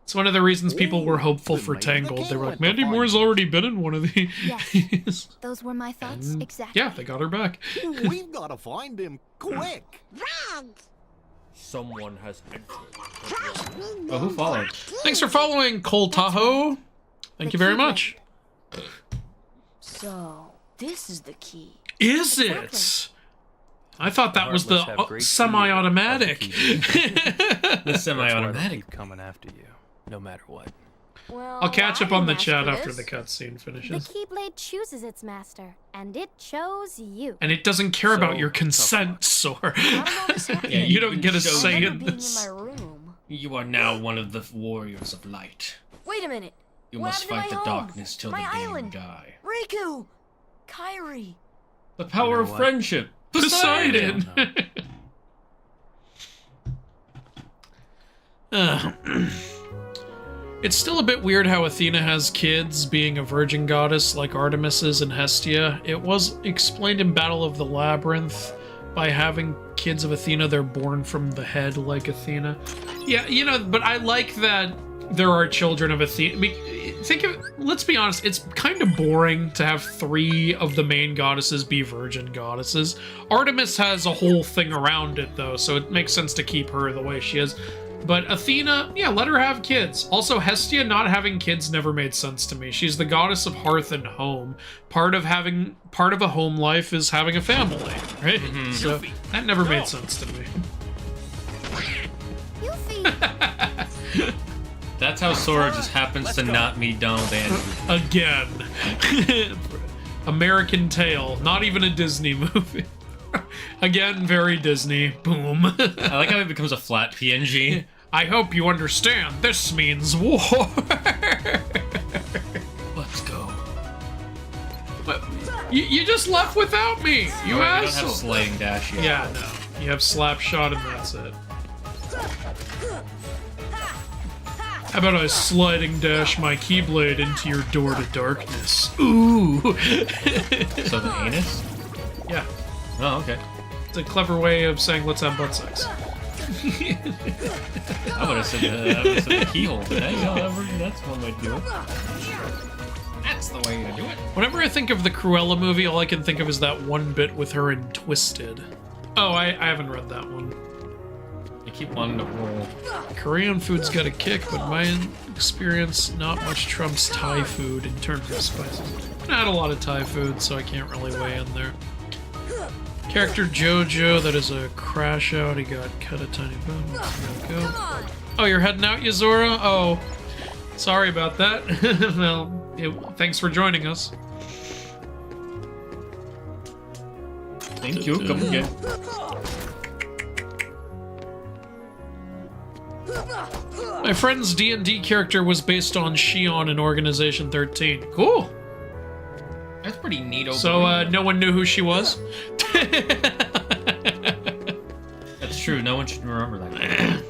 It's one of the reasons people were hopeful for Then maybe the Tangled. They were king like, went to Mandy find Moore's her." already been in one of these. Yes. Those were my thoughts. And, Exactly. yeah, they got her back. We've got to find him quick. Someone has entered. Oh, who followed? Thanks for following, Cole Tahoe. Thank you very much. So, this is the key. Is it? I thought that was the Heartless have great semi-automatic. fear of the key. The That's why semi-automatic. they'll keep coming after you, no matter what. Well, I'll catch I up on the didn't ask chat for after this. the cutscene The finishes. Keyblade chooses its master, and it chose you. And it doesn't care about So, your tough consent, luck. Sora. How did all this happen? Yeah, You don't get a show say I in remember being this. in my room. You are now one of the warriors of light. Wait a minute. You What must happened fight to the my home? darkness till My the day island? you die. Riku! Kyrie! The power You know of what? friendship. Poseidon! It's still a bit weird how Athena has kids, being a virgin goddess like Artemis is in Hestia. It was explained in Battle of the Labyrinth by having kids of Athena, they're born from the head like Athena. Yeah, you know, but I like that there are children of Athena. I mean, think of, let's be honest, it's kind of boring to have 3 of the main goddesses be virgin goddesses. Artemis has a whole thing around it, though, so it makes sense to keep her the way she is. But Athena, yeah, let her have kids. Also, Hestia not having kids never made sense to me. She's the goddess of hearth and home. Part of a home life is having a family, right? So that never made sense to me. Yuffie! That's how Sora just happens to not meet Donald Andrews. Again. American Tail, not even a Disney movie. Again, very Disney. Boom. I like how it becomes a flat PNG. I hope you understand. This means war. Let's go. But you just left without me. You You don't asshole. have slaying dash yet. Yeah, no. You have slap shot and that's it. How about I sliding dash my Keyblade into your door to darkness? Ooh. So the anus? Yeah. Oh, okay. It's a clever way of saying let's have butt sex. I would have said the keyhole, but hey, that's one way to do it. That's the way to do it. Whenever I think of the Cruella movie, all I can think of is that one bit with her in Twisted. Oh, I haven't read that one. I keep wanting to roll. Korean food's got a kick, but my experience, not much trumps Thai food in terms of spices. I had a lot of Thai food, so I can't really weigh in there. Character Jojo, that is a crash out. He got cut a tiny bone. Go. Oh, you're heading out, Yuzora? Oh, sorry about that. Well, thanks for joining us. Thank you. Come again. My friend's D&D character was based on Shion in Organization 13. Cool. That's pretty neat. So, no one knew who she was? That's true. No one should remember that.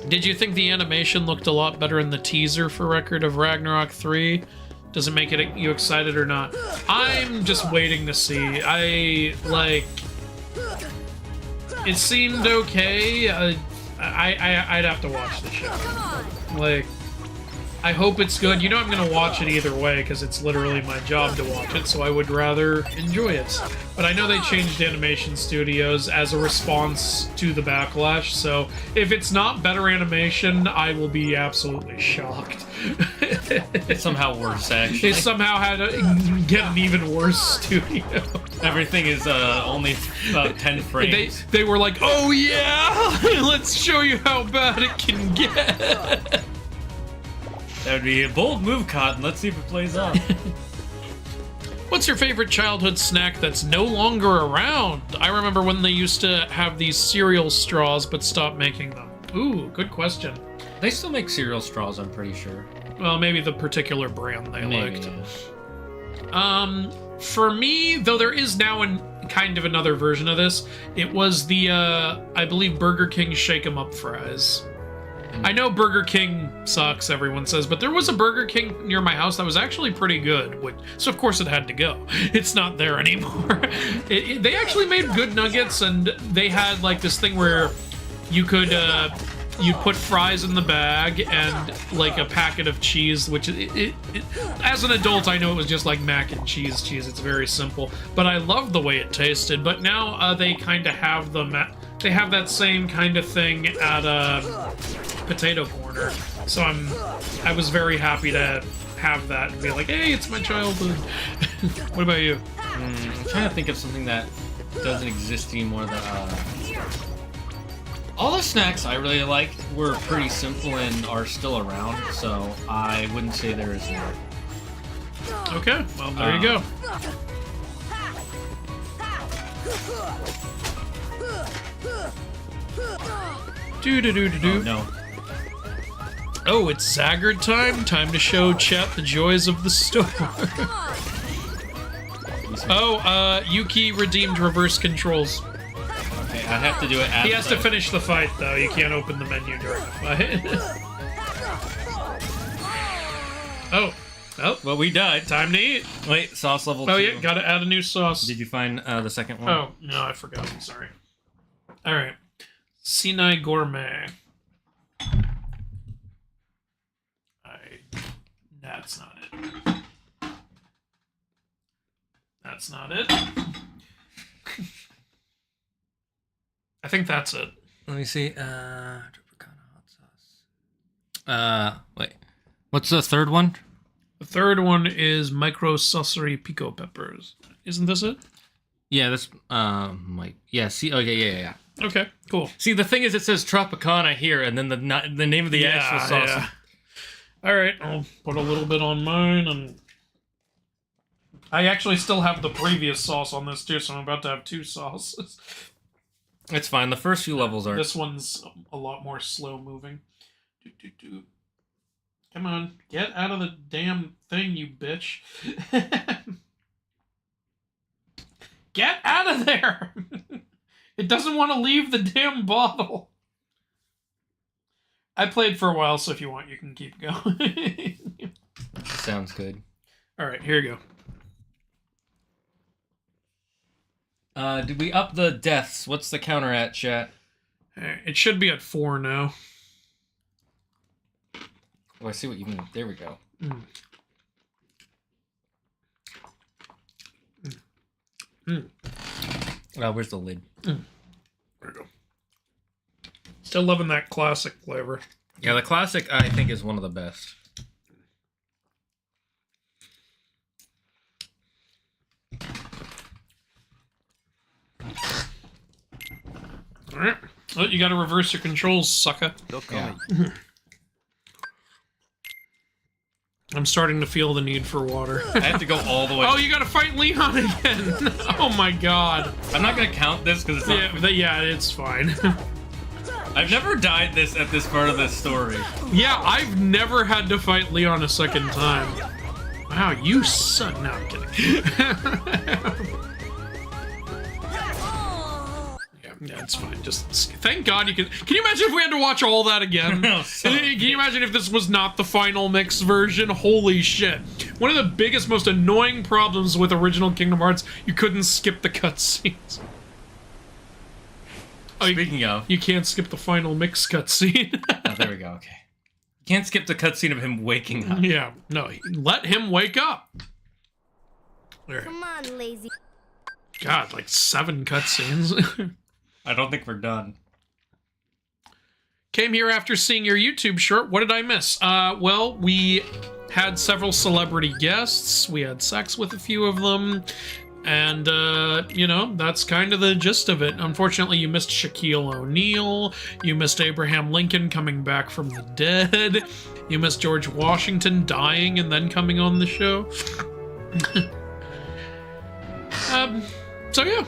Did you think the animation looked a lot better in the teaser for Record of Ragnarok 3? Does it make you excited or not? I'm just waiting to see. It seemed okay. I'd have to watch the show. I hope it's good. You know I'm gonna watch it either way because it's literally my job to watch it, so I would rather enjoy it. But I know they changed animation studios as a response to the backlash, so if it's not better animation, I will be absolutely shocked. It's somehow worse, actually. They somehow had to get an even worse studio. Everything is only about 10 frames. They were like, oh yeah, let's show you how bad it can get. That would be a bold move, Cotton. Let's see if it plays out. What's your favorite childhood snack that's no longer around? I remember when they used to have these cereal straws but stopped making them. Ooh, good question. They still make cereal straws, I'm pretty sure. Well, maybe the particular brand they Maybe, liked. yeah. For me, though there is now kind of another version of this, it was the, I believe, Burger King Shake 'em Up fries. I know Burger King sucks, everyone says, but there was a Burger King near my house that was actually pretty good, so of course it had to go. It's not there anymore. They actually made good nuggets, and they had like this thing where you could, you'd put fries in the bag and like a packet of cheese, which as an adult, I know it was just like mac and cheese. It's very simple, but I loved the way it tasted. But now they kind of have they have that same kind of thing at Potato Corner, so I was very happy to have that and be like, hey, it's my childhood. What about you? I'm trying to think of something that doesn't exist anymore. All the snacks I really liked were pretty simple and are still around, so I wouldn't say there is more. Okay, well, there you go. Oh, no. Oh, it's Zagard time. Time to show chat the joys of the store. Oh, Yuki redeemed reverse controls. Okay, I have to do it He has to finish the fight, though. You can't open the menu during the fight. Oh. Well, we died. Time to eat. Wait, sauce level 2. Oh, yeah, gotta add a new sauce. Did you find the second one? Oh, no, I forgot. I'm sorry. Alright. Sinai Gourmet. That's not it. That's not it. I think that's it. Let me see. Hot sauce. Wait. What's the third one? The third one is Micro Sussery Pico Peppers. Isn't this it? Yeah, this, yeah, see, okay, yeah. Okay, cool. See, the thing is, it says Tropicana here, and then the name of the actual sauce. Yeah. All right, I'll put a little bit on mine, and I actually still have the previous sauce on this too, so I'm about to have two sauces. It's fine. The first few levels are. This one's a lot more slow moving. Come on, get out of the damn thing, you bitch. Get out of there! It doesn't want to leave the damn bottle. I played for a while, so if you want, you can keep going. Sounds good. All right, here you go. Did we up the deaths? What's the counter at, chat? It should be at 4 now. Oh, I see what you mean. There we go. Where's the lid? There we go. Still loving that classic flavor. Yeah, the classic, I think, is one of the best. Alright. Oh, you gotta reverse your controls, sucker. Yeah. I'm starting to feel the need for water. I have to go all the way. Oh, you gotta fight Leon again! Oh my god. I'm not gonna count this because it's not... Yeah, it's fine. I've never died at this part of the story. Yeah, I've never had to fight Leon a second time. Wow, you son... No, I'm kidding. Yeah, it's fine. Just thank God you can. Can you imagine if we had to watch all that again? No, can you imagine if this was not the final mix version? Holy shit! One of the biggest, most annoying problems with original Kingdom Hearts, you couldn't skip the cutscenes. Speaking of, you can't skip the final mix cutscene. Oh, there we go. Okay, you can't skip the cutscene of him waking up. Yeah, no, let him wake up. There. Come on, lazy. God, like 7 cutscenes. I don't think we're done. Came here after seeing your YouTube short. What did I miss? Well, we had several celebrity guests. We had sex with a few of them. And, you know, that's kind of the gist of it. Unfortunately, you missed Shaquille O'Neal. You missed Abraham Lincoln coming back from the dead. You missed George Washington dying and then coming on the show. So, yeah.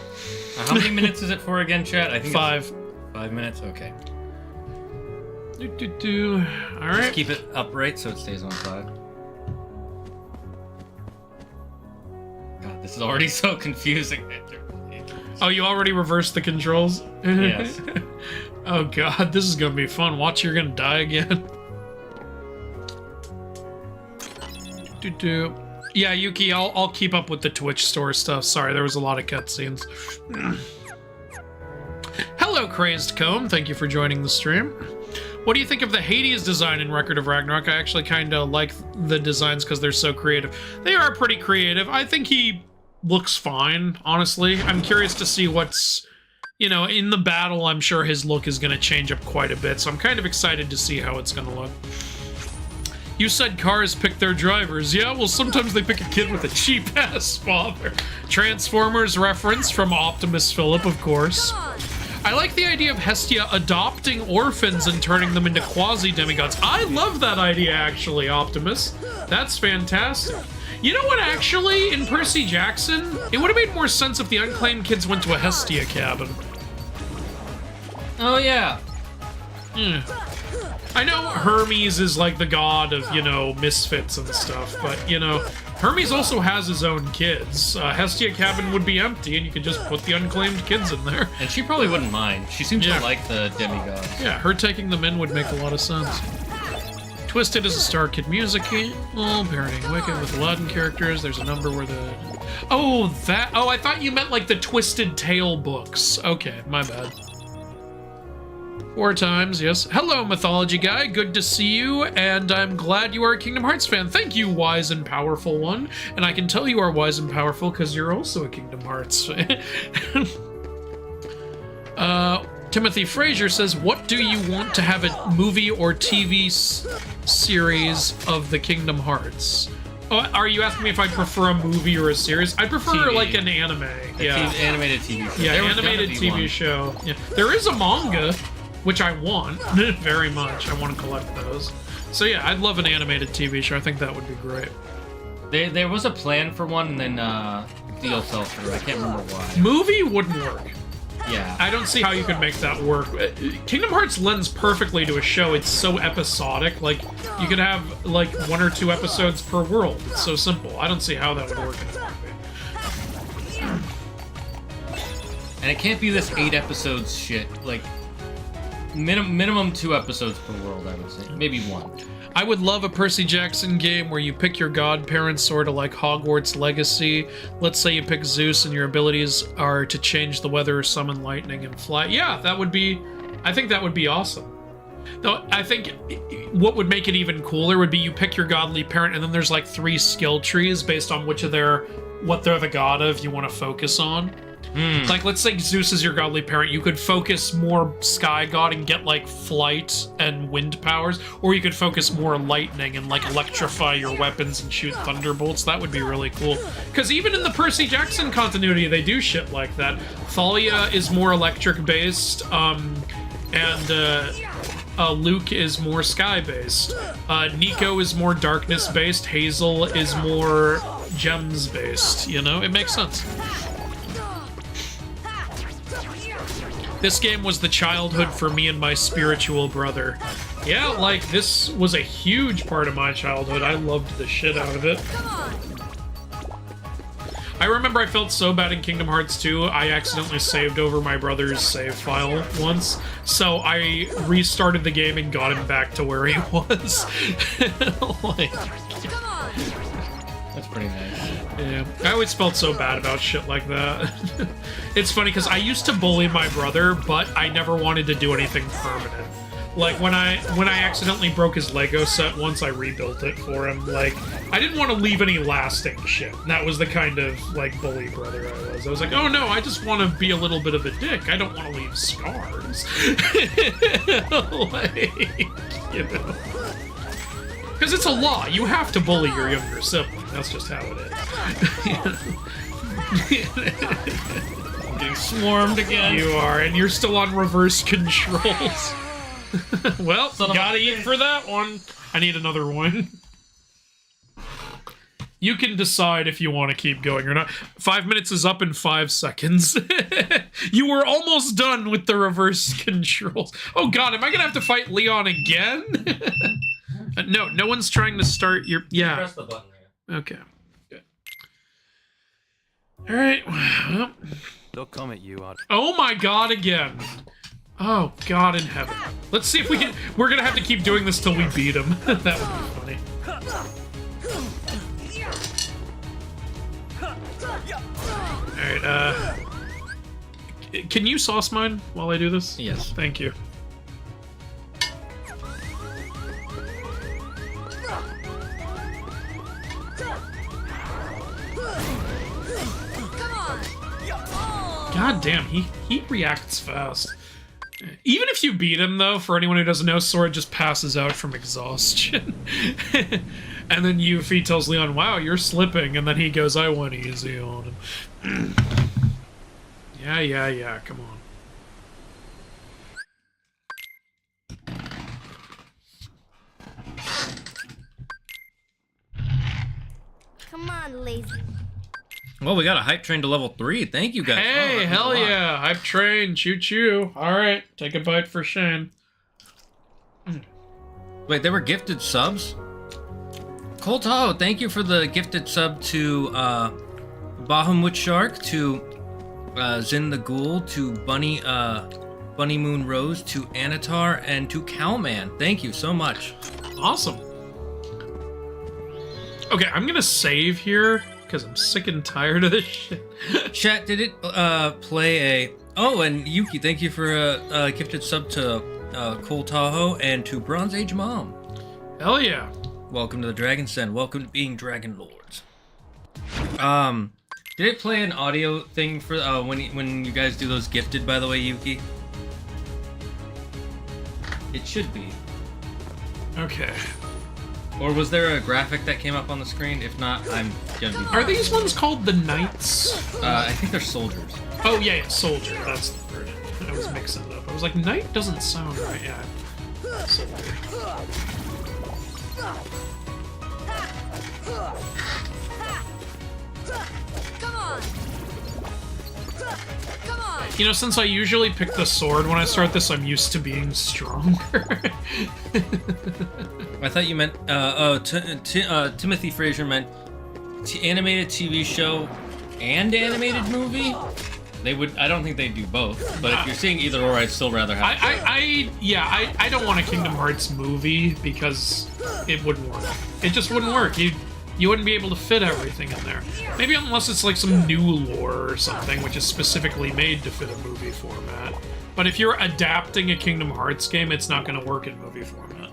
How many minutes is it for again, chat? I think 5. 5 minutes? Okay. All right. Just keep it upright so it stays on 5. God, this is already so confusing. Oh, you already reversed the controls? Yes. Oh god, this is gonna be fun. Watch, you're gonna die again. Yeah, Yuki, I'll keep up with the Twitch store stuff. Sorry, there was a lot of cutscenes. Hello, Crazed Comb. Thank you for joining the stream. What do you think of the Hades design in Record of Ragnarok? I actually kind of like the designs because they're so creative. They are pretty creative. I think he looks fine, honestly. I'm curious to see what's... You know, in the battle, I'm sure his look is going to change up quite a bit, so I'm kind of excited to see how it's going to look. You said cars pick their drivers. Yeah, well, sometimes they pick a kid with a cheap-ass father. Transformers reference from Optimus Phillip, of course. I like the idea of Hestia adopting orphans and turning them into quasi-demigods. I love that idea, actually, Optimus. That's fantastic. You know what, actually, in Percy Jackson, it would have made more sense if the unclaimed kids went to a Hestia cabin. Oh, yeah. I know Hermes is like the god of, you know, misfits and stuff, but, you know, Hermes also has his own kids. Hestia cabin would be empty, and you could just put the unclaimed kids in there. And she probably wouldn't mind. She seems to like the demigods. Yeah, her taking them in would make a lot of sense. Twisted is a Star Kid music. Oh, parodying Wicked with Aladdin characters. There's a number where the... Oh, that... Oh, I thought you meant like the Twisted Tale books. Okay, my bad. 4 times, yes. Hello, Mythology Guy. Good to see you, and I'm glad you are a Kingdom Hearts fan. Thank you, wise and powerful one. And I can tell you are wise and powerful because you're also a Kingdom Hearts fan. Timothy Frazier says, what do you want to have a movie or TV series of the Kingdom Hearts? Oh, are you asking me if I prefer a movie or a series? I prefer TV. Like an anime. Animated TV show. Yeah, animated TV show. Yeah. There is a manga, which I want very much. I want to collect those. So yeah, I'd love an animated TV show. I think that would be great. There was a plan for one, and then the deal fell through. I can't remember why. Movie wouldn't work. Yeah. I don't see how you could make that work. Kingdom Hearts lends perfectly to a show. It's so episodic. Like, you could have, like, 1 or 2 episodes per world. It's so simple. I don't see how that would work in a movie. And it can't be this 8 episodes shit. Like, minimum 2 episodes per world, I would say. Maybe 1. I would love a Percy Jackson game where you pick your godparents, sort of like Hogwarts Legacy. Let's say you pick Zeus and your abilities are to change the weather, summon lightning, and fly. Yeah, that would be... I think that would be awesome. Though, I think what would make it even cooler would be you pick your godly parent and then there's like 3 skill trees based on what they're the god of you want to focus on. Like, let's say Zeus is your godly parent. You could focus more Sky God and get, like, flight and wind powers. Or you could focus more lightning and, like, electrify your weapons and shoot thunderbolts. That would be really cool. Because even in the Percy Jackson continuity, they do shit like that. Thalia is more electric-based, and Luke is more sky-based. Nico is more darkness-based. Hazel is more gems-based. You know? It makes sense. This game was the childhood for me and my spiritual brother. Yeah, like, this was a huge part of my childhood. I loved the shit out of it. I remember I felt so bad in Kingdom Hearts 2, I accidentally saved over my brother's save file once. So I restarted the game and got him back to where he was. Like, That's pretty nice. yeah, I always felt so bad about shit like that. It's funny because I used to bully my brother, but I never wanted to do anything permanent. Like, when I accidentally broke his Lego set once, I rebuilt it for him. Like, I didn't want to leave any lasting shit. That was the kind of, like, bully brother I was. I was like, oh no, I just want to be a little bit of a dick. I don't want to leave scars. Like, you know. Because it's a law. You have to bully your younger sibling. That's just how it is. I'm getting swarmed again. You are, and you're still on reverse controls. Well, gotta eat for that one. I need another one. You can decide if you want to keep going or not. 5 minutes is up in 5 seconds. You were almost done with the reverse controls. Oh god, am I gonna have to fight Leon again? No one's trying to start your... Yeah. Press the button there. Okay. Good. Alright, well... They'll come at you. Oh my god, again. Oh, God in heaven. Let's see if we can... We're gonna have to keep doing this till we beat him. That would be funny. Alright, can you sauce mine while I do this? Yes. Thank you. God damn, he reacts fast. Even if you beat him, though, for anyone who doesn't know, Sora just passes out from exhaustion. And then Yuffie tells Leon, wow, you're slipping, and then he goes, I went easy on him. Yeah, come on. Come on, lazy. Well, we got a hype train to level 3. Thank you guys. Hey, hell yeah. Hype train. Choo-choo. All right. Take a bite for Shane. Wait, they were gifted subs? qotd, thank you for the gifted sub to Bahamut Shark, to Zin the Ghoul, to Bunny Moon Rose, to Anatar, and to Cowman. Thank you so much. Awesome. Okay, I'm going to save here, because I'm sick and tired of this shit. Chat, did it play a... Oh, and Yuki, thank you for a gifted sub to Cole Tahoe and to Bronze Age Mom. Hell yeah. Welcome to the Dragon's Den. Welcome to being Dragon Lords. Did it play an audio thing for when you guys do those gifted, by the way, Yuki? It should be. Okay. Or was there a graphic that came up on the screen? If not, I'm gonna be... Are these ones called the Knights? I think they're soldiers. Oh, yeah, soldier. That's the word. I was mixing it up. I was like, Knight doesn't sound right. Yeah. Soldier. Come on! Come on! You know, since I usually pick the sword when I start this, I'm used to being stronger. I thought you meant, Timothy Fraser meant animated TV show and animated movie? They would, I don't think they'd do both, but if you're seeing either or, I'd still rather have I don't want a Kingdom Hearts movie because it wouldn't work. It just wouldn't work. You wouldn't be able to fit everything in there. Maybe unless it's like some new lore or something, which is specifically made to fit a movie format. But if you're adapting a Kingdom Hearts game, it's not going to work in movie format.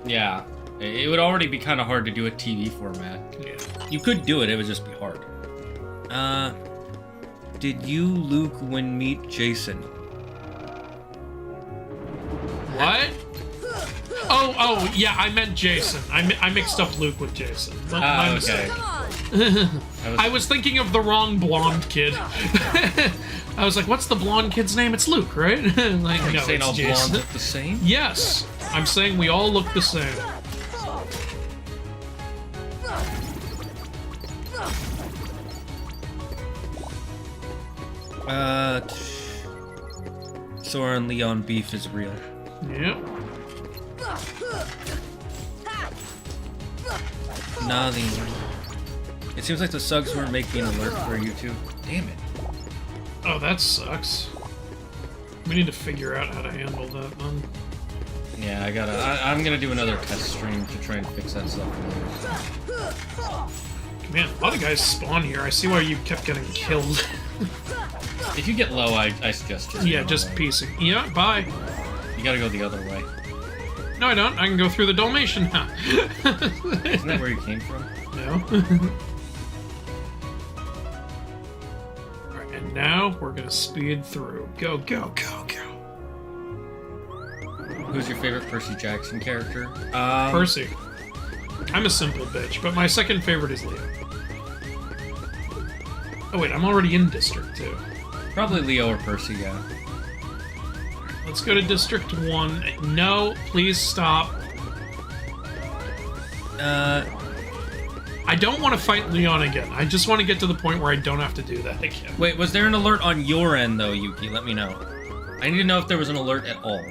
Yeah. It would already be kind of hard to do a TV format. Yeah. You could do it, it would just be hard. Did you, Luke, meet Jason? What? Oh, yeah, I meant Jason. I mixed up Luke with Jason. My mistake. I was thinking of the wrong blonde kid. I was like, what's the blonde kid's name? It's Luke, right? Like, Are you no, saying it's all Jason. blondes look the same? Yes, I'm saying we all look the same. Sora and Leon beef is real. Yep. Nothing. It seems like the Suggs weren't making an alert for YouTube. Damn it. Oh, that sucks. We need to figure out how to handle that then. Yeah, I'm gonna do another test stream to try and fix that stuff. Man, a lot of guys spawn here. I see why you kept getting killed. If you get low, I suggest just yeah, just piecing. Yeah, bye. You gotta go the other way. No, I don't. I can go through the Dalmatian now. Isn't that where you came from? No. Alright, and now we're gonna speed through. Go, go, go, go. Who's your favorite Percy Jackson character? Percy. I'm a simple bitch, but my second favorite is Leo. Oh wait, I'm already in District 2. Probably Leo or Percy, yeah. Let's go to District 1. No, please stop. I don't want to fight Leon again. I just want to get to the point where I don't have to do that again. Wait, was there an alert on your end, though, Yuki? Let me know. I need to know if there was an alert at all.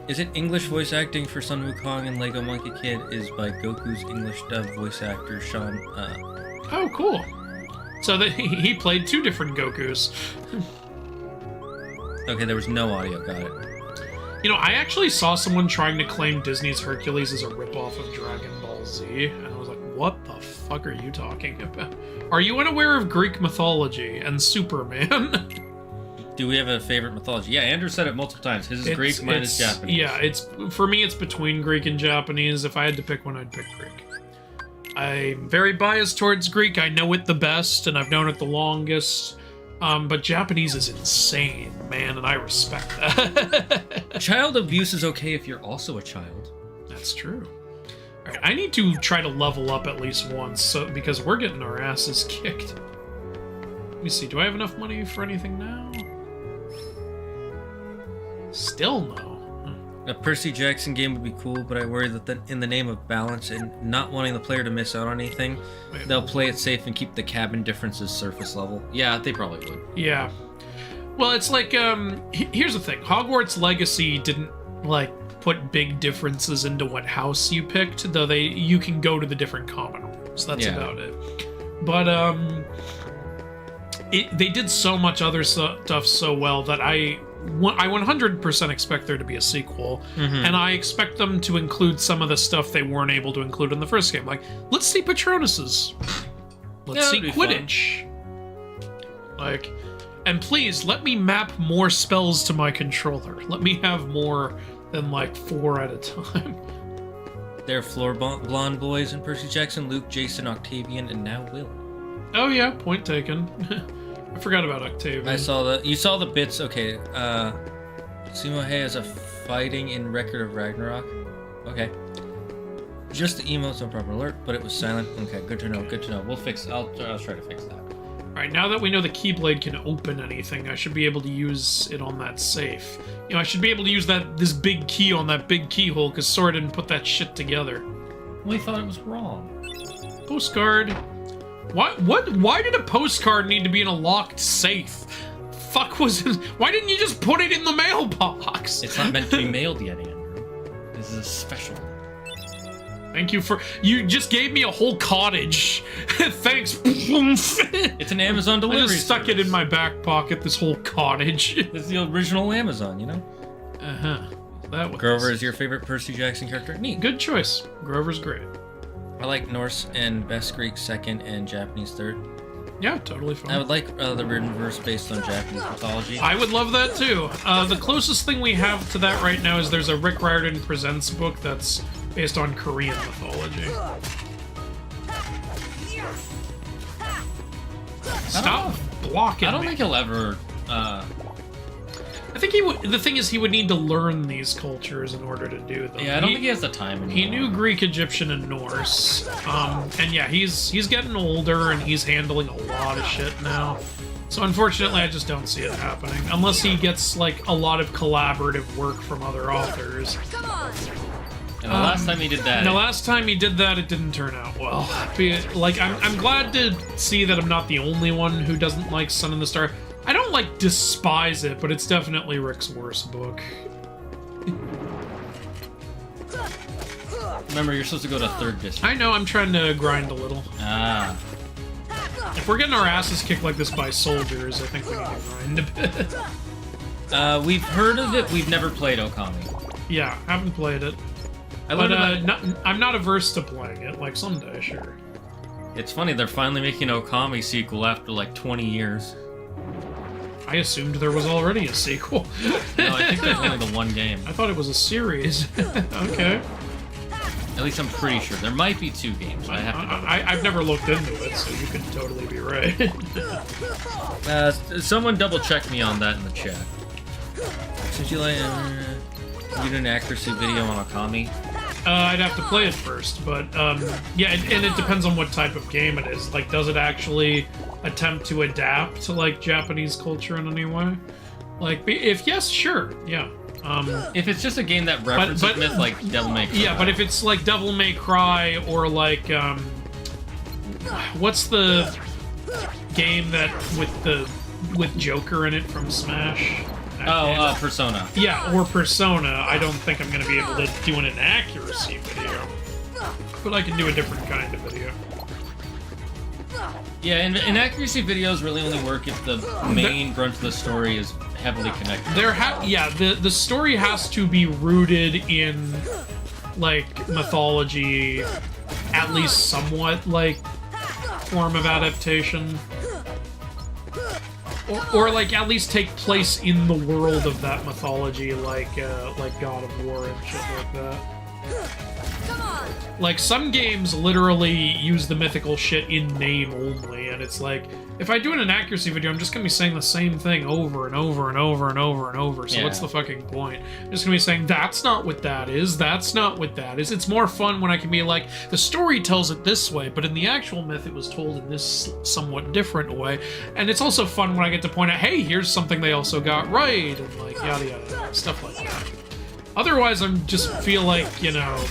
Is it English voice acting for Sun Wukong and Lego Monkey Kid is by Goku's English dub voice actor, Sean, Oh, cool. So he played two different Gokus. Okay, there was no audio, got it. You know, I actually saw someone trying to claim Disney's Hercules as a ripoff of Dragon Ball Z, and I was like, what the fuck are you talking about? Are you unaware of Greek mythology and Superman? Do we have a favorite mythology? Yeah, Andrew said it multiple times. His is Greek, mine is Japanese. Yeah, for me, it's between Greek and Japanese. If I had to pick one, I'd pick Greek. I'm very biased towards Greek. I know it the best, and I've known it the longest. But Japanese is insane, man, and I respect that. Child abuse is okay if you're also a child. That's true. All right, I need to try to level up at least once, because we're getting our asses kicked. Let me see, do I have enough money for anything now? Still no. A Percy Jackson game would be cool, but I worry that in the name of balance and not wanting the player to miss out on anything, they'll play it safe and keep the cabin differences surface level. Yeah, they probably would. Yeah. Well, it's like, here's the thing. Hogwarts Legacy didn't, like, put big differences into what house you picked, though you can go to the different common rooms. That's about it. But, they did so much other stuff so well that I 100% expect there to be a sequel, and I expect them to include some of the stuff they weren't able to include in the first game. Like, let's see Patronuses. Let's see Quidditch. Like, and please, let me map more spells to my controller. Let me have more than, like, 4 at a time. There are floor blonde boys in Percy Jackson, Luke, Jason, Octavian, and now Will. Oh yeah, point taken. I forgot about Octavian. You saw the bits. Okay, Sumohe has a fighting in Record of Ragnarok. Okay. Just the emotes, no proper alert, but it was silent. Okay, good to know, good to know. I'll try to fix that. Alright, now that we know the Keyblade can open anything, I should be able to use it on that safe. You know, I should be able to use this big key on that big keyhole, because Sora didn't put that shit together. We thought it was wrong. Postcard. Why did a postcard need to be in a locked safe? fuck was it? Why didn't you just put it in the mailbox? It's not meant to be mailed yet, Andrew. This is a special. Thank you for... You just gave me a whole cottage. Thanks. It's an Amazon delivery I just stuck it service. in my back pocket, this whole cottage. It's the original Amazon, you know? Uh-huh. That was... Grover is your favorite Percy Jackson character? Neat. Good choice. Grover's great. I like Norse and Best Greek second and Japanese third. Yeah, totally fine. I would like the written verse based on Japanese mythology. I would love that too. The closest thing we have to that right now is there's a Rick Riordan Presents book that's based on Korean mythology. Stop blocking I don't me. think he'll ever... I think he would. The thing is, he would need to learn these cultures in order to do them. Yeah, I don't think he has the time anymore. He knew Greek, Egyptian, and Norse. And yeah, he's getting older and he's handling a lot of shit now. So unfortunately, I just don't see it happening unless he gets like a lot of collaborative work from other authors. Come on. And the last time he did that... The last time he did that, it didn't turn out well. Like, I'm glad to see that I'm not the only one who doesn't like Sun and the Star. I don't, like, despise it, but it's definitely Rick's worst book. Remember, you're supposed to go to 3rd district. I know, I'm trying to grind a little. Ah. If we're getting our asses kicked like this by soldiers, I think we need to grind a bit. We've heard of it, we've never played Okami. Yeah, haven't played it. But I'm not averse to playing it, like, someday, sure. It's funny, they're finally making an Okami sequel after, like, 20 years. I assumed there was already a sequel. No, I think there's only the one game. I thought it was a series. Okay. At least I'm pretty sure. There might be 2 games. I've never looked into it, so you could totally be right. Someone double check me on that in the chat. Should you like you do an accuracy video on Okami? I'd have to play it first, but yeah, and it depends on what type of game it is. Like, does it actually attempt to adapt to like Japanese culture in any way? Like, if yes, sure, yeah. If it's just a game that references myth like Devil May Cry. Yeah, but if it's like Devil May Cry or like what's the game that with Joker in it from Smash? Persona. Yeah, or Persona. I don't think I'm going to be able to do an accuracy video. But I can do a different kind of video. Yeah, and accuracy videos really only work if the main brunt of the story is heavily connected. The story has to be rooted in, like, mythology, at least somewhat, like, form of adaptation. Or like at least take place in the world of that mythology, like God of War and shit like that. Come on. Like, some games literally use the mythical shit in name only, and it's like, if I do an inaccuracy video, I'm just gonna be saying the same thing over and over and over and over and over, so what's the fucking point? I'm just gonna be saying, that's not what that is, that's not what that is. It's more fun when I can be like, the story tells it this way, but in the actual myth it was told in this somewhat different way. And it's also fun when I get to point out, hey, here's something they also got right, and like, yada yada, stuff like that. Otherwise, I'm just feel like, you know,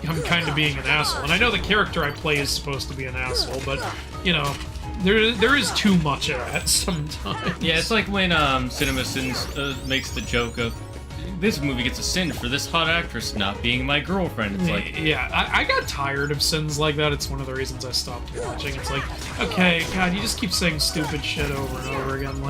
I'm kind of being an asshole. And I know the character I play is supposed to be an asshole, but, you know, there is too much of that sometimes. Yeah, it's like when CinemaSins makes the joke of, this movie gets a sin for this hot actress not being my girlfriend. It's like... Yeah, I got tired of sins like that. It's one of the reasons I stopped watching. It's like, okay, God, you just keep saying stupid shit over and over again.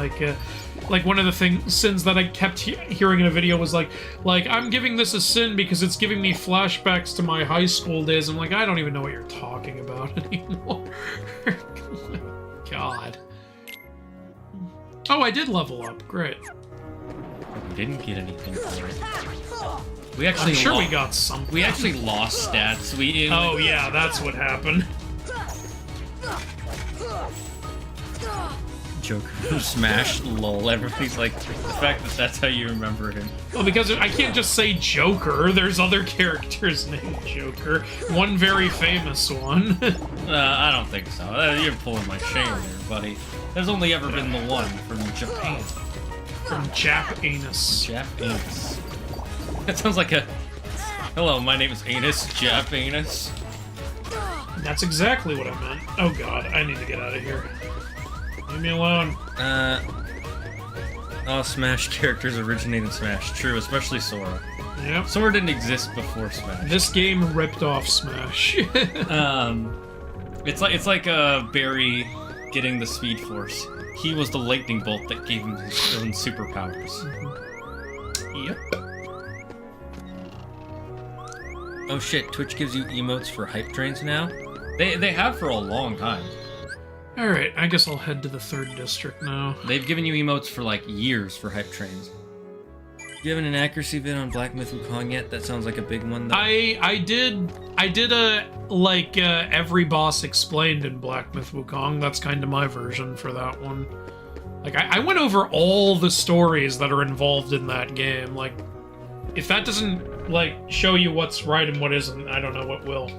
Like one of the sins that I kept hearing in a video was like, I'm giving this a sin because it's giving me flashbacks to my high school days. I'm like, I don't even know what you're talking about anymore. God. Oh, I did level up. Great. We didn't get anything for it. We actually I'm sure we got something. We actually lost stats. Oh yeah, that's what happened. Joker from Smash, lol. Everybody's like, the fact that that's how you remember him. Well, because I can't just say Joker. There's other characters named Joker. One very famous one. I don't think so. You're pulling my shame there, buddy. There's only ever been the one from Japan. From Jap-anus. Jap-anus. That sounds like a... Hello, my name is Anus. Jap-anus. That's exactly what I meant. Oh god, I need to get out of here. Leave me alone. All Smash characters originate in Smash. True, especially Sora. Yep. Sora didn't exist before Smash. This game ripped off Smash. It's like Barry getting the Speed Force. He was the lightning bolt that gave him his own superpowers. Yep. Oh shit, Twitch gives you emotes for hype trains now? They have for a long time. Alright, I guess I'll head to the 3rd district now. They've given you emotes for like years for hype trains. You haven't an accuracy vid on Black Myth Wukong yet? That sounds like a big one though. I did a every boss explained in Black Myth Wukong. That's kind of my version for that one. Like I went over all the stories that are involved in that game. Like if that doesn't like show you what's right and what isn't, I don't know what will.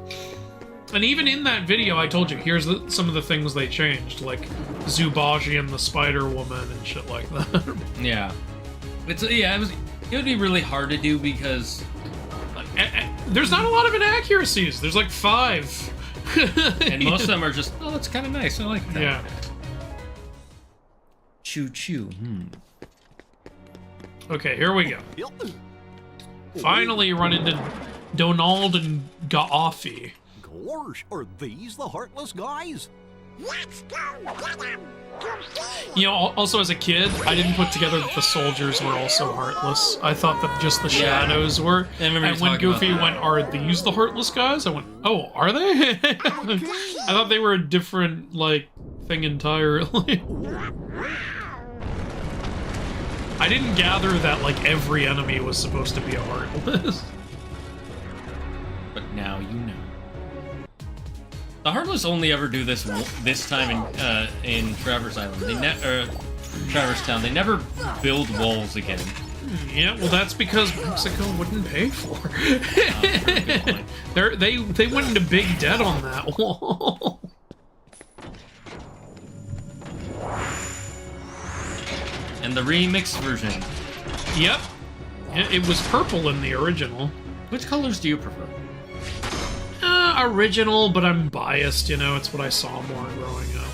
And even in that video, I told you, here's some of the things they changed, like Zubaji and the Spider Woman and shit like that. Yeah. It would be really hard to do because like, there's not a lot of inaccuracies. There's like 5. And most of them are just, oh, that's kind of nice. I like that. Yeah. Choo choo. Okay, here we go. Finally run into Donald and Gaafi. Gosh, are these the heartless guys? Let's go get him! You know, also as a kid, I didn't put together that the soldiers were also heartless. I thought that just the shadows were. And when Goofy went, are these the heartless guys? I went, oh, are they? I thought they were a different, like, thing entirely. I didn't gather that, like, every enemy was supposed to be a heartless. But now you know. The Heartless only ever do this time in Traverse Island. Traverse Town. They never build walls again. Yeah, well, that's because Mexico wouldn't pay for it. They went into big debt on that wall. And the remix version. Yep. It was purple in the original. Which colors do you prefer? Original, but I'm biased, you know, it's what I saw more growing up.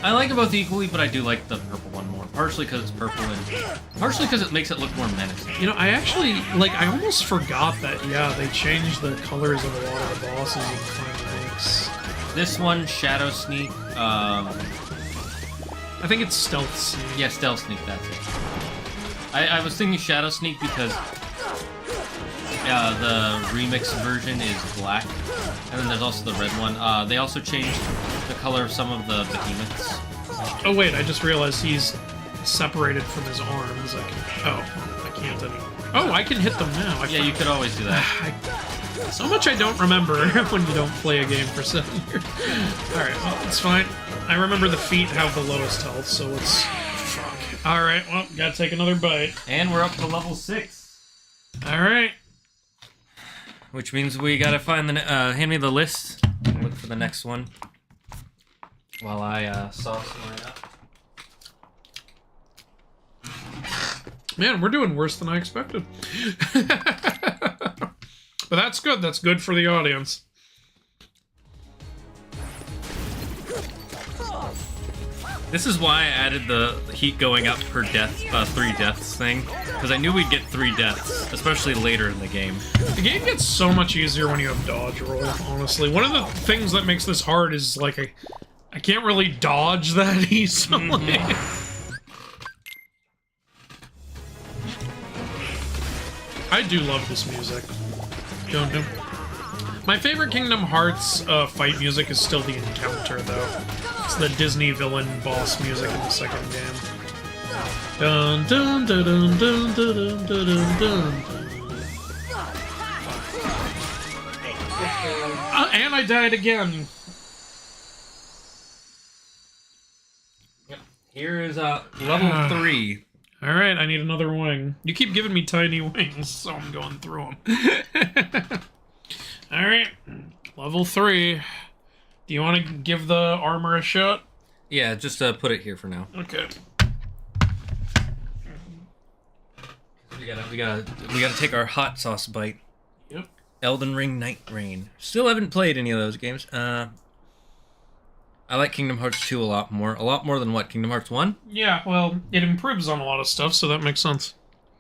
I like them both equally, but I do like the purple one more. Partially because it's purple and partially because it makes it look more menacing. You know, I actually, like, I almost forgot that, yeah, they changed the colors of a lot of the bosses in Final Mix. This one, Shadow Sneak, I think it's Stealth Sneak. Yeah, Stealth Sneak, that's it. I was thinking Shadow Sneak because the remix version is black, and then there's also the red one. They also changed the color of some of the behemoths. Oh wait, I just realized he's separated from his arms. I can't anymore. Oh, I can hit them now. Yeah, you could always do that. So much I don't remember when you don't play a game for 7 years. Alright, well, it's fine. I remember the feet have the lowest health, so it's... Fuck. Alright, well, gotta take another bite. And we're up to level 6. Alright. Which means we gotta find the... hand me the list. Look for the next one. While I sauce mine up. Man, we're doing worse than I expected. But that's good. That's good for the audience. This is why I added the heat going up per death, 3 deaths thing, because I knew we'd get 3 deaths, especially later in the game. The game gets so much easier when you have dodge roll, honestly. One of the things that makes this hard is, like, I can't really dodge that easily. I do love this music. Don't do. My favorite Kingdom Hearts fight music is still the Encounter, though. It's the Disney villain boss music in the second game. Dun dun dun dun dun dun dun dun dun. And I died again. Yep. Here is level 3. Alright, I need another wing. You keep giving me tiny wings, so I'm going through them. Alright, level 3. Do you want to give the armor a shot? Yeah, just put it here for now. Okay. We gotta take our hot sauce bite. Yep. Elden Ring Night Rain. Still haven't played any of those games. I like Kingdom Hearts 2 a lot more. A lot more than what? Kingdom Hearts 1? Yeah, well, it improves on a lot of stuff, so that makes sense.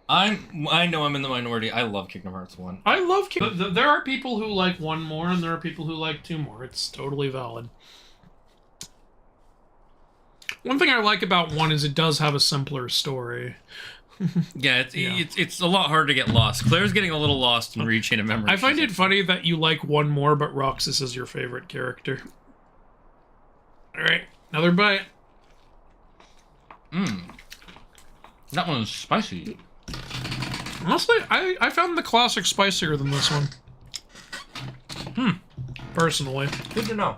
I know I'm in the minority. I love Kingdom Hearts 1. I love There are people who like 1 more, and there are people who like 2 more. It's totally valid. One thing I like about 1 is it does have a simpler story. Yeah, it's a lot harder to get lost. Claire's getting a little lost in Rechain of Memory. I find it funny that you like 1 more, but Roxas is your favorite character. Alright, another bite. That one's spicy. Honestly, I found the classic spicier than this one. Personally. Good to know.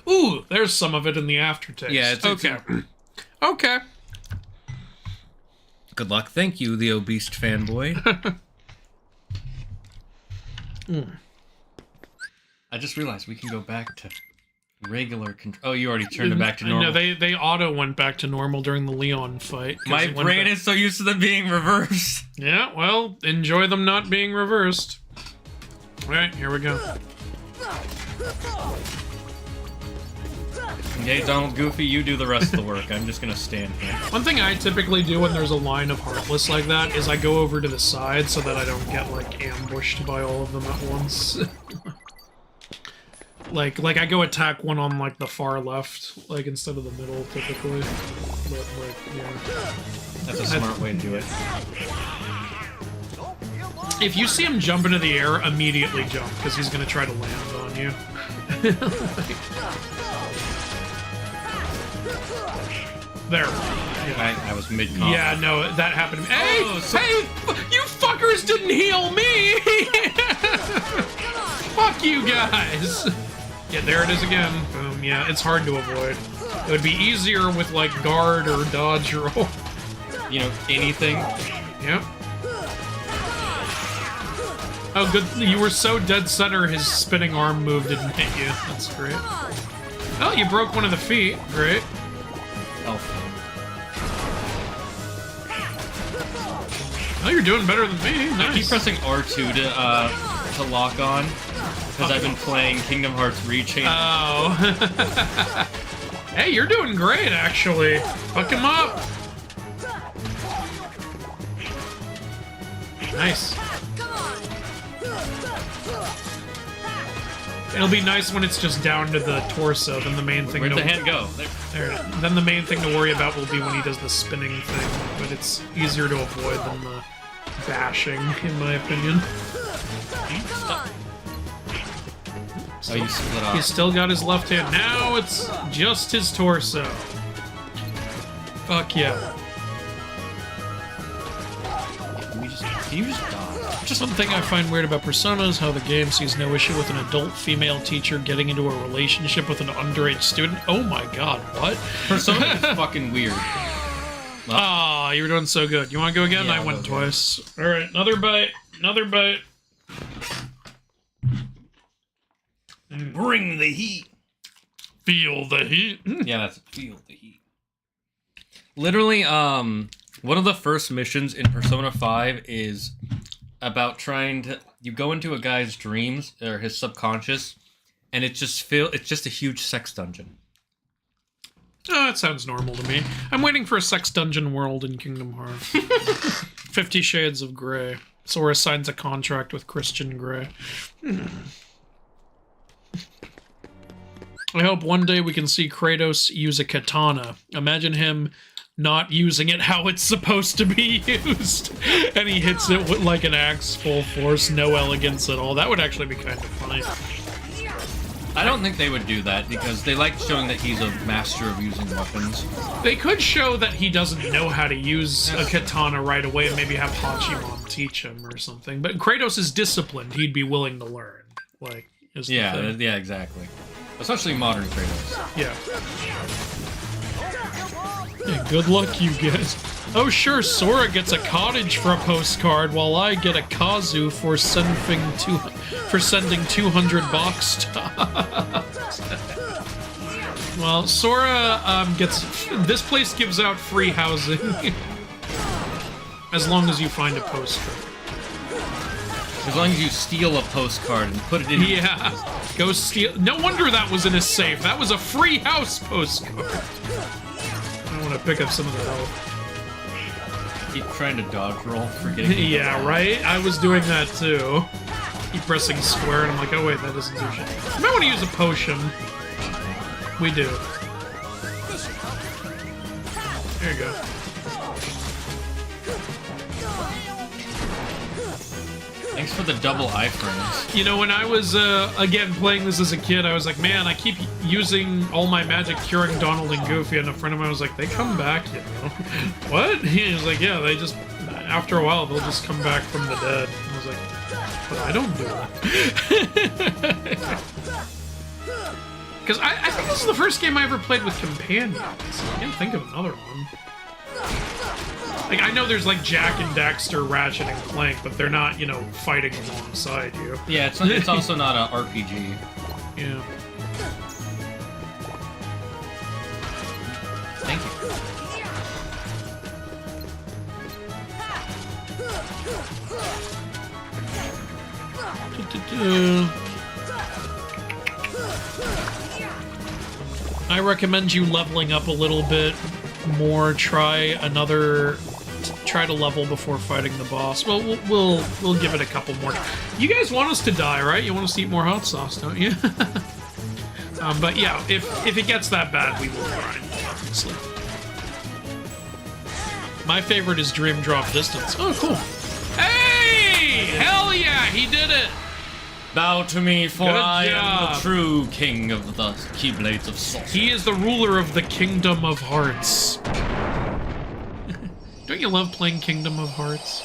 Ooh, there's some of it in the aftertaste. Yeah, it's okay. Okay. Good luck. Thank you, the obese fanboy. I just realized we can go back to regular control. Oh, you already turned it back to normal. No, they auto went back to normal during the Leon fight. My brain is so used to them being reversed. Yeah, well, enjoy them not being reversed. Alright, here we go. Okay, Donald Goofy, you do the rest of the work. I'm just gonna stand here. One thing I typically do when there's a line of Heartless like that is I go over to the side so that I don't get, like, ambushed by all of them at once. like I go attack one on, like, the far left, like, instead of the middle, typically. But, like, yeah. That's a smart way to do it. If you see him jump into the air, immediately jump, because he's gonna try to land on you. There. Yeah. I was mid-combat. Yeah, no, that happened to me. Hey! Oh, so hey! You fuckers didn't heal me! Fuck you guys! Yeah, there it is again. Boom, yeah, it's hard to avoid. It would be easier with, like, guard or dodge roll. You know, anything. Yep. Oh, good. You were so dead center, his spinning arm move didn't hit you. That's great. Oh, you broke one of the feet. Great. Elf. Oh, you're doing better than me. Nice. I keep pressing R2 to lock on, because I've been playing Kingdom Hearts Rechain. Oh. Hey, you're doing great, actually. Fuck him up. Nice. It'll be nice when it's just down to the torso, then the main thing... Where'd the hand go? There. Then the main thing to worry about will be when he does the spinning thing, but it's easier to avoid than the bashing, in my opinion. Oh, you split off. He's still got his left hand. Now it's just his torso. Fuck yeah. Can you just die? Just one thing I find weird about Persona is how the game sees no issue with an adult female teacher getting into a relationship with an underage student. Oh my god, what? Persona is fucking weird. Ah, you were doing so good. You want to go again? Yeah, I went twice. Alright, another bite. Another bite. Bring the heat. Feel the heat. Yeah, that's feel the heat. Literally, one of the first missions in Persona 5 is about trying to... You go into a guy's dreams, or his subconscious, and it's just a huge sex dungeon. Oh, that sounds normal to me. I'm waiting for a sex dungeon world in Kingdom Hearts. 50 Shades of Grey. Sora signs a contract with Christian Grey. I hope one day we can see Kratos use a katana. Imagine him not using it how it's supposed to be used. And he hits it with like an axe full force, no elegance at all. That would actually be kind of funny. I don't think they would do that, because they like showing that he's a master of using weapons. They could show that he doesn't know how to use a katana right away and maybe have Hachimon teach him or something. But Kratos is disciplined. He'd be willing to learn. Like, is the thing. Yeah, exactly. Especially modern Kratos. Yeah. Hey, good luck, you guys. Oh, sure, Sora gets a cottage for a postcard, while I get a Kazu for sending 200 box tops. Well, Sora gets... This place gives out free housing. As long as you find a postcard. As long as you steal a postcard and put it in. Yeah. Go steal. No wonder that was in his safe. That was a free house postcard. I want to pick up some of the health. Keep trying to dodge roll, forgetting. Yeah, right? I was doing that too. Keep pressing square, and I'm like, oh wait, that doesn't do shit. I might want to use a potion. We do. There you go. Thanks for the double iframes. You know, when I was, again, playing this as a kid, I was like, man, I keep using all my magic curing Donald and Goofy, and a friend of mine was like, they come back, you know. What? He was like, yeah, they just, after a while, they'll just come back from the dead. And I was like, but I don't do that. Because I think this is the first game I ever played with companions. I can't think of another one. Like, I know there's like Jack and Daxter, Ratchet and Clank, but they're not, you know, fighting alongside you. Yeah, it's also not an RPG. Yeah. Thank you. I recommend you leveling up a little bit more. Try to level before fighting the boss. Well, we'll give it a couple more. You guys want us to die, right? You want us to eat more hot sauce, don't you? But yeah, if it gets that bad, we will grind, obviously. My favorite is Dream Drop Distance. Oh, cool. Hey! Hell yeah, he did it! Bow to me, for Good I am job. the true king of the Keyblades of Sauces. He is the ruler of the Kingdom of Hearts. Don't you love playing Kingdom of Hearts?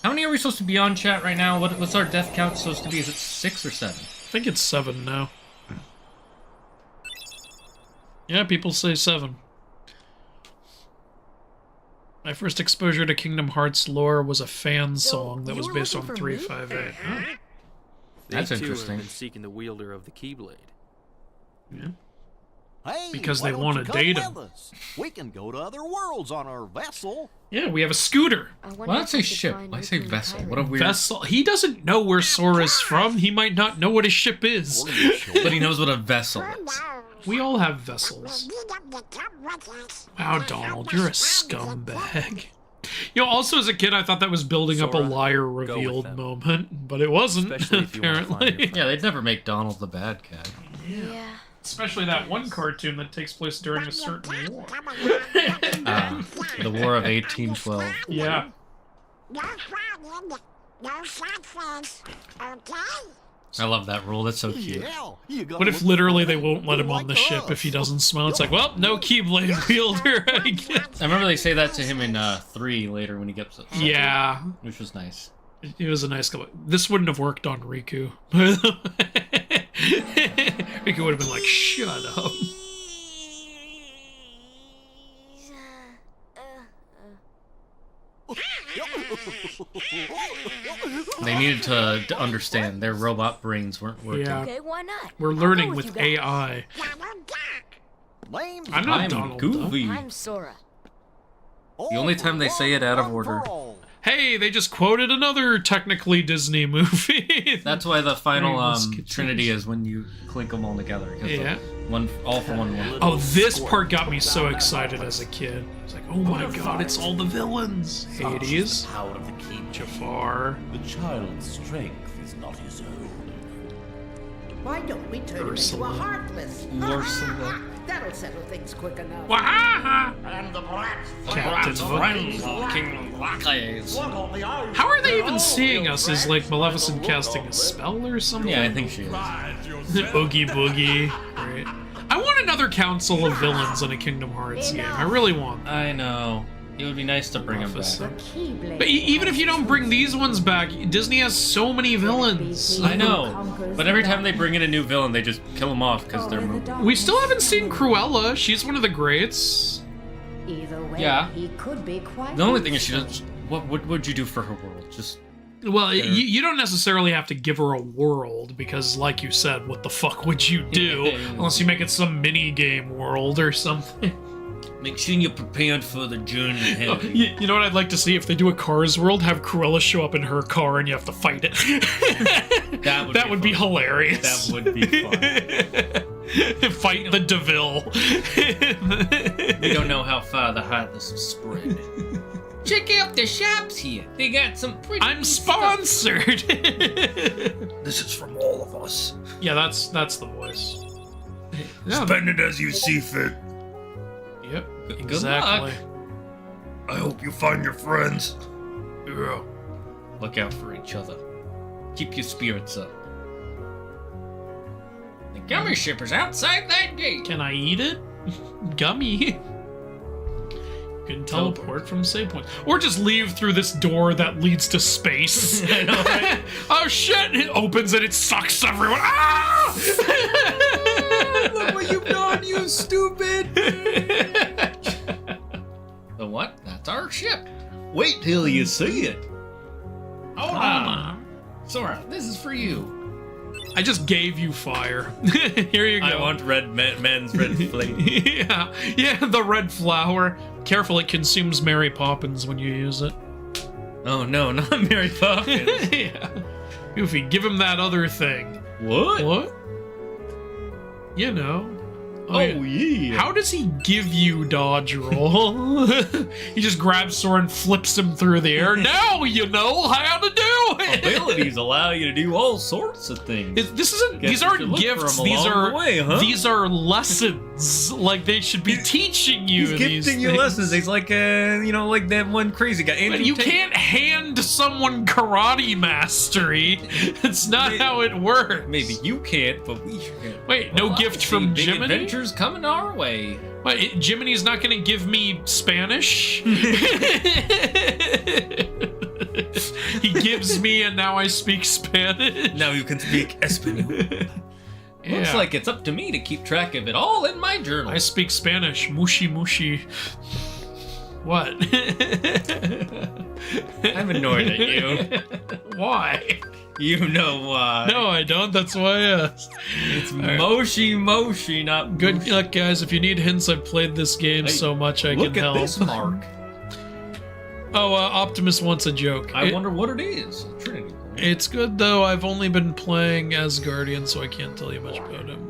How many are we supposed to be on, chat, right now? What's our death count supposed to be? Is it 6 or 7? I think it's 7 now. Yeah, people say 7. My first exposure to Kingdom Hearts lore was a fan song that was based on 358. Oh. That's They, too, interesting. have been seeking the wielder of the Keyblade. Yeah. Hey, Because why they don't wanna you come date with 'em. us? We can go to other worlds on our vessel. Yeah, we have a scooter. Why not say ship? Why say vessel? What a weird... Vessel. He doesn't know where Sora's from. He might not know what a ship is. But he knows what a vessel is. We all have vessels. Wow, Donald, you're a scumbag. You know, also as a kid, I thought that was building up a Sora, liar with revealed them. moment, but it wasn't, Especially if you wanna find apparently. your Yeah, they'd never make Donald the bad guy. Yeah. Especially that one cartoon that takes place during a certain war. The War of 1812. Yeah. I love that rule. That's so cute. Yeah, you gotta What if look literally for they it won't let him on like the ship us. if he doesn't smile? It's like, well, no Keyblade wielder, I guess. I remember they say that to him in 3 later when he gets upset. Yeah. Which was nice. It was a nice couple. This wouldn't have worked on Riku. Riku would have been like, shut up. They needed to understand their robot brains weren't working. Yeah. Okay, why not? We're I'll learning go with you guys. AI. Name's I'm not I'm Donald. Goofy. I'm Sora. The only time they say it out of order. Hey, they just quoted another technically Disney movie. That's why the final Musketeers. trinity is when you clink them all together. 'cause the Yeah. One, all for one. Oh, this part got me so excited as a kid. It's like, oh my god, it's all the villains. Hades, Power of the key. Jafar, The child's strength is not his own. Why don't we turn him into a Ursula. heartless? Ursula. That'll settle things quick enough. Wahaha! Captain How are they even seeing us? Is like Maleficent casting a spell or something? Yeah, I think she is. Oogie Boogie. Right. I want another council of villains in a Kingdom Hearts game. I really want that. I know. It would be nice to bring him back. But even if you don't bring these ones back, Disney has so many villains. I know. But every time they bring in a new villain, they just kill them off because they're moved. We still haven't seen Cruella. She's one of the greats. Either way, Yeah. he could be quite The only thing is she does. What would you do for her world? Just Well, you don't necessarily have to give her a world because, like you said, what the fuck would you do unless you make it some mini game world or something? Make sure you're prepared for the journey ahead Oh, of you. you know what I'd like to see if they do a Cars World? Have Cruella show up in her car and you have to fight it. That would be hilarious. That would be fun. Fight the DeVille. We don't know how far the heartless will spread. Check out the shops here. They got some pretty. I'm sponsored. This is from all of us. Yeah, that's the voice. Yeah, Spend it as you see fit. Yep. Good Exactly. luck. I hope you find your friends. Yeah. Look out for each other. Keep your spirits up. The gummy shipper's outside that gate. Can I eat it? Gummy. You can teleport from save points. Or just leave through this door that leads to space. I know, right? Oh shit! It opens and it sucks everyone. Ah! Look what you've done, you stupid! The what? That's our ship. Wait till you see it. Hold on. Sora, this is for you. I just gave you fire. Here you go. I want man's red flame. yeah, the red flower. Careful, it consumes Mary Poppins when you use it. Oh no, not Mary Poppins. Yeah. Goofy, give him that other thing. What? What? You know. Oh yeah. How does he give you dodge roll? He just grabs Sora and flips him through the air. Now you know how to do it. Abilities allow you to do all sorts of things. This isn't. Guess These you aren't should look for gifts. 'em These along are. the way, huh? These are lessons. Like they should be teaching you. He's these gifting you things. lessons. He's like, like that one crazy guy. But Andrew you Tate. can't hand someone karate mastery. It's not how it works. Maybe you can't, but we can. Wait, no Well, gift I from see big Jiminy? adventures coming our way. Wait, Jiminy's not gonna give me Spanish? He gives me and now I speak Spanish? Now you can speak Espanol. Yeah. Looks like it's up to me to keep track of it all in my journal. I speak Spanish. Mushi mushi. What? I'm annoyed at you. Why? You know why. No, I don't. That's why I asked. It's Moshi Moshi, not Good Moshi. luck, guys. If you need hints, I've played this game so much I Look can at help. this mark. Oh, Optimus wants a joke. I wonder what it is. Trinity. It's good, though. I've only been playing as Guardian, so I can't tell you much about him.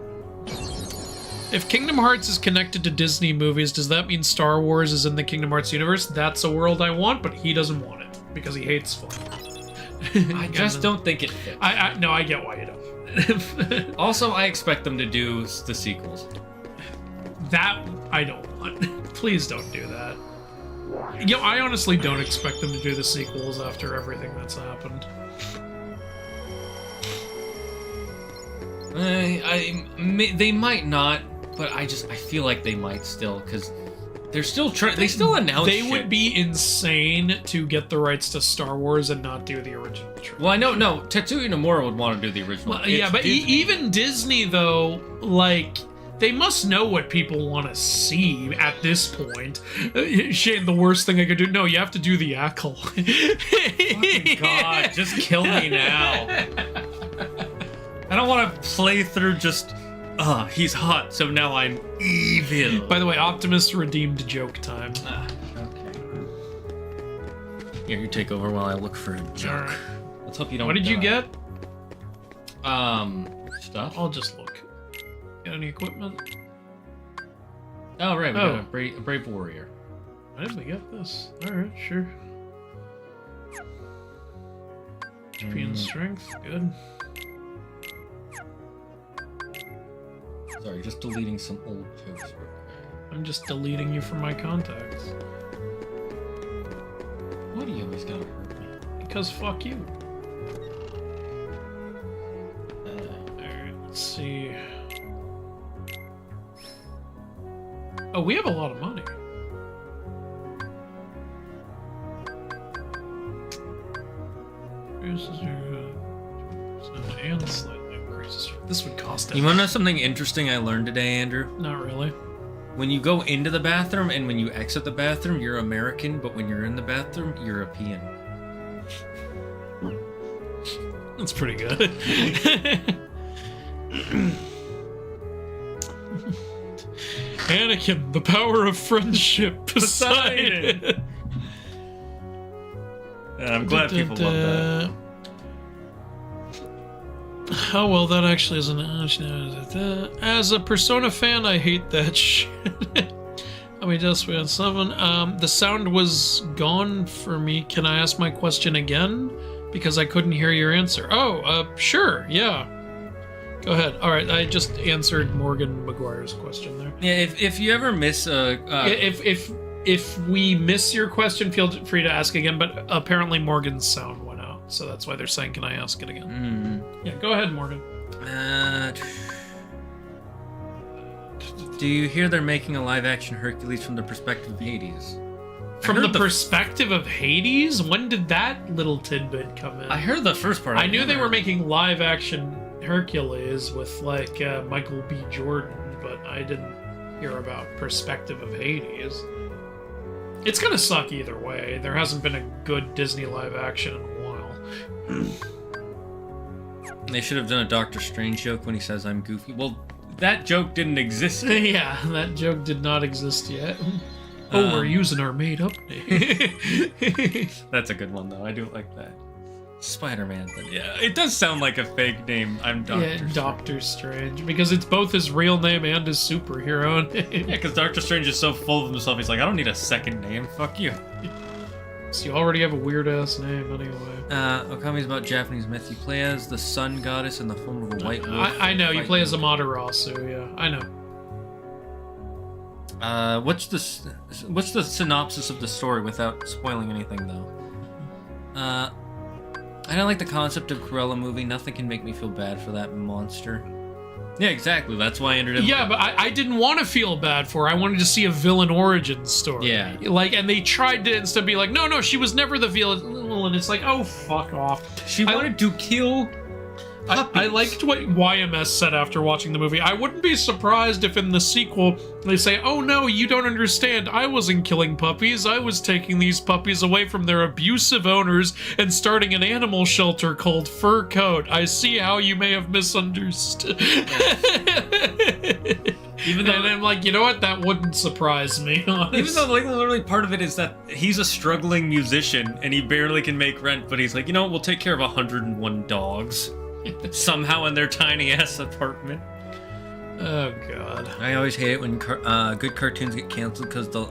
If Kingdom Hearts is connected to Disney movies, does that mean Star Wars is in the Kingdom Hearts universe? That's a world I want, but he doesn't want it because he hates fun. I just don't think it fits. No, I get why you don't. Also, I expect them to do the sequels. That I don't want. Please don't do that. I honestly don't expect them to do the sequels after everything that's happened. They might not, but I feel like they might still, because they're still they still announce They shit. would be insane to get the rights to Star Wars and not do the original trilogy. Well, I know, no, Tetsuya Nomura would want to do the original. Well, yeah, but even Disney, though, like, they must know what people want to see at this point. Shane, the worst thing I could do. No, you have to do the Acolyte. Fucking God, just kill me now. I don't want to play through just, he's hot, so now I'm evil. By the way, Optimus redeemed joke time. Okay. Here, you take over while I look for a joke. Alright. Let's hope you don't What did you get? Stuff. I'll just look. Got any equipment? Oh, right, we got a brave warrior. Why did we get this? Alright, sure. HP and strength, good. Sorry, just deleting some old jokes. I'm just deleting you from my contacts. Why do you always gotta hurt me? Because fuck you. Alright, let's see. Oh, we have a lot of money. And slightly increases. This would cost. You wanna know something interesting I learned today, Andrew? Not really. When you go into the bathroom and when you exit the bathroom, you're American, but when you're in the bathroom, European. That's pretty good. Anakin, the power of friendship. Poseidon. I'm glad people love that. Oh, well, that actually isn't... As a Persona fan, I hate that shit. I mean, just we had 7. The sound was gone for me. Can I ask my question again? Because I couldn't hear your answer. Oh, sure, yeah. Go ahead. All right, I just answered Morgan McGuire's question there. Yeah, if you ever miss if we miss your question, feel free to ask again. But apparently Morgan's sound went out, so that's why they're saying, "Can I ask it again?" Yeah, go ahead, Morgan. Do you hear they're making a live-action Hercules from the perspective of Hades? From the perspective of Hades? When did that little tidbit come in? I heard the first part. I knew they were making live-action Hercules with, like, Michael B. Jordan, but I didn't hear about perspective of Hades. It's gonna suck either way. There hasn't been a good Disney live-action in a while. They should have done a Doctor Strange joke when he says, "I'm goofy." Well, that joke didn't exist yet. Yeah, that joke did not exist yet. Oh, we're using our made-up name. That's a good one, though. I do like that. Spider-Man. But yeah, it does sound like a fake name. I'm Doctor Strange. Doctor Strange. Because it's both his real name and his superhero name. Yeah, because Doctor Strange is so full of himself, he's like, I don't need a second name. Fuck you. So you already have a weird-ass name, anyway. Okami's about Japanese myth. You play as the sun goddess in the form of a white wolf. I know, you play as Amaterasu, yeah. I know. What's the synopsis of the story without spoiling anything, though? I don't like the concept of Cruella movie. Nothing can make me feel bad for that monster. Yeah, exactly. That's why I ended up... Yeah, but I didn't want to feel bad for her. I wanted to see a villain origin story. Yeah. Like, and they tried to instead be like, no, she was never the villain. It's like, oh, fuck off. She wanted to kill... I liked what YMS said after watching the movie. I wouldn't be surprised if in the sequel they say, oh no, you don't understand. I wasn't killing puppies. I was taking these puppies away from their abusive owners and starting an animal shelter called Fur Coat. I see how you may have misunderstood. Even though, and I'm like, you know what? That wouldn't surprise me. Honestly. Even though, like, literally part of it is that he's a struggling musician and he barely can make rent, but he's like, you know what? We'll take care of 101 dogs. Somehow in their tiny-ass apartment. Oh, God. I always hate it when good cartoons get canceled because the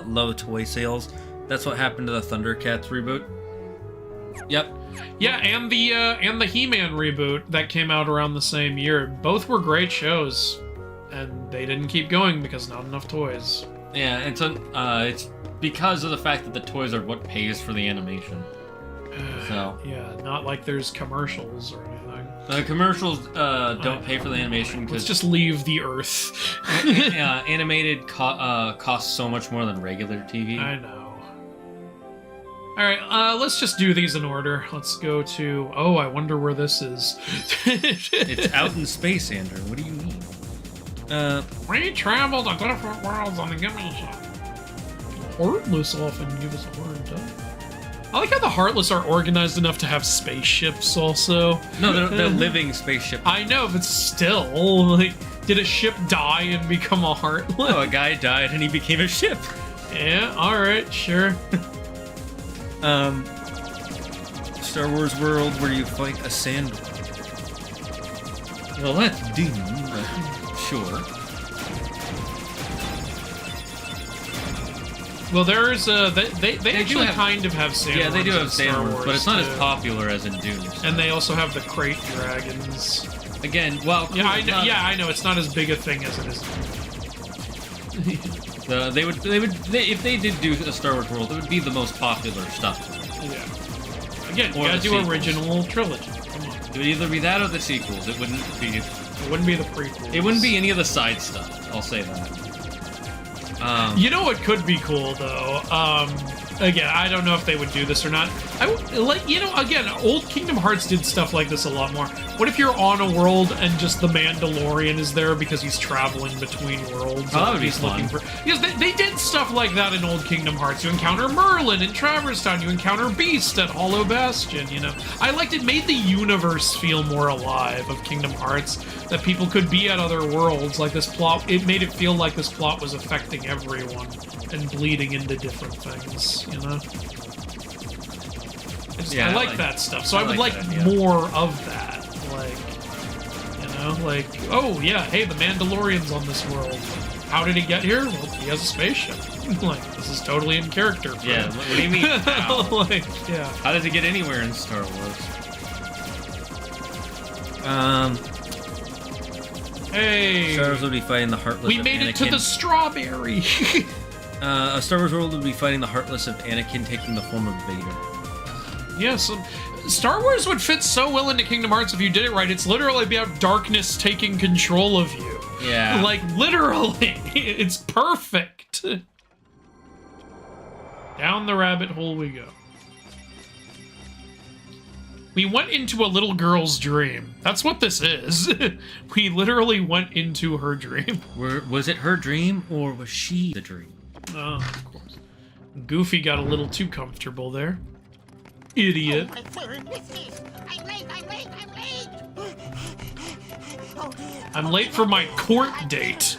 low toy sales. That's what happened to the Thundercats reboot. Yep. Yeah, and the He-Man reboot that came out around the same year. Both were great shows, and they didn't keep going because not enough toys. Yeah, and so it's because of the fact that the toys are what pays for the animation. So yeah, not like there's commercials or anything. The commercials don't pay for the animation because... Let's just leave the Earth. Animated costs so much more than regular TV. I know. Alright, let's just do these in order. Let's go to... Oh, I wonder where this is. It's out in space, Andrew. What do you mean? We travel to different worlds on the Gimme Shop. Heartless often give us a hard time. I like how the Heartless are organized enough to have spaceships also. No, they're living spaceships. I know, but still, like, did a ship die and become a Heartless? No, a guy died and he became a ship. Yeah, alright, sure. Star Wars world where you fight a sand. Well, that's Doom, but sure. Well, there's they actually kind of have sandworms. Yeah, they do have sandworms, but it's not too. as popular as in Doom. And they also have the crate dragons. Again, well, yeah, I know it's not as big a thing as it is. They would if they did do a Star Wars world, it would be the most popular stuff. Yeah. Again, you gotta do original trilogy. Come on. It would either be that or the sequels. It wouldn't be. It wouldn't be the prequels. It wouldn't be any of the side stuff. I'll say that. You know what could be cool though? Again, I don't know if they would do this or not. Again, old Kingdom Hearts did stuff like this a lot more. What if you're on a world and just the Mandalorian is there because he's traveling between worlds? Oh, that would be he's fun. Because they did stuff like that in old Kingdom Hearts. You encounter Merlin in Traverse Town. You encounter Beast at Hollow Bastion, you know. I liked it. Made the universe feel more alive of Kingdom Hearts, that people could be at other worlds. Like this plot, it made it feel like this plot was affecting everyone and bleeding into different things, you know? I like that stuff, so I would like more of that. Like, you know, like, oh yeah, hey, the Mandalorian's on this world. How did he get here? Well, he has a spaceship. Like, this is totally in character. Yeah, what do you mean? How? Like, yeah. How does he get anywhere in Star Wars? Hey! Star Wars would be fighting the Heartless We of made Anakin. it to the strawberry! A Star Wars world would be fighting the Heartless of Anakin taking the form of Vader. Yes, Star Wars would fit so well into Kingdom Hearts if you did it right. It's literally about darkness taking control of you. Yeah. Like, literally. It's perfect. Down the rabbit hole we go. We went into a little girl's dream. That's what this is. We literally went into her dream. Was it her dream, or was she the dream? Oh, of course. Goofy got a little too comfortable there. Idiot. I'm late for my court date.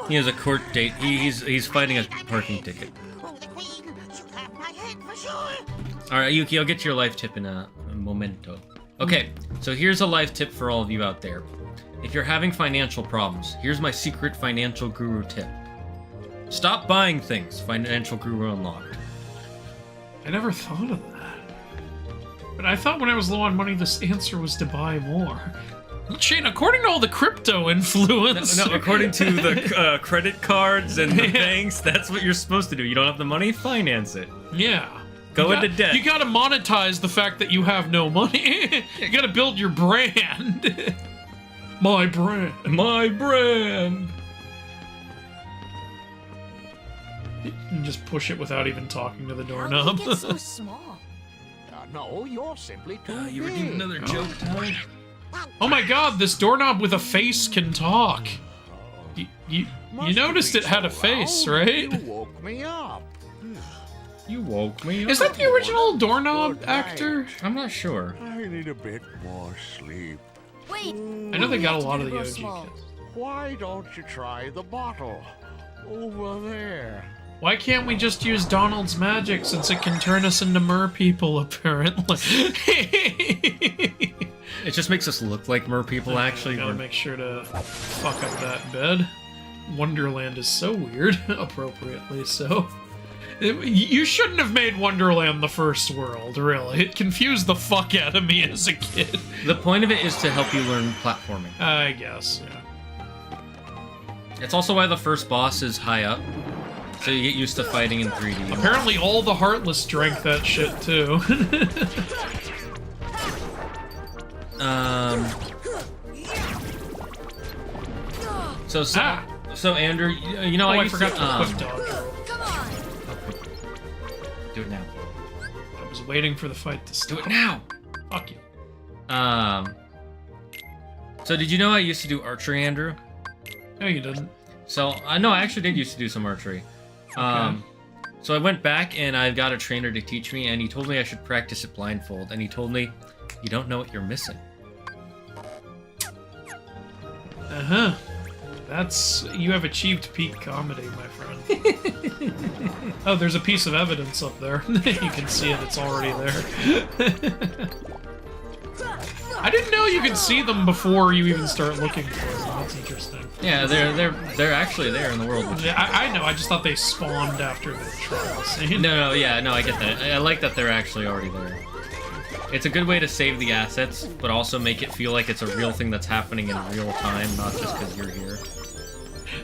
He has a court date. He's fighting a parking ticket. Alright, Yuki, I'll get to your life tip in a momento. Okay, so here's a life tip for all of you out there. If you're having financial problems, here's my secret financial guru tip. Stop buying things. Financial guru unlocked. I never thought of that. But I thought when I was low on money, this answer was to buy more. Shane, according to all the crypto influence... No, according to the credit cards and the banks, that's what you're supposed to do. You don't have the money? Finance it. Yeah. Go into debt. You gotta monetize the fact that you have no money. You gotta build your brand. My brand. My brand. And just push it without even talking to the How doorknob. did he get so small? No, you're simply too You were big. doing another joke, Ty? Oh my god, this doorknob with a face can talk. You noticed it had a face, right? You woke me up. You woke me up. Is that the original doorknob actor? I'm not sure. I need a bit more sleep. Wait. I know they got a lot of the OG kids. Why don't you try the bottle over there? Why can't we just use Donald's magic since it can turn us into mer people, apparently? It just makes us look like mer people, actually. Gotta make sure to fuck up that bed. Wonderland is so weird, appropriately so. You shouldn't have made Wonderland the first world, really. It confused the fuck out of me as a kid. The point of it is to help you learn platforming. I guess, yeah. It's also why the first boss is high up, so you get used to fighting in 3D. Apparently all the Heartless drank that shit, too. So Andrew, you know, I forgot to quick dodge. Come on. Do it now. I was waiting for the fight to start. Do it now. Fuck you. So did you know I used to do archery, Andrew? No, you didn't. So I actually did used to do some archery. Okay. So I went back and I got a trainer to teach me, and he told me I should practice it blindfold, and he told me, you don't know what you're missing. Uh-huh. You have achieved peak comedy, my friend. Oh, there's a piece of evidence up there. You can see it, it's already there. I didn't know you could see them before you even start looking for them. That's interesting. Yeah, they're actually there in the world. I know, I just thought they spawned after the trial scene. No, I get that. I like that they're actually already there. It's a good way to save the assets, but also make it feel like it's a real thing that's happening in real time, not just because you're here.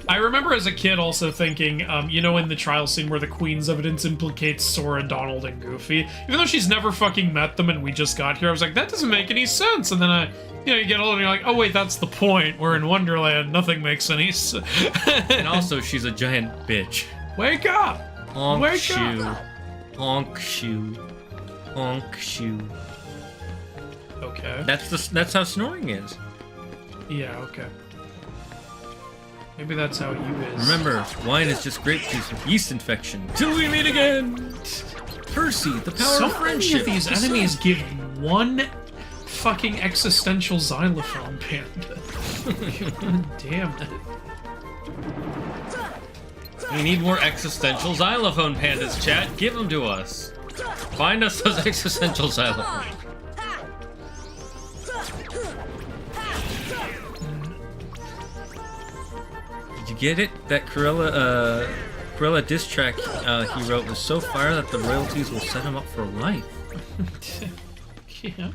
I remember as a kid also thinking, in the trial scene where the Queen's evidence implicates Sora, Donald, and Goofy, even though she's never fucking met them and we just got here, I was like, that doesn't make any sense. And then you get older and you're like, oh wait, that's the point. We're in Wonderland, nothing makes any sense. And also, she's a giant bitch. Wake up! Honk Wake shoe. up. Honk shoe. Honk shoe. Okay. That's how snoring is. Yeah, okay. Maybe that's how you is. Remember, wine is just grape juice with yeast infection. Till we meet again! Percy, the power So of friendship. many of these enemies give one fucking existential xylophone panda. Damn it. We need more existential xylophone pandas, chat. Give them to us. Find us those existential xylophones. Did you get it? That Cruella diss track he wrote was so fire that the royalties will set him up for life. Yeah.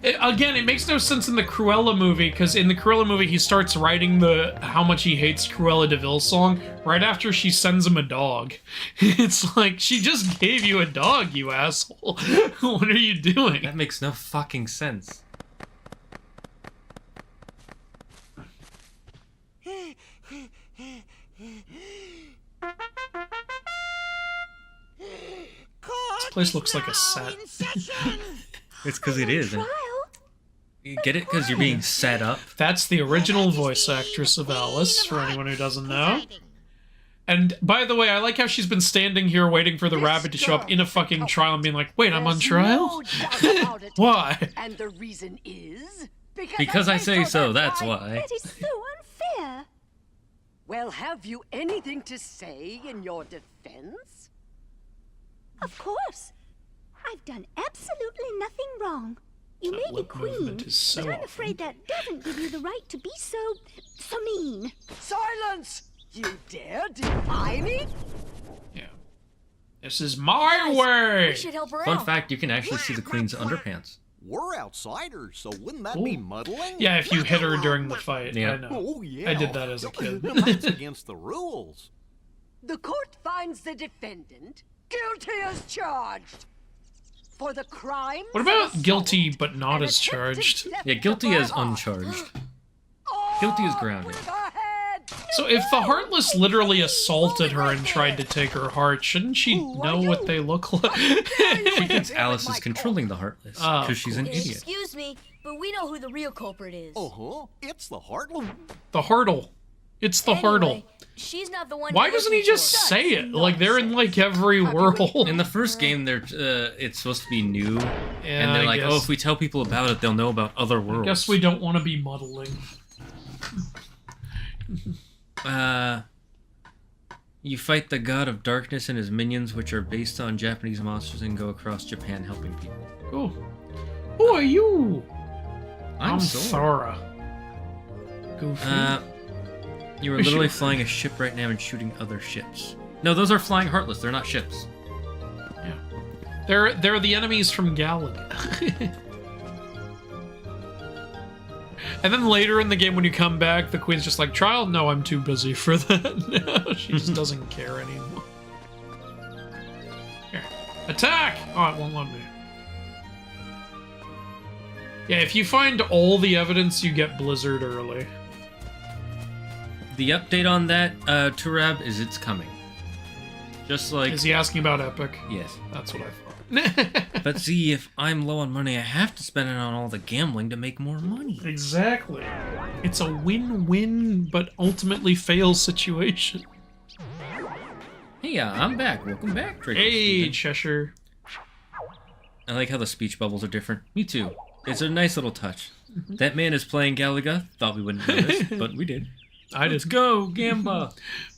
Again, it makes no sense in the Cruella movie, because in the Cruella movie he starts writing the how much he hates Cruella de Vil song right after she sends him a dog. It's like, she just gave you a dog, you asshole. What are you doing? That makes no fucking sense. This place looks like a set. It's because it is. You get it? Because you're being set up. That's the original voice actress of Alice, for anyone who doesn't know. And by the way, I like how she's been standing here waiting for the rabbit to show up in a fucking trial and being like, wait, I'm on trial? Why? And the reason is... Because I say so, that's why. That is so unfair. Well, have you anything to say in your defense? Of course. I've done absolutely nothing wrong. You That may be lip movement queen, is so but I'm often. afraid that doesn't give you the right to be so mean. Silence! You dare defy me? Yeah. This is my way! We should help her Fun out. fact, you can actually see the queen's underpants. We're outsiders, so wouldn't that be muddling? Yeah, if you hit her during the fight. Yeah. I know. Oh, yeah. I did that as a kid. That's against the rules. The court finds the defendant guilty as charged for the crime. What about guilty but not as charged? Yeah, guilty as uncharged. Guilty as grounded. So if the Heartless literally assaulted her and tried to take her heart, shouldn't she know what they look like? She thinks Alice is controlling the Heartless, Oh, because she's an idiot. Excuse me, but we know who the real culprit is. Uh-huh. It's the Heartless. The Hurdle. It's the Hurdle. Anyway, she's not the one. Why you're doesn't he looking just for. say it? Like, they're in, like, every world. In the first game, they're it's supposed to be new, Yeah, and they're I like, guess. oh, if we tell people about it, they'll know about other worlds. Guess we don't want to be muddling. You fight the god of darkness and his minions, which are based on Japanese monsters, and go across Japan helping people. Cool. Who are you? I'm Thora. Goofy. You are Is she- literally flying a ship right now and shooting other ships. No, those are flying Heartless. They're not ships. They're the enemies from Galaga. And then later in the game when you come back, the queen's just like, trial? No, I'm too busy for that. No, she just doesn't care anymore. Here. Attack! Oh, it won't let me. Yeah, if you find all the evidence, you get Blizzard early. The update on that, Turab, is it's coming. Just like... Is he asking about Epic? Yes. That's what I thought. But see, if I'm low on money, I have to spend it on all the gambling to make more money. Exactly. It's a win-win, but ultimately fail situation. Hey, I'm back. Welcome back, Drake. Hey, Cheshire. I like how the speech bubbles are different. Me too. It's a nice little touch. That man is playing Galaga. Thought we wouldn't do this, but we did. Let's go, Gamba.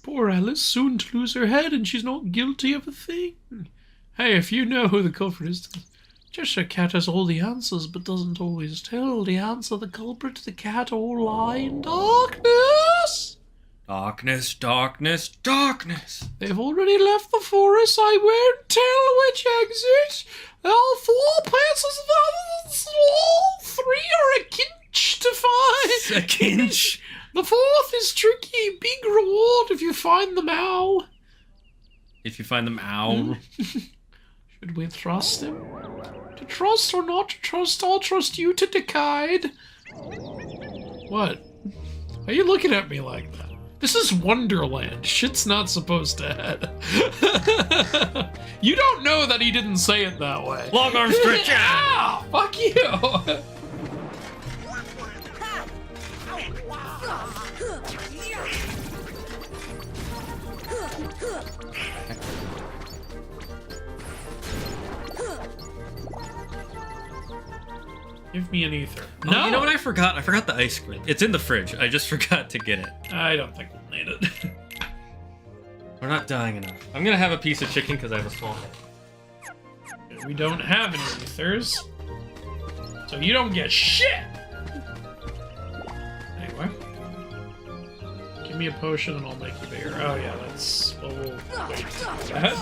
Poor Alice, soon to lose her head, and she's not guilty of a thing. Hey, if you know who the culprit is, Cheshire Cat has all the answers, but doesn't always tell the answer. The culprit, the cat, all lie in darkness. Darkness, darkness, darkness. They've already left the forest. I won't tell which exit. There are 4 places. All 3 are a kinch to find. A kinch? The 4th is tricky. Big reward if you find the owl. If you find them, ow. Should we trust him? To trust or not to trust, I'll trust you to decide. What? Are you looking at me like that? This is Wonderland. Shit's not supposed to head. You don't know that he didn't say it that way. Long arm stretch. Ah, fuck you. Give me an ether. Oh, No! you know what I forgot? I forgot the ice cream. It's in the fridge. I just forgot to get it. I don't think we'll need it. We're not dying enough. I'm gonna have a piece of chicken because I have a small head. We don't have any ethers. So you don't get shit! Anyway. Give me a potion and I'll make you bigger. Oh yeah, that's... Well, we'll wait for that.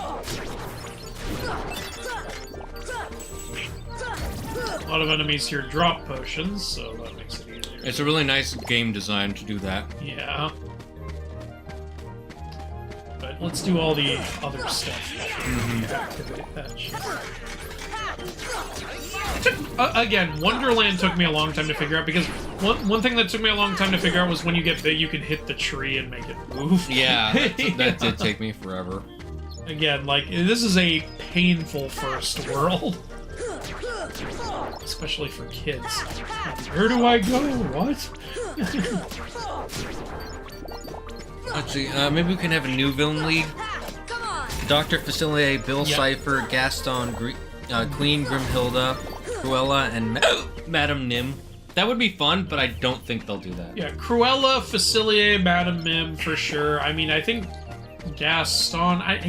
A lot of enemies here drop potions, so that makes it easier. It's a really nice game design to do that. Yeah. But let's do all the other stuff. Activate that shit. Again, Wonderland took me a long time to figure out, because one thing that took me a long time to figure out was when you get big, you can hit the tree and make it move. Yeah, that did take me forever. Again, like, this is a painful first world. Especially for kids. Where do I go? What? Let's see, maybe we can have a new villain league. Dr. Facilier, Bill Cipher, Gaston, Queen Grimhilda, Cruella, and Madame Nim. That would be fun, but I don't think they'll do that. Yeah, Cruella, Facilier, Madame Mim, for sure. I mean, I think Gaston... I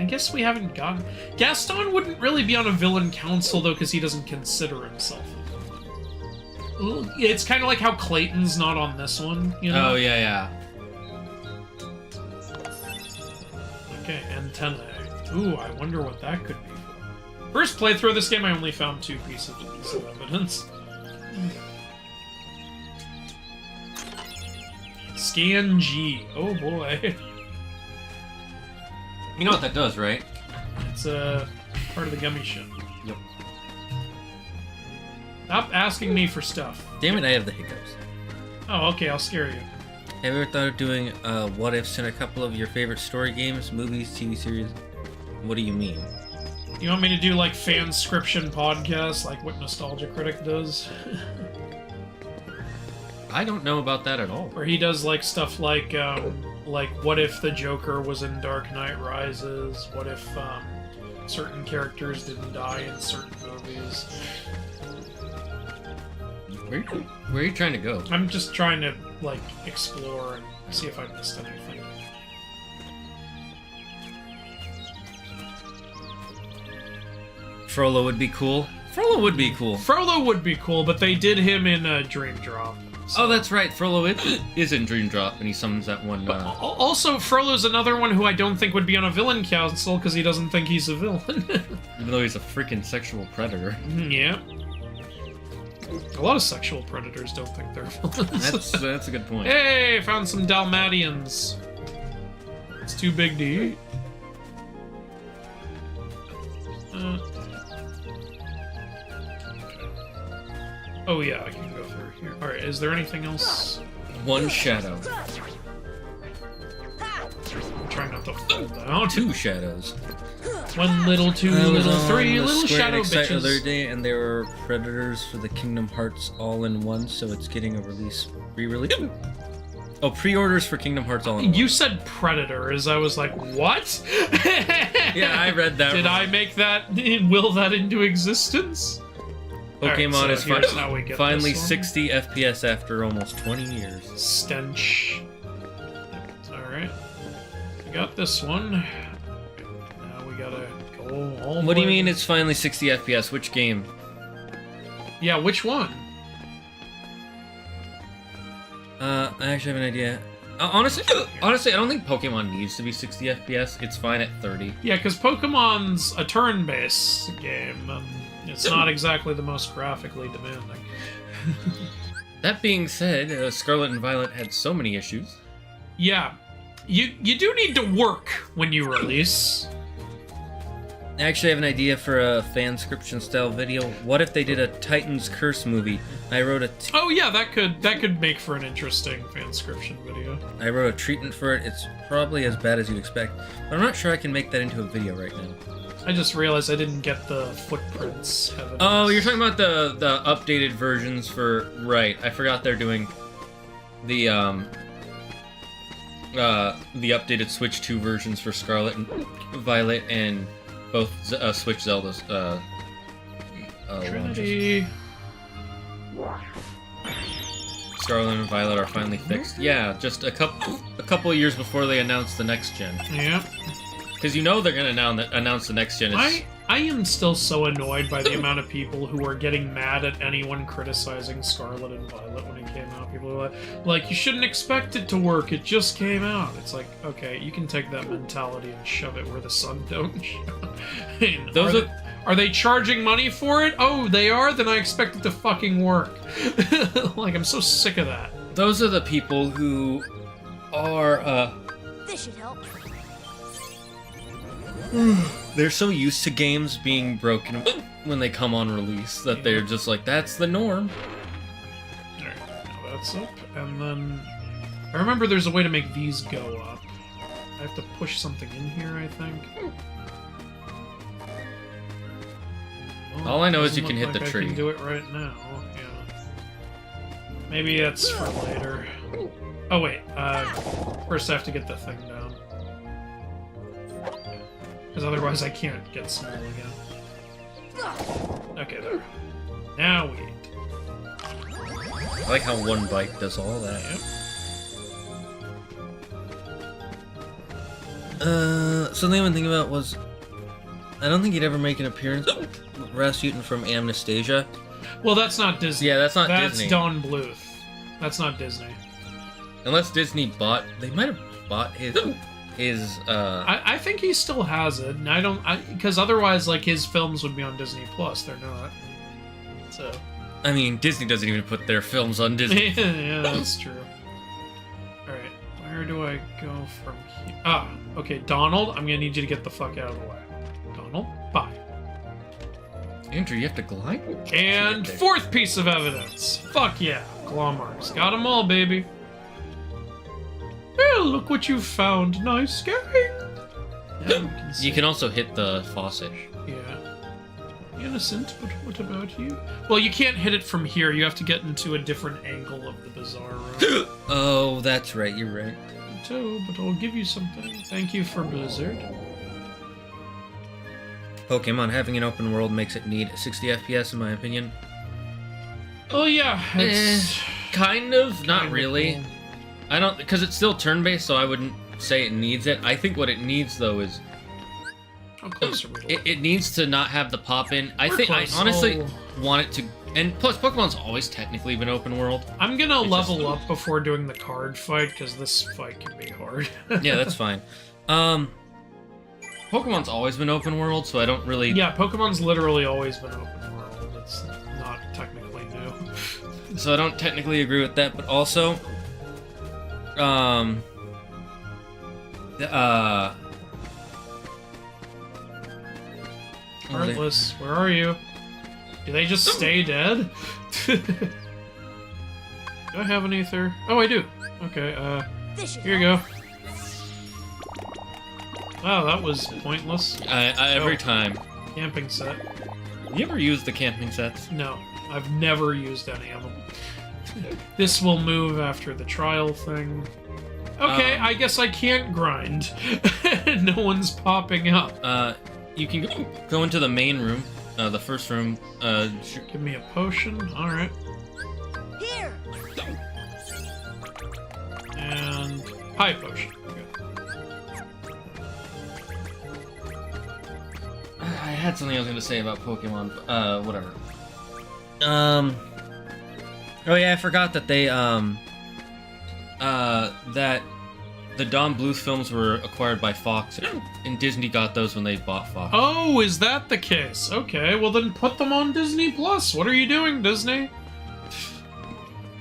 guess we haven't gotten... Gaston wouldn't really be on a villain council, though, because he doesn't consider himself a villain. It's kind of like how Clayton's not on this one, you know? Oh, yeah. Okay, antennae. Ooh, I wonder what that could be for. First playthrough of this game, I only found 2 pieces of evidence. Scan G. Oh boy. You know what that does, right? It's part of the gummy ship. Yep. Stop asking me for stuff. Damn it, I have the hiccups. Oh, okay, I'll scare you. Have you ever thought of doing what ifs in a couple of your favorite story games, movies, TV series? What do you mean? You want me to do like fanscription podcasts like what Nostalgia Critic does? I don't know about that at all. Where he does like stuff like what if the Joker was in Dark Knight Rises? What if certain characters didn't die in certain movies? Where are you trying to go? I'm just trying to like explore and see if I missed anything. Frollo would be cool. Frollo would be cool. Frollo would be cool, but they did him in Dream Drop. So. Oh, that's right. Frollo is in Dream Drop, and he summons that one. Also, Frollo's another one who I don't think would be on a villain council because he doesn't think he's a villain. Even though he's a freaking sexual predator. Yeah. A lot of sexual predators don't think they're villains. That's a good point. Hey, found some Dalmatians. It's too big to eat. Oh yeah, I can go through here. Alright, is there anything else? One shadow. I'm trying not to fall down. 2 shadows. 1 little, 2 little, 3 little shadow bitches. The other day, and there were predators for the Kingdom Hearts all in one, so it's getting a re-release. Oh, pre-orders for Kingdom Hearts all in one. You said predators. I was like, what? Yeah, I read that. Did I make that? Will that into existence? Pokemon right, so is finally 60 FPS after almost 20 years. Stench. Alright. We got this one. Now we gotta go all What do you mean it's finally 60 FPS? Which game? Yeah, which one? I actually have an idea. Honestly, I don't think Pokemon needs to be 60 FPS. It's fine at 30. Yeah, because Pokemon's a turn-based game. It's not exactly the most graphically demanding. That being said, Scarlet and Violet had so many issues. Yeah. You do need to work when you release. I actually have an idea for a fanscription style video. What if they did a Titan's Curse movie? I wrote a Oh yeah, that could make for an interesting fanscription video. I wrote a treatment for it. It's probably as bad as you'd expect, but I'm not sure I can make that into a video right now. I just realized I didn't get the footprints evidence. Oh, you're talking about the updated versions for... Right, I forgot they're doing the updated Switch 2 versions for Scarlet and Violet and both Switch Zelda's Trinity. Scarlet and Violet are finally fixed. Yeah, just a couple of years before they announced the next gen. Yeah. Because you know they're gonna announce the next gen. I am still so annoyed by the amount of people who are getting mad at anyone criticizing Scarlet and Violet when it came out. People are like, you shouldn't expect it to work, it just came out. It's like, okay, you can take that mentality and shove it where the sun don't shine. Are they charging money for it? Oh, they are? Then I expect it to fucking work. Like, I'm so sick of that. Those are the people who are, This should help. they're so used to games being broken when they come on release that they're just like, that's the norm. Alright, now that's up. And then... I remember there's a way to make these go up. I have to push something in here, I think. Well, All I know is you doesn't can look hit the like tree. I can do it right now, yeah. Maybe that's for later. Oh wait, first I have to get the thing down. Because otherwise I can't get small again. Okay, there. Now we eat. I like how one bite does all that. Yep. Something I've been thinking about was... I don't think he'd ever make an appearance with Rasputin from Anastasia. Well, that's not Disney. Yeah, that's not Disney. That's Don Bluth. That's not Disney. Unless Disney bought... They might have bought his... I think he still has it, and I don't... Because otherwise, like, his films would be on Disney+. They're not. So... I mean, Disney doesn't even put their films on Disney. Yeah, that's true. Alright, where do I go from here? Ah, okay, Donald, I'm gonna need you to get the fuck out of the way. Donald, bye. Andrew, you have to glide? And fourth piece of evidence. Fuck yeah, claw marks. Got them all, baby. Well, look what you found. Nice game. Yeah, you can also hit the faucet. Yeah. Innocent, but what about you? Well, you can't hit it from here. You have to get into a different angle of the bizarre room. Oh, that's right. You're right. So, but I'll give you something. Thank you for Blizzard. Pokemon having an open world makes it need 60 FPS, in my opinion. Oh yeah, it's kind of, not really. Cool. I don't, because it's still turn-based, so I wouldn't say it needs it. I think what it needs, though, is... How close are we? It needs to not have the pop-in. I honestly want it to... And plus, Pokemon's always technically been open world. I'm gonna level up before doing the card fight, because this fight can be hard. Yeah, that's fine. Pokemon's always been open world, so I don't really... Yeah, Pokemon's literally always been open world. It's not technically new. So I don't technically agree with that, but also... Heartless, where are you? Do they just stay dead? Do I have an ether? Oh, I do. Okay, here you go. Wow, that was pointless. Every time. Camping set. You ever use the camping sets? No, I've never used any of them. This will move after the trial thing. Okay, I guess I can't grind. No one's popping up. You can go into the main room, the first room. Give me a potion. All right. Here. And high potion. Good. I had something I was going to say about Pokemon. Whatever. Oh yeah, I forgot that they that the Don Bluth films were acquired by Fox, and Disney got those when they bought Fox. Oh, is that the case? Okay, well then put them on Disney Plus. What are you doing, Disney?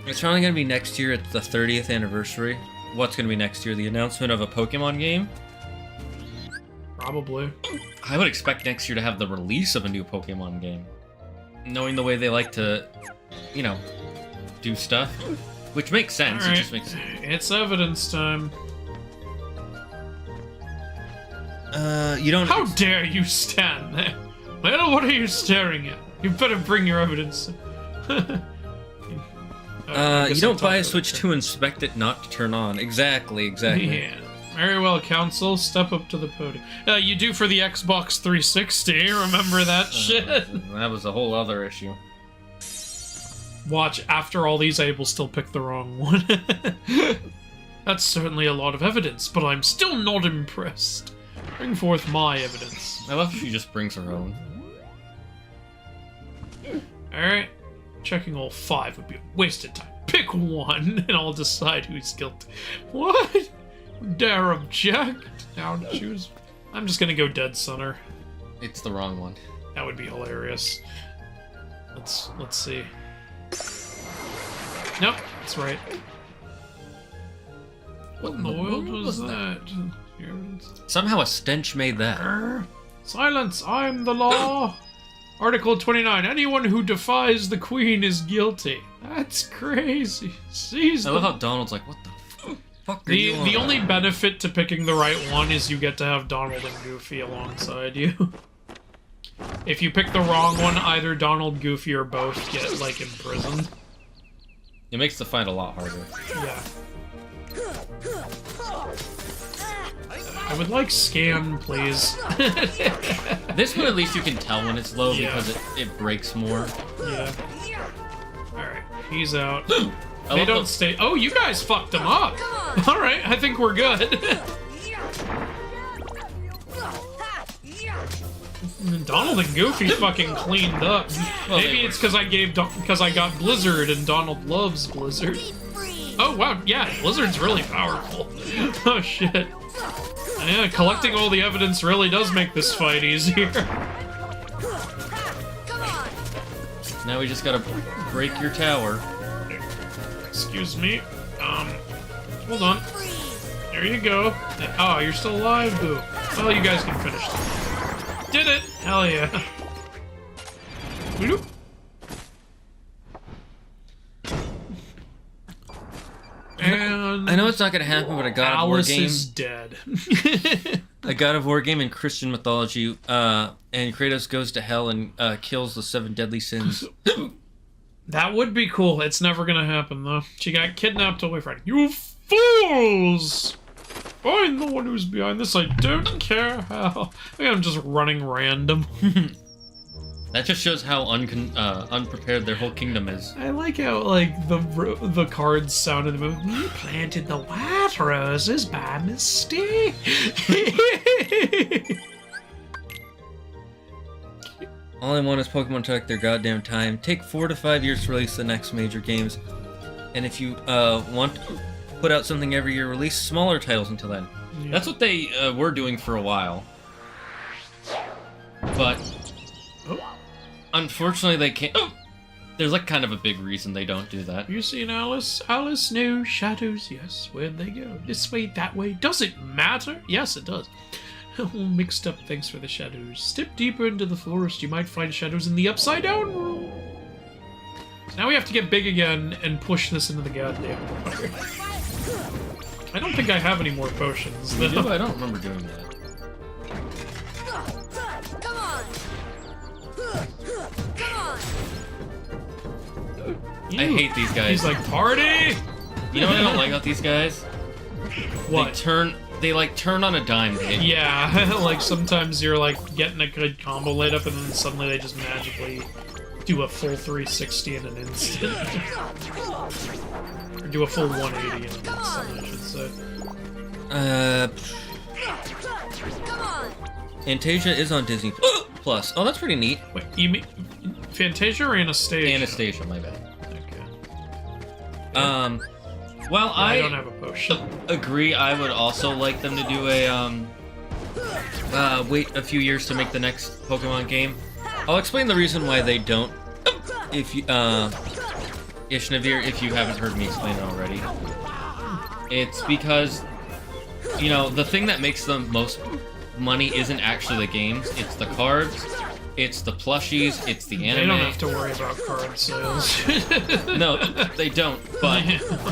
It's probably gonna be next year. It's the 30th anniversary. What's gonna be next year? The announcement of a Pokemon game? Probably. I would expect next year to have the release of a new Pokemon game. Knowing the way they like to, you know, do stuff. Which makes sense. Right. It just makes sense. It's evidence time. You don't... How dare you stand there? Well, what are you staring at? You better bring your evidence. You don't buy a Switch to inspect it, not to turn on. Exactly. Yeah. Very well, Council. Step up to the podium. You do for the Xbox 360. Remember that shit? That was a whole other issue. Watch, after all these, I will still pick the wrong one. That's certainly a lot of evidence, but I'm still not impressed. Bring forth my evidence. I love if she just brings her own. Alright. Checking all 5 would be a wasted time. Pick one, and I'll decide who's guilty. What? Dare object? Now choose. I'm just gonna go Dead Center. It's the wrong one. That would be hilarious. Let's see. Nope, that's right. What in the world was that? Somehow a stench made that. Silence! I'm the law! Article 29. Anyone who defies the Queen is guilty. That's crazy. Seize I love how Donald's like, what the fuck are you on The only about? benefit to picking the right one is you get to have Donald and Goofy alongside you. If you pick the wrong one, either Donald, Goofy, or both get, like, imprisoned. It makes the fight a lot harder. Yeah. I would like scan, please. This one, at least you can tell when it's low because it breaks more. Yeah. Alright, he's out. I They love don't the- stay. Oh, you guys fucked him up! Alright, I think we're good. Donald and Goofy fucking cleaned up. Well, Maybe they it's because I got Blizzard and Donald loves Blizzard. Oh wow, yeah, Blizzard's really powerful. Oh shit. Yeah, collecting all the evidence really does make this fight easier. Now we just gotta break your tower. Excuse me. Hold on. There you go. Oh, you're still alive? Boo. Well, you guys can finish this. Did it! Hell yeah. Bloop. And I know it's not gonna happen, but a God of War Alice game. is dead. A God of War game in Christian mythology, and Kratos goes to hell and kills the 7 deadly sins. That would be cool. It's never gonna happen, though. She got kidnapped away from it. You fools! Find the one who's behind this. I don't care how. I am just running random. That just shows how unprepared their whole kingdom is. I like how, like, the cards sound in the movie. We planted the white roses by mistake. All I want is Pokemon to take their goddamn time. Take 4 to 5 years to release the next major games. And if you want to put out something every year, release smaller titles until then. Yeah. That's what they were doing for a while. But unfortunately they can't... There's like kind of a big reason they don't do that. You seen Alice? Alice knew shadows, yes. Where'd they go? This way, that way. Does it matter? Yes, it does. All mixed up, thanks for the shadows. Step deeper into the forest, you might find shadows in the upside down room. So now we have to get big again and push this into the goddamn water. I don't think I have any more potions. You do? I don't remember doing that. Come on! Come on! I hate these guys. He's like, party! You know what I don't like about these guys? What? They like turn on a dime. Yeah, like sometimes you're like getting a good combo laid up and then suddenly they just magically do a full 360 in an instant. Or do a full 180 in an instant, I should say. Come on! Fantasia is on Disney Plus. Oh, that's pretty neat. Wait, you mean Fantasia or Anastasia? Anastasia, my bad. Okay. Well, Yeah, I don't have a potion. Agree. I would also like them to do a wait a few years to make the next Pokemon game. I'll explain the reason why they don't. If you Ishnavir, if you haven't heard me explain it already, it's because, you know, the thing that makes them most money isn't actually the games, it's the cards, it's the plushies, it's the anime. They don't have to worry about card sales. No, they don't, but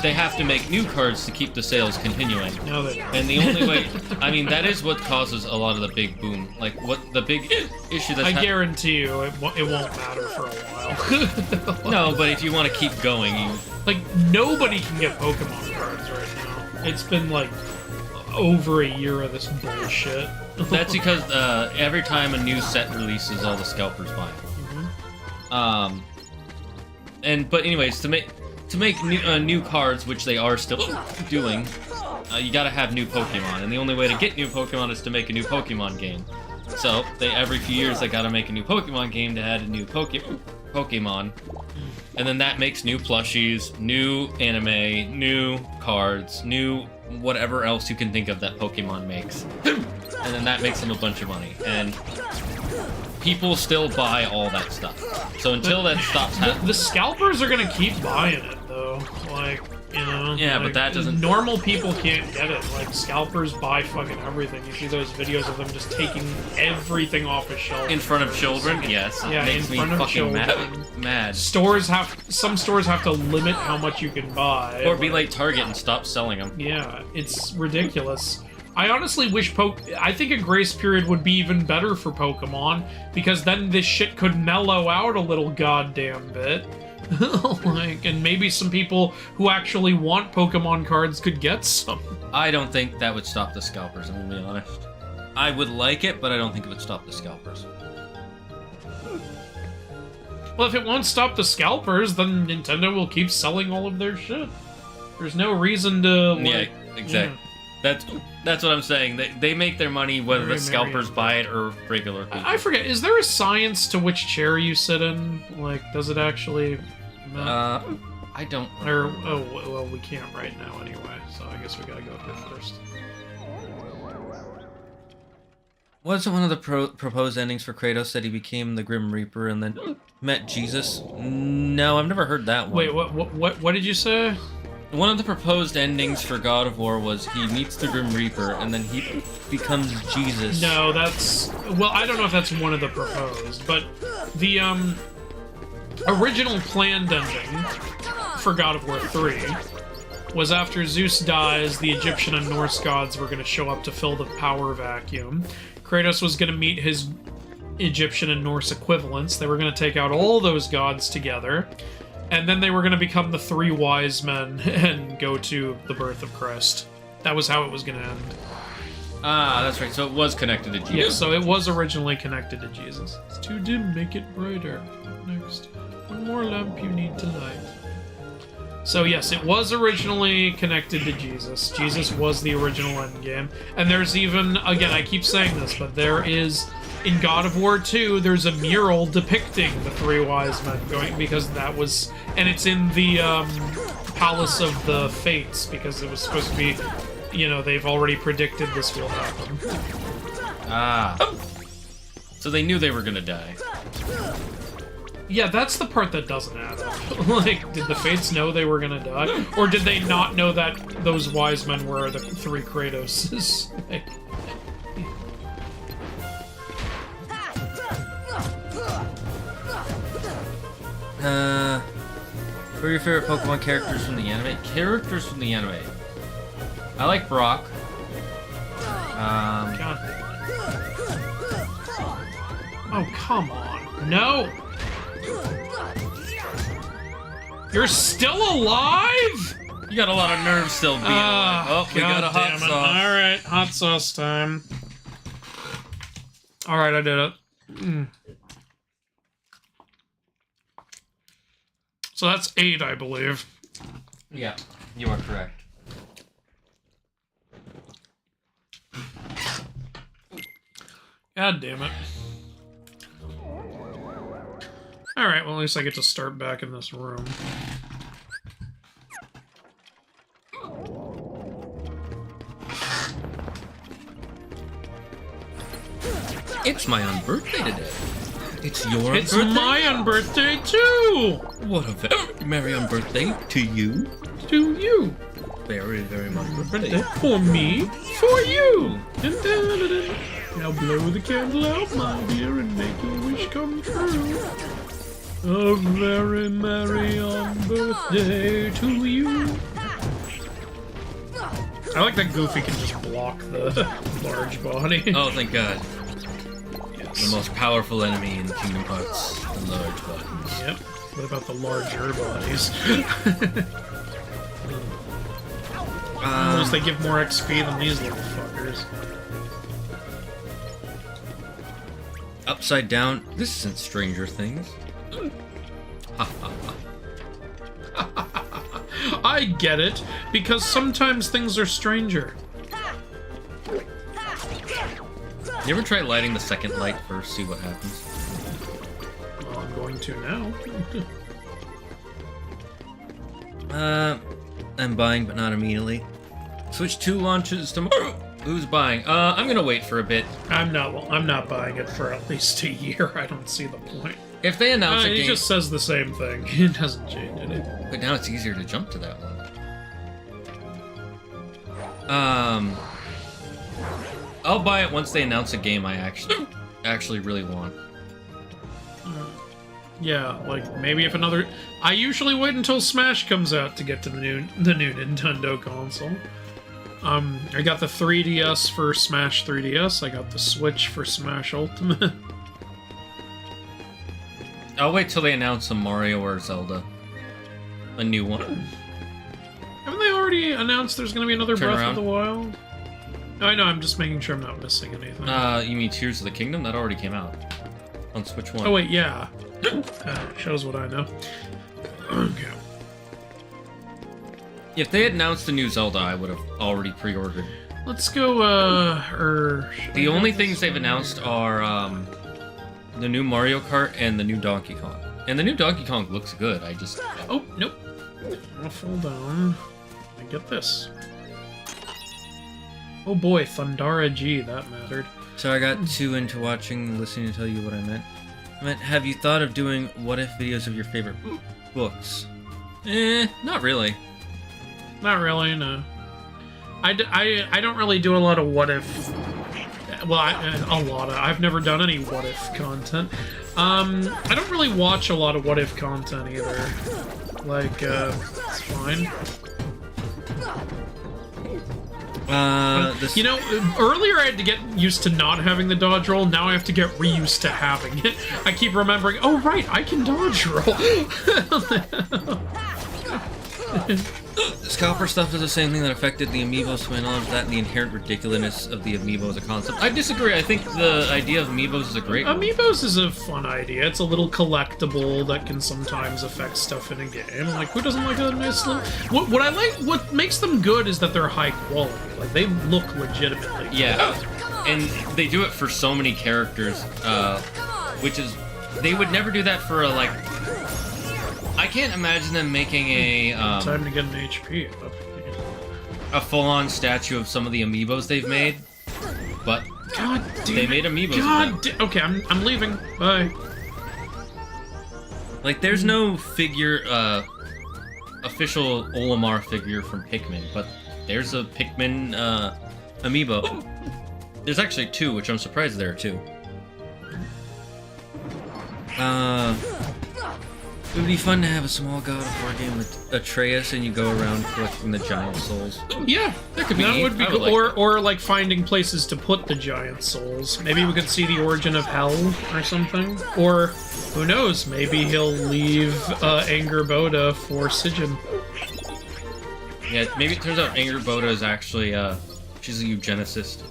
they have to make new cards to keep the sales continuing. No, they don't. And the only way, I mean, that is what causes a lot of the big boom. Like, what the big issue that's I guarantee you, it won't matter for a while. No, but if you want to keep going, you... Like, nobody can get Pokemon cards right now. It's been, like, over a year of this bullshit. That's because every time a new set releases, all the scalpers buy it. But anyways, to make new cards, which they are still doing, you gotta have new Pokemon, and the only way to get new Pokemon is to make a new Pokemon game. So every few years they gotta make a new Pokemon game to add a new Pokemon, and then that makes new plushies, new anime, new cards, new whatever else you can think of that Pokemon makes. And then that makes them a bunch of money. And people still buy all that stuff. So until that stops happening... The scalpers are gonna keep buying it, though. Like, you know... Yeah, like, but that doesn't... Normal people can't get it. Like, scalpers buy fucking everything. You see those videos of them just taking everything off a shelf. In front of children? Yes. Yeah, It makes in me front of fucking children. mad. Some stores have to limit how much you can buy. Or be like Target and stop selling them. Yeah, it's ridiculous. I honestly wish I think a grace period would be even better for Pokemon, because then this shit could mellow out a little goddamn bit. Like, and maybe some people who actually want Pokemon cards could get some. I don't think that would stop the scalpers, I'm gonna be honest. I would like it, but I don't think it would stop the scalpers. Well, if it won't stop the scalpers, then Nintendo will keep selling all of their shit. There's no reason to, like, yeah, exactly. Yeah. That's what I'm saying. They make their money whether the scalpers buy it or regular people. I forget, is there a science to which chair you sit in? Like, does it actually... I don't... Or, oh, well, we can't right now anyway, so I guess we gotta go here first. Wasn't one of the proposed endings for Kratos that he became the Grim Reaper and then met Jesus? No, I've never heard that one. Wait, what did you say? One of the proposed endings for God of War was he meets the Grim Reaper and then he becomes Jesus. No, that's... Well, I don't know if that's one of the proposed, but the, original planned ending for God of War 3 was after Zeus dies, the Egyptian and Norse gods were going to show up to fill the power vacuum. Kratos was going to meet his Egyptian and Norse equivalents. They were going to take out all those gods together, and then they were going to become the three wise men and go to the birth of Christ. That was how it was going to end. Ah, that's right. So it was connected to Jesus. Yeah, so it was originally connected to Jesus. It's too dim, make it brighter. Next. One more lamp you need to light. So yes, it was originally connected to Jesus. Jesus was the original endgame. And there's even, again, I keep saying this, but there is, in God of War 2, there's a mural depicting the three wise men going, because that was, and it's in the Palace of the Fates, because it was supposed to be, you know, they've already predicted this will happen. Ah. So they knew they were gonna die. Yeah, that's the part that doesn't add up. Like, did the Fates know they were gonna die? Or did they not know that those wise men were the three Kratoses? Like... Who are your favorite Pokemon characters from the anime? Characters from the anime. I like Brock. God. Oh, come on. No! You're still alive?! You got a lot of nerves still being alive. Oh, we got a hot sauce. Alright, hot sauce time. Alright, I did it. So that's 8, I believe. Yeah, you are correct. God damn it. Alright, well at least I get to start back in this room. It's my unbirthday today. It's your It's unbirthday? my unbirthday too! What a very merry unbirthday to you. To you. very, very much. For me, for you. Dun, dun, dun, dun. Now blow the candle out, my dear, and make your wish come true. A very merry on birthday to you. I like that Goofy can just block the large body. Oh, thank God. Yes. The most powerful enemy in Kingdom Hearts, the large bodies. Yep. What about the larger bodies? Unless they give more XP than these little fuckers. Upside down. This isn't Stranger Things. I get it, because sometimes things are stranger. You ever try lighting the second light first, see what happens? Well, I'm going to now. I'm buying, but not immediately. Switch 2 launches tomorrow. Who's buying? I'm gonna wait for a bit. I'm not buying it for at least a year. I don't see the point. If they announce a game... It just says the same thing. It doesn't change anything. But now it's easier to jump to that one. I'll buy it once they announce a game I actually really want. Yeah, like maybe if another. I usually wait until Smash comes out to get to the new Nintendo console. I got the 3DS for Smash 3DS. I got the Switch for Smash Ultimate. I'll wait till they announce a Mario or Zelda. A new one. Haven't they already announced there's going to be another Turn Breath around. of the Wild? No, I know, I'm just making sure I'm not missing anything. You mean Tears of the Kingdom? That already came out. On Switch 1. Oh, wait, yeah. Shows what I know. Okay. If they had announced the new Zelda, I would have already pre-ordered. Let's go, The only things they've announced are, the new Mario Kart and the new Donkey Kong. And the new Donkey Kong looks good, I just... Oh, nope. I'm gonna fall down and get this. Oh boy, Thundara G, that mattered. So I got too into listening to tell you what I meant. Have you thought of doing what-if videos of your favorite books? Not really. Not really, no. I don't really do a lot of what-if... Well, I've never done any what-if content. I don't really watch a lot of what-if content either. Like, it's fine. You know, earlier I had to get used to not having the dodge roll, now I have to get reused to having it. I keep remembering, oh right, I can dodge roll! Scalper stuff is the same thing that affected the amiibo, so I knowledge that and the inherent ridiculousness of the amiibo as a concept. I disagree, I think the idea of amiibos is a great one. Amiibos is a fun idea. It's a little collectible that can sometimes affect stuff in a game. Like, who doesn't like a nice little... What I like, what makes them good is that they're high quality. Like, they look legitimately good. Yeah, and they do it for so many characters, which is... They would never do that for a, like... I can't imagine them making a, Time to get an HP up. A full-on statue of some of the amiibos they've made, but God damn they made amiibos. Okay, I'm leaving. Bye. Like, there's no figure, official Olimar figure from Pikmin, but there's a Pikmin, amiibo. There's actually 2, which I'm surprised there are 2. It would be fun to have a small God of War game with Atreus and you go around collecting the giant souls. Yeah, that could be that neat. would be cool. Or like finding places to put the giant souls. Maybe we could see the origin of hell or something. Or who knows? Maybe he'll leave Angerboda for Sigyn. Yeah, maybe it turns out Angerboda is actually she's a eugenicist.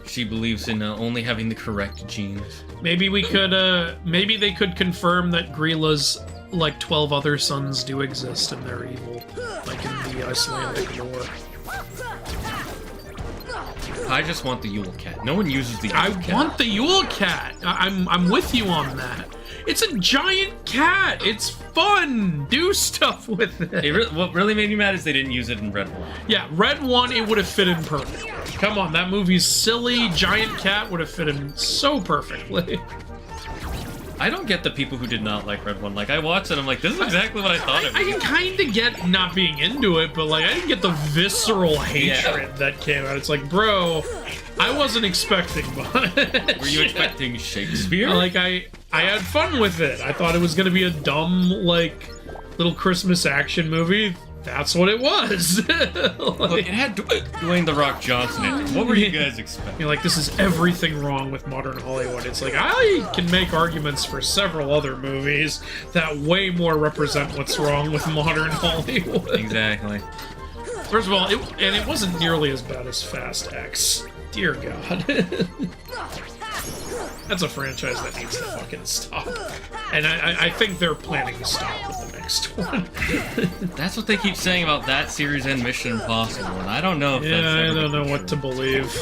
She believes in only having the correct genes. Maybe we could, maybe they could confirm that Grila's, like, 12 other sons do exist and they're evil. Like in the Icelandic lore. I just want the Yule Cat. No one uses the Yule Cat. I want the Yule Cat! I'm with you on that. It's a giant cat! It's fun! Do stuff with it! What really made me mad is they didn't use it in Red 1. Yeah, Red 1, it would have fit in perfectly. Come on, that movie's silly giant cat would have fit in so perfectly. I don't get the people who did not like Red 1. Like, I watched it, I'm like, this is exactly what I thought it I was. can kind of get not being into it, but like I didn't get the visceral hatred that came out. It's like, bro, I wasn't expecting much. Were you expecting Shakespeare? Like I had fun with it. I thought it was gonna be a dumb like little Christmas action movie. That's what it was. Look, it had Dwayne "The Rock" Johnson in it. What were you guys expecting? You're like, this is everything wrong with modern Hollywood. It's like, I can make arguments for several other movies that way more represent what's wrong with modern Hollywood. Exactly. First of all, it wasn't nearly as bad as Fast X. Dear God. That's a franchise that needs to fucking stop. And I think they're planning to stop with the next one. That's what they keep saying about that series and Mission Impossible, and I don't know if Yeah, that's I don't know what to believe.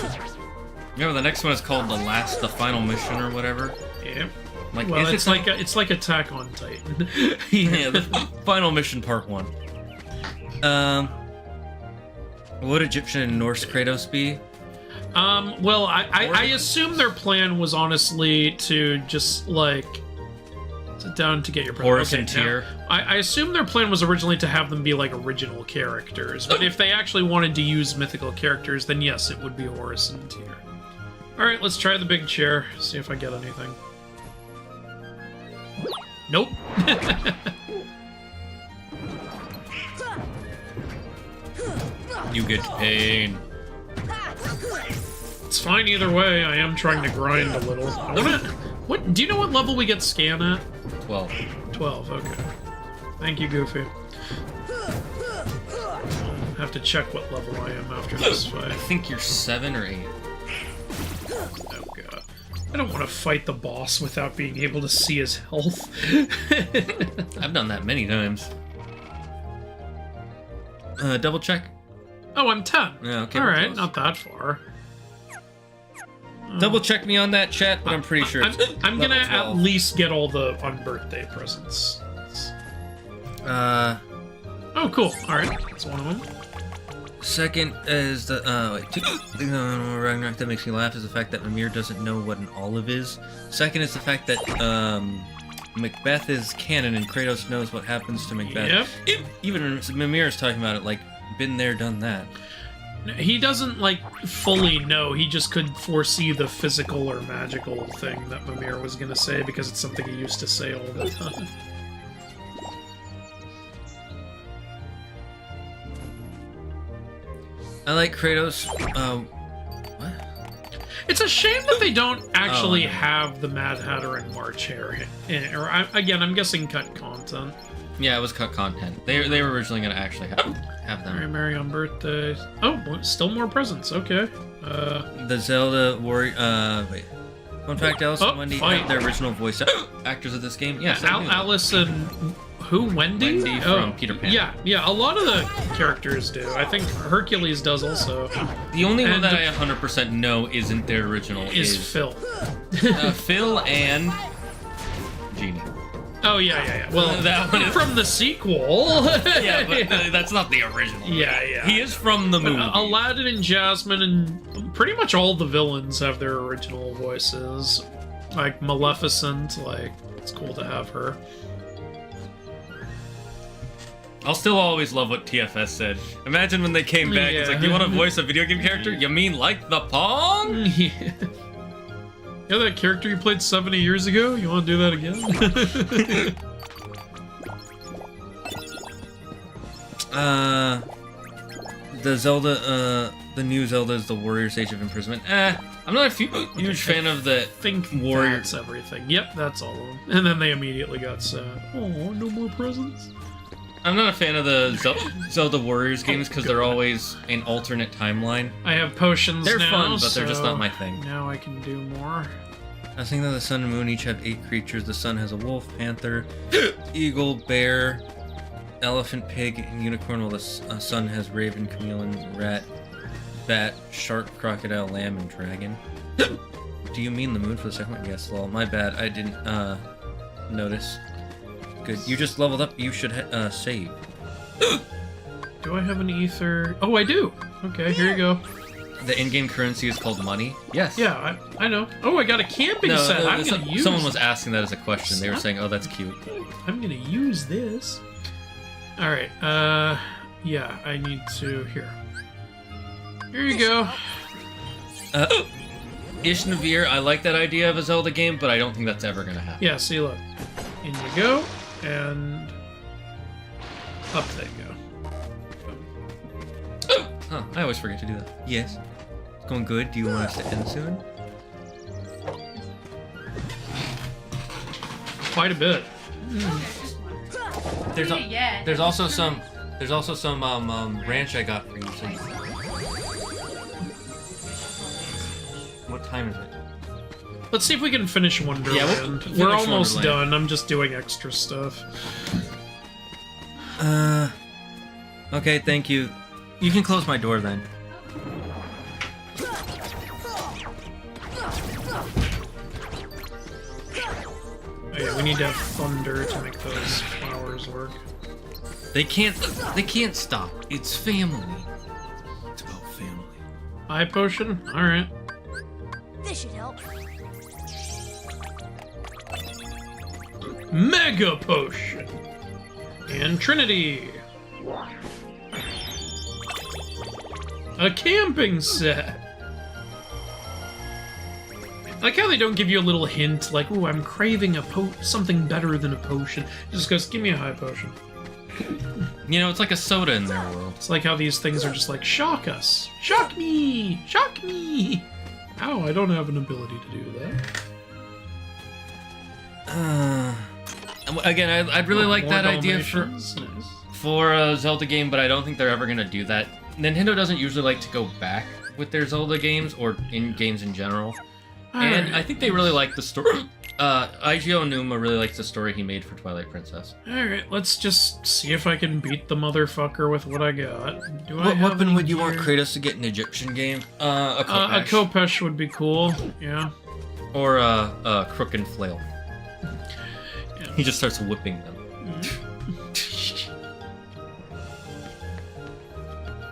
Remember, the next one is called The Final Mission or whatever? Yeah. Like, Well, it's like Attack on Titan. Yeah, the Final Mission Part 1. Would Egyptian and Norse Kratos be? Well, I assume their plan was honestly to just, like, sit down to get your Horus and Tyr. I assume their plan was originally to have them be, like, original characters, but if they actually wanted to use mythical characters, then yes, it would be Horus and Tyr. Alright, let's try the big chair, see if I get anything. Nope. You get pain. It's fine either way. I am trying to grind a little. What? Do you know what level we get scan at? 12. 12. Okay. Thank you, Goofy. Have to check what level I am after this fight. I think you're 7 or 8. Oh god. I don't want to fight the boss without being able to see his health. I've done that many times. Double check. Oh, I'm 10. Yeah, okay. Alright, not that far. Double check me on that, chat, but I'm pretty sure it's I'm gonna level 12. at least get all the unbirthday presents. Oh, cool. Alright, that's one of them. Second is the Ragnarok that makes me laugh is the fact that Mimir doesn't know what an olive is. Second is the fact that Macbeth is canon and Kratos knows what happens to Macbeth. Yep. Even Mimir is talking about it like, been there, done that. He doesn't, like, fully know. He just could foresee the physical or magical thing that Mimir was gonna say because it's something he used to say all the time. I like Kratos. What? It's a shame that they don't actually have the Mad Hatter and March Hare. Again, I'm guessing cut content. Yeah, it was cut content. They were originally gonna actually have them. Mary Mary on birthdays. Oh, still more presents. Okay. The Zelda warrior. Wait. Fun fact: Alice and Wendy have their original voice actors of this game. Yes, Alice and who? Wendy? Wendy from Peter Pan. Yeah. A lot of the characters do. I think Hercules does also. The only one that I 100% know isn't their original is Phil. Phil and Genie. Oh yeah. Well, that one is from the sequel. Yeah, but that's not the original. Yeah. He is from the movie. Aladdin and Jasmine and pretty much all the villains have their original voices. Like Maleficent, like it's cool to have her. I'll still always love what TFS said. Imagine when they came back, it's like, you want to voice a video game character? You mean like the Pong? Yeah. You know that character you played 70 years ago? You want to do that again? The Zelda, the new Zelda is the Warrior's Age of Imprisonment. I'm not a huge fan of the Warrior. That's everything. Yep, that's all of them. And then they immediately got sad. Oh, no more presents? I'm not a fan of the Zelda Warriors games because they're always an alternate timeline. I have potions They're now, fun, but they're just not my thing. Now I can do more. I was thinking that the sun and moon each have 8 creatures. The sun has a wolf, panther, eagle, bear, elephant, pig, and unicorn, while the sun has raven, chameleon, rat, bat, shark, crocodile, lamb, and dragon. Do you mean the moon for the second one? Yes, lol. My bad. I didn't notice. Good. You just leveled up. You should save. Do I have an ether? Oh, I do. Okay, here you go. the in-game currency is called money? Yes. Yeah, I know. Oh, I got a camping set. I'm gonna use. Someone was asking that as a question. They were saying, "Oh, that's cute." I'm gonna use this. All right. Yeah, I need to here. Here you go. Ishnavir, I like that idea of a Zelda game, but I don't think that's ever gonna happen. Yeah. See, look. In you go, and up they go. Huh, I always forget to do that. Yes. It's going good. Do you want us to end soon? Quite a bit. There's also some ranch I got for you. So. What time is it? Let's see if we can finish Wonderland. Yeah, we'll finish We're almost Wonderland. done. I'm just doing extra stuff. Okay, thank you. You can close my door then. Oh yeah, we need to have thunder to make those flowers work. They can't stop. It's family. It's about family. Eye potion? Alright. This should help. Mega potion! And Trinity! A camping set! I like how they don't give you a little hint, like, ooh, I'm craving something better than a potion. It just goes, give me a high potion. You know, it's like a soda in their world. It's like how these things are just like, shock us! Shock me! Shock me! Ow, I don't have an ability to do that. Again, I'd really like that idea Dalmatians. for a Zelda game, but I don't think they're ever gonna do that. Nintendo doesn't usually like to go back with their Zelda games, or in games in general. And I think they really like the story. Igio Numa really likes the story he made for Twilight Princess. Alright, let's just see if I can beat the motherfucker with what I got. Do I What have weapon any would you want gear? Kratos to get in an Egyptian game? A Kopesh. A Kopesh would be cool, yeah. Or a crook and flail. Yeah. He just starts whipping them.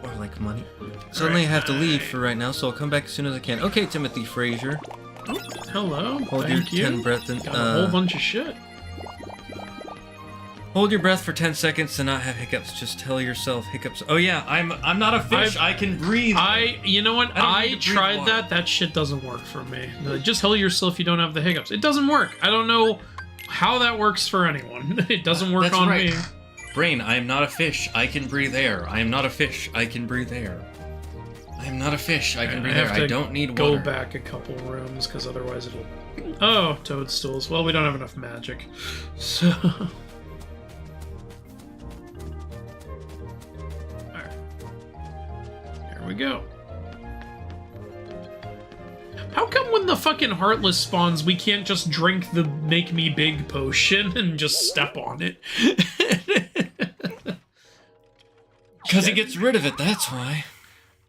Or like money. Suddenly I have to leave for right now, so I'll come back as soon as I can. Okay, Timothy Frazier. Oh, hello. Hold Thank your you. 10 breath and Got a whole bunch of shit. hold your breath for 10 seconds to not have hiccups. Just tell yourself hiccups. Oh yeah, I'm not a fish. I can breathe. You know what? I tried water. that. That shit doesn't work for me. Just tell yourself you don't have the hiccups. It doesn't work. I don't know how that works for anyone. It doesn't work That's on right. me. Brain, I am not a fish. I can breathe air. I am not a fish. I can breathe air. I am not a fish. I can breathe air. I don't need go water. back a couple rooms because otherwise it'll. Oh, toadstools. Well, we don't have enough magic, so. Alright. Here we go. How come when the fucking Heartless spawns, we can't just drink the Make Me Big potion and just step on it? Because he gets rid of it, that's why.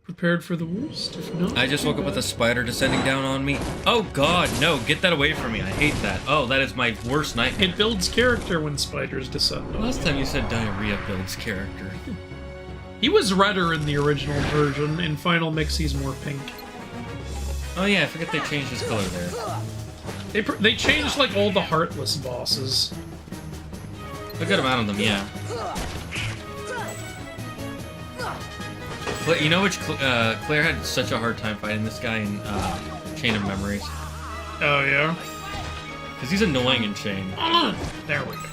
Prepared for the worst, if not. I just woke up with a spider descending down on me. Oh god, no, get that away from me. I hate that. Oh, that is my worst nightmare. It builds character when spiders descend on Last time you said diarrhea builds character. He was redder in the original version. In Final Mix, he's more pink. Oh yeah, I forget they changed his color there. They changed, like, all the Heartless bosses. A good amount of them, yeah. You know which Claire had such a hard time fighting this guy in Chain of Memories? Oh, yeah? Because he's annoying in Chain. There we go.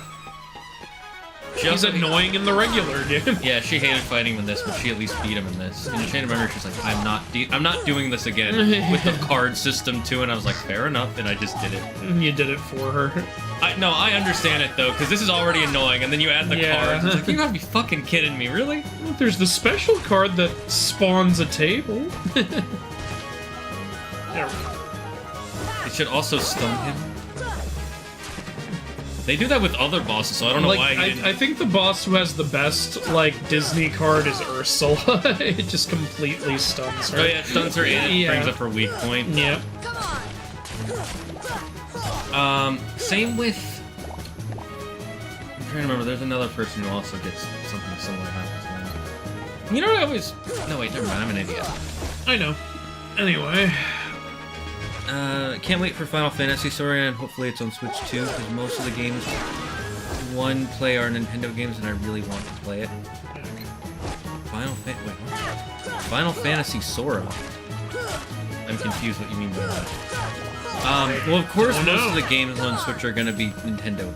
He's annoying in the regular game. Yeah, she hated fighting him in this, but she at least beat him in this. In Chain of Memories, she's like, I'm not doing this again. With the card system too, and I was like, fair enough, and I just did it. You did it for her. No, I understand it though, because this is already annoying, and then you add the cards. It's like, you gotta be fucking kidding me, really? Well, there's the special card that spawns a table. There we go. It should also stun him. They do that with other bosses, so I don't know why he didn't. I think the boss who has the best, like, Disney card is Ursula. It just completely stuns her. Oh yeah, it stuns her and it brings up her weak point. Yep. Same with... I'm trying to remember, there's another person who also gets something similar happens now. You know what I always... No, wait, never mind, I'm an idiot. I know. Anyway. Can't wait for Final Fantasy Story, and hopefully it's on Switch too, because most of the games play are Nintendo games, and I really want to play it. Final Fantasy Sora. I'm confused what you mean by that. Well, of course, most of the games on Switch are going to be Nintendo.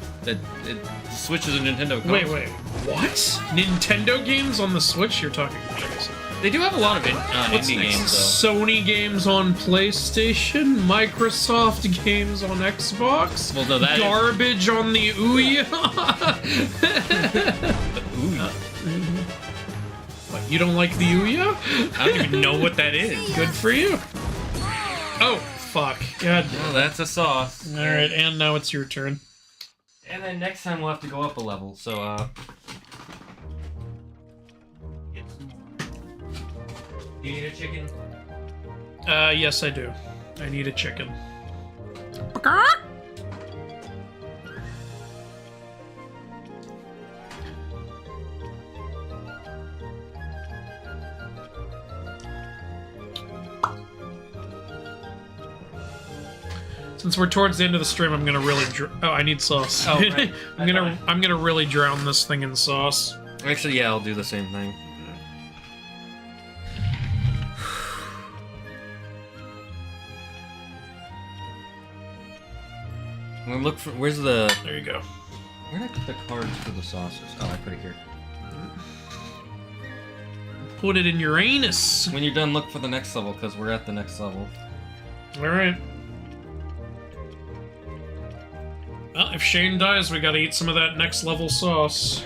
Switch is a Nintendo console. Wait, what? Nintendo games on the Switch? You're talking about? They do have a lot of indie games, though. Sony games on PlayStation, Microsoft games on Xbox. Well, no, that garbage on the Ouya. The Ouya. What? You don't like the Ouya? I don't even know what that is. Good for you. Oh, fuck. God. Well, that's a sauce. All right, and now it's your turn. And then next time we'll have to go up a level. So, you need a chicken? Yes, I do. I need a chicken. Since we're towards the end of the stream, I'm gonna really I need sauce. Oh, right. I'm gonna really drown this thing in sauce. Actually, yeah, I'll do the same thing. I'm gonna look for. Where's the. There you go. Where did I put the cards for the sauces? Oh, I put it here. Put it in your anus. When you're done, look for the next level, because we're at the next level. Alright. Well, if Shane dies, we gotta eat some of that next level sauce.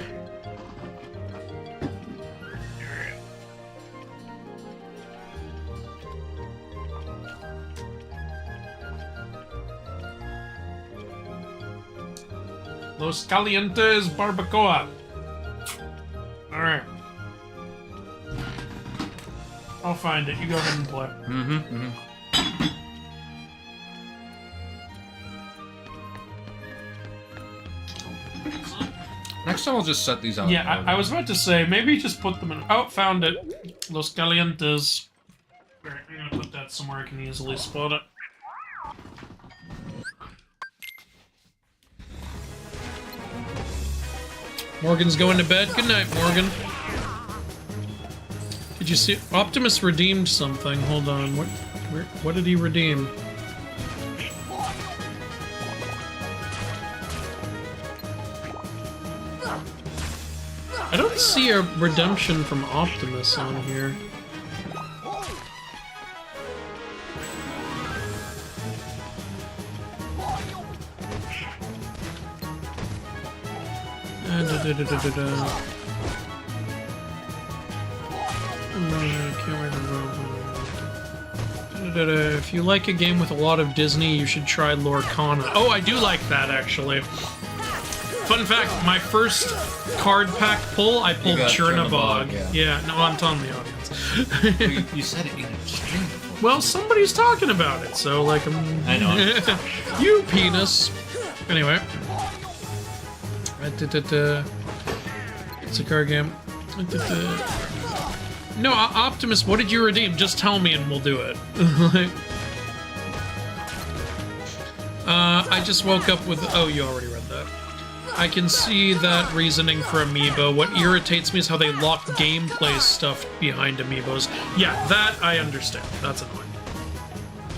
Los Calientes Barbacoa. Alright. I'll find it. You go ahead and play. Next time I'll just set these out. Yeah, I was about to say, maybe just put them in... Oh, found it. Los Calientes. Alright, I'm gonna put that somewhere I can easily spot it. Morgan's going to bed. Good night, Morgan. Did you see... Optimus redeemed something. Hold on. What did he redeem? I don't see a redemption from Optimus on here. If you like a game with a lot of Disney, you should try Lorcana. Oh, I do like that, actually. Fun fact, my first card pack pull, I pulled Chernabog. Yeah, no, I'm telling the audience. You said it in a stream before. Well, somebody's talking about it, so, like, I know. You penis. Anyway. It's a card game. No, Optimus, what did you redeem? Just tell me and we'll do it. I just woke up with... Oh, you already read that. I can see that reasoning for Amiibo. What irritates me is how they lock gameplay stuff behind Amiibos. Yeah, that I understand. That's annoying.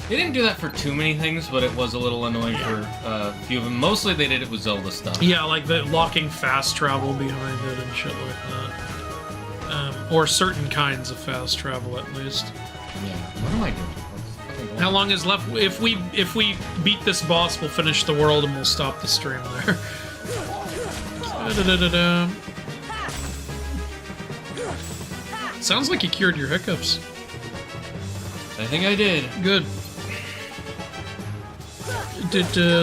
They didn't do that for too many things, but it was a little annoying for a few of them. Mostly they did it with Zelda stuff. Yeah, like the locking fast travel behind it and shit like that. Or certain kinds of fast travel, at least. Yeah. What am I doing? How long is left? If we beat this boss, we'll finish the world and we'll stop the stream there. Sounds like you cured your hiccups. I think I did. Good.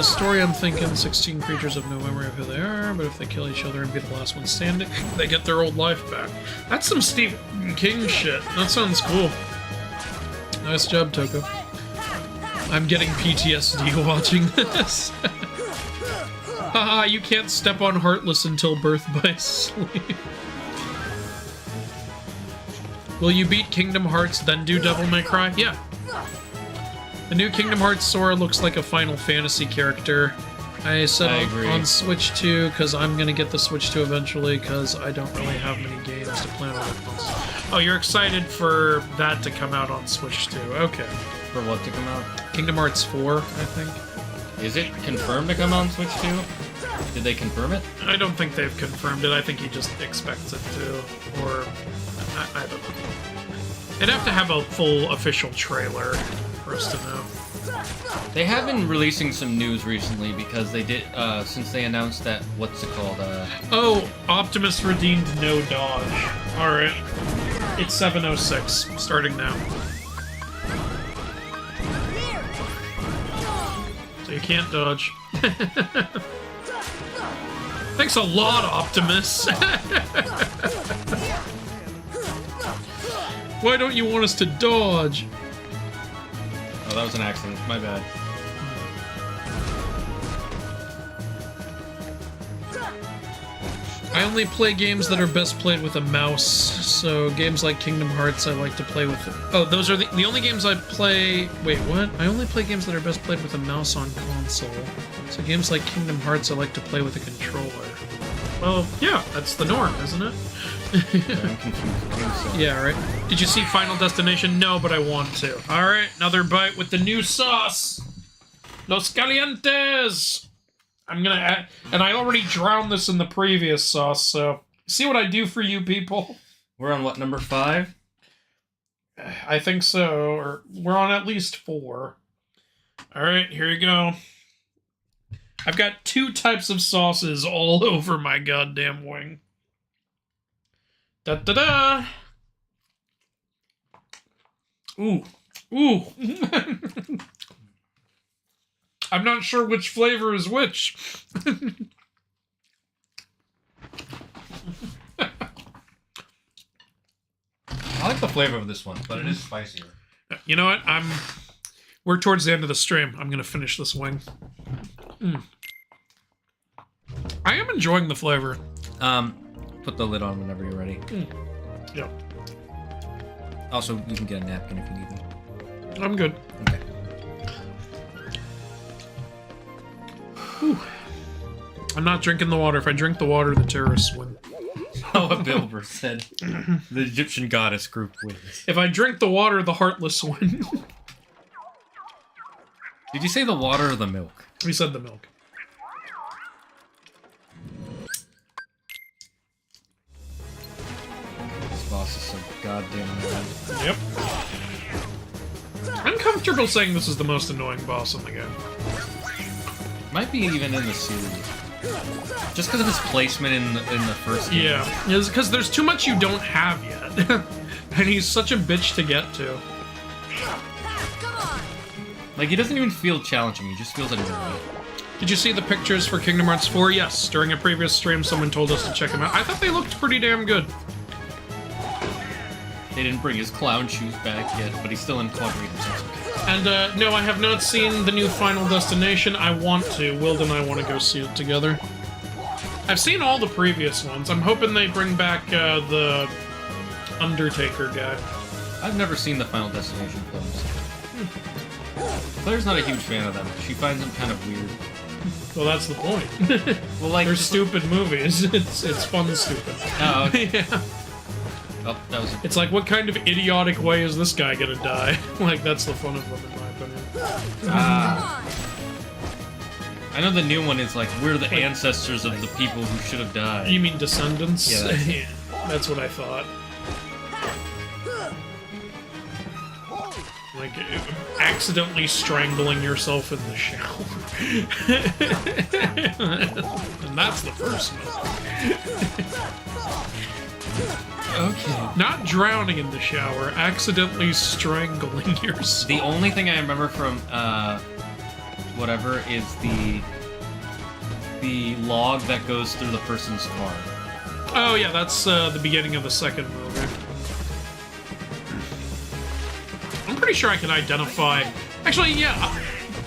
Story I'm thinking 16 creatures have no memory of who they are, but if they kill each other and be the last one standing, they get their old life back. That's some Stephen King shit. That sounds cool. Nice job, Toko. I'm getting PTSD watching this. Haha, you can't step on Heartless until Birth by Sleep. Will you beat Kingdom Hearts, then do Devil May Cry? Yeah. The new Kingdom Hearts Sora looks like a Final Fantasy character. I said I agree. on Switch 2 because I'm gonna get the Switch 2 eventually because I don't really have many games to play on it. Oh, you're excited for that to come out on Switch 2. Okay. For what to come out? Kingdom Hearts 4, I think. Is it confirmed to come out on Switch 2? Did they confirm it? I don't think they've confirmed it. I think he just expects it to. Or, I don't know. They'd have to have a full official trailer for us to know. They have been releasing some news recently because they did, since they announced that, what's it called, Oh, Optimus redeemed no dodge. Alright. It's 7:06, starting now. So you can't dodge. Thanks a lot, Optimus! Why don't you want us to dodge? Oh, that was an accident. My bad. I only play games that are best played with a mouse, so games like Kingdom Hearts I like to play with... Oh, those are the only games I play... Wait, what? I only play games that are best played with a mouse on console. So games like Kingdom Hearts I like to play with a controller. Well, yeah, that's the norm, isn't it? I'm confused. Yeah, right. Did you see Final Destination? No, but I want to. Alright, another bite with the new sauce! Los Calientes! I'm gonna add... And I already drowned this in the previous sauce, so... See what I do for you people? We're on what, number 5? I think so, or... We're on at least 4. Alright, here you go. I've got 2 types of sauces all over my goddamn wing. Da-da-da! Ooh. Ooh! I'm not sure which flavor is which. I like the flavor of this one, but it is spicier. You know what? We're towards the end of the stream. I'm gonna finish this wing. I am enjoying the flavor. Put the lid on whenever you're ready. Yep. Also, you can get a napkin if you need one. I'm good. Okay. Whew. I'm not drinking the water. If I drink the water, the terrorists win. Oh, what Bilber said. The Egyptian goddess group wins. If I drink the water, the heartless win. Did you say the water or the milk? We said the milk. This boss is so goddamn mad. Yep. I'm comfortable saying this is the most annoying boss in the game. Might be even in the series. Just because of his placement in the first game. Yeah, it's because there's too much you don't have yet. And he's such a bitch to get to. Like, he doesn't even feel challenging, he just feels annoying. Did you see the pictures for Kingdom Hearts 4? Yes, during a previous stream someone told us to check them out. I thought they looked pretty damn good. They didn't bring his clown shoes back yet, but he's still in quadritos. And, no, I have not seen the new Final Destination. I want to. Wild and I want to go see it together. I've seen all the previous ones. I'm hoping they bring back, the Undertaker guy. I've never seen the Final Destination films. Claire's not a huge fan of them. She finds them kind of weird. Well, that's the point. Well, like, they're stupid movies. It's fun stupid. Oh, okay. Yeah. Oh, that was... It's like, what kind of idiotic way is this guy gonna die? Like, that's the fun of them, in my opinion. I know the new one is like, we're the ancestors of the people who should have died. You mean Descendants? Yeah, that's it. That's what I thought. Like, accidentally strangling yourself in the shower. And that's the first one. Okay. Not drowning in the shower, accidentally strangling yourself. The only thing I remember from, whatever, is the log that goes through the person's car. Oh yeah, that's the beginning of the second movie. I'm pretty sure I can identify... Actually, yeah.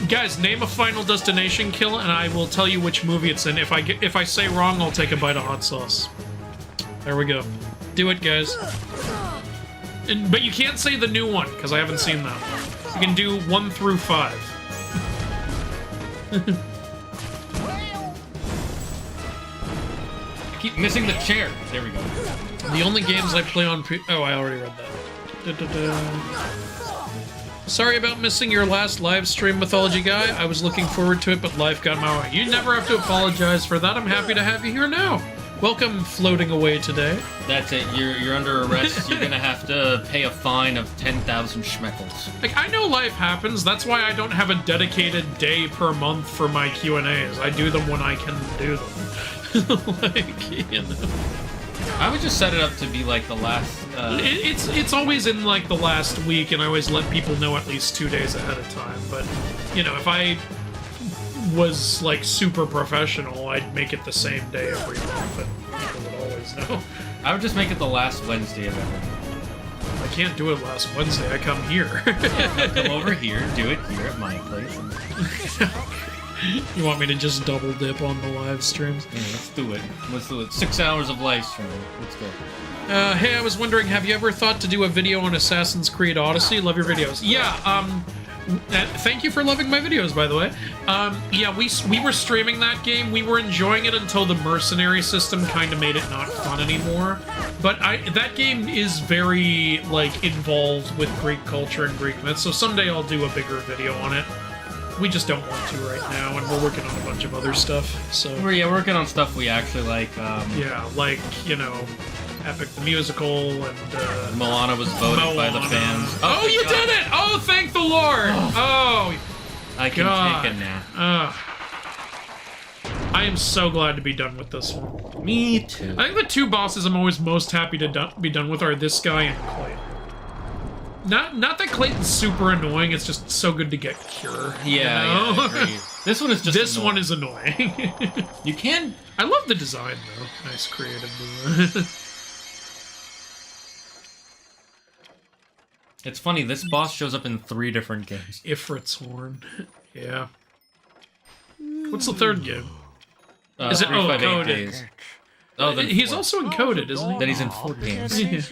Guys, name a Final Destination kill, and I will tell you which movie it's in. If I say wrong, I'll take a bite of hot sauce. There we go. Do it, guys. But you can't say the new one, because I haven't seen that one. You can do 1 through 5. I keep missing the chair. There we go. The only games I play on oh, I already read that. Sorry about missing your last live stream, Mythology Guy. I was looking forward to it, but life got in my way. You never have to apologize for that. I'm happy to have you here now. Welcome, floating away today. That's it. You're under arrest. You're gonna have to pay a fine of 10,000 schmeckles. Like, I know life happens. That's why I don't have a dedicated day per month for my Q&As. I do them when I can do them. Like, you know. I would just set it up to be like the last... It's always in like the last week, and I always let people know at least 2 days ahead of time. But, you know, if I was like super professional, I'd make it the same day every month, and people would always know. I would just make it the last Wednesday of every month. I can't do it last Wednesday. I come here. Yeah, come over here, do it here at my place. You want me to just double dip on the live streams? Yeah, let's do it. Let's do it. 6 hours of live streaming. Let's go. Hey, I was wondering, have you ever thought to do a video on Assassin's Creed Odyssey? Love your videos. Yeah, thank you for loving my videos, by the way. Yeah, we were streaming that game. We were enjoying it until the mercenary system kind of made it not fun anymore. But that game is very, like, involved with Greek culture and Greek myths, so someday I'll do a bigger video on it. We just don't want to right now, and we're working on a bunch of other stuff, so... We're working on stuff we actually like, Yeah, like, you know, Epic the Musical, and, Moana was voted by the fans. Oh, you did it! Oh, thank the Lord! Oh, I can take a nap. I am so glad to be done with this one. Me too. I think the 2 bosses I'm always most happy to be done with are this guy and Clayton. Not that Clayton's super annoying, it's just so good to get Cure. Yeah, you know? yeah, I agree. This one is just This annoying. one is annoying. You can... I love the design, though. Nice creative design. It's funny, this boss shows up in 3 different games. Ifrit's Horn. Yeah. What's the 3rd game? Is it 358 Days. Oh, then he's 4. also encoded, isn't he? Then he's in 4 games. Yeah.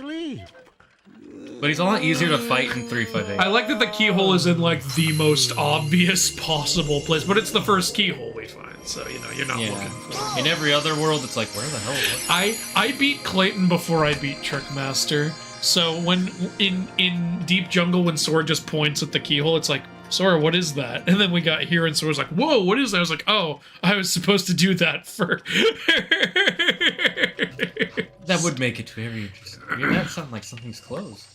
But he's a lot easier to fight in 358. I like that the keyhole is in, like, the most obvious possible place, but it's the first keyhole we find, so, you know, you're not looking for it. In every other world, it's like, where the hell is it? I beat Clayton before I beat Trickmaster, so when, in Deep Jungle, when Sora just points at the keyhole, it's like, Sora, what is that? And then we got here, and Sora's like, whoa, what is that? I was like, oh, I was supposed to do that for... That would make it very interesting. That sounds like something's closed.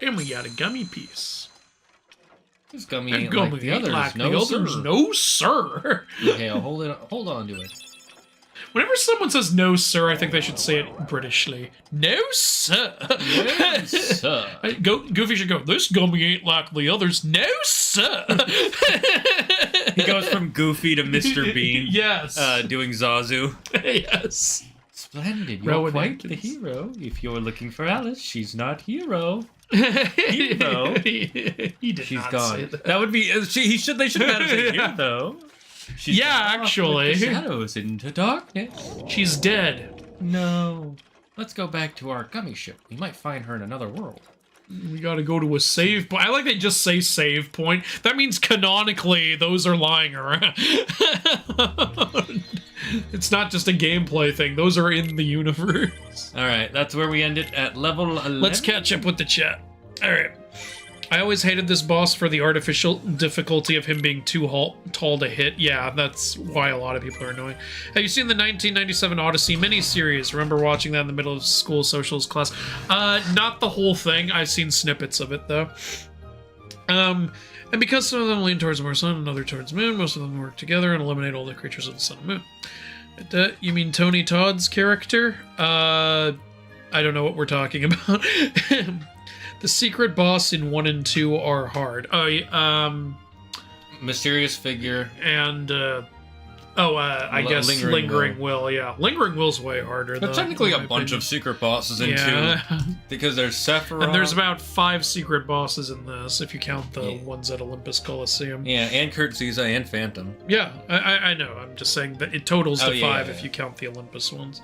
And we got a gummy piece. This gummy ain't like the others. No, sir. Okay, I'll hold on to it. Whenever someone says no, sir, I think they should say it Britishly. No, sir. No, sir. Goofy should go, this gummy ain't like the others. No, sir. He goes from Goofy to Mr. Bean. Yes. Doing Zazu. Yes. Splendid. You're quite the hero. If you're looking for Alice, she's not hero. Hero. He did She's not gone. say that. That would be. They should have had her say hero. She's actually. With the shadows into darkness. She's dead. No. Let's go back to our gummy ship. We might find her in another world. We gotta go to a save point. I like they just say save point. That means canonically those are lying around. It's not just a gameplay thing. Those are in the universe. Alright, that's where we end it at level 11. Let's catch up with the chat. Alright. I always hated this boss for the artificial difficulty of him being too tall to hit. Yeah, that's why a lot of people are annoying. Have you seen the 1997 Odyssey miniseries? Remember watching that in the middle of school socials class? Not the whole thing. I've seen snippets of it, though. And because some of them lean towards the sun and other towards the moon, most of them work together and eliminate all the creatures of the sun and moon. You mean Tony Todd's character? I don't know what we're talking about. The secret boss in 1 and 2 are hard. Mysterious figure. And, I guess Lingering Will, yeah. Lingering Will's way harder, though. There's technically a bunch of secret bosses in 2. Because there's Sephiroth. And there's about 5 secret bosses in this, if you count the ones at Olympus Coliseum. Yeah, and Kurt Ziza and Phantom. Yeah, I know. I'm just saying that it totals to 5 if you count the Olympus ones.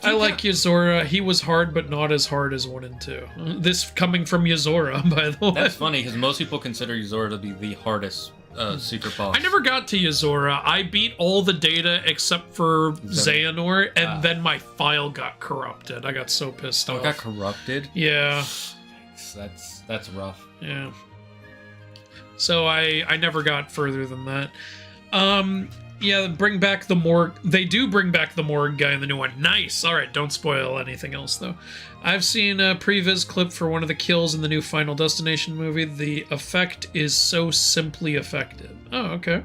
I like Yozora. He was hard, but not as hard as 1 and 2. This coming from Yozora, by the way. That's funny, because most people consider Yozora to be the hardest secret boss. I never got to Yozora. I beat all the data except for Xehanort, and then my file got corrupted. I got so pissed off. It got corrupted? Yeah. That's rough. Yeah. So I never got further than that. Yeah, bring back the morgue. They do bring back the morgue guy in the new one. Nice. All right, don't spoil anything else though. I've seen a previs clip for one of the kills in the new Final Destination movie. The effect is so simply effective. Oh, okay.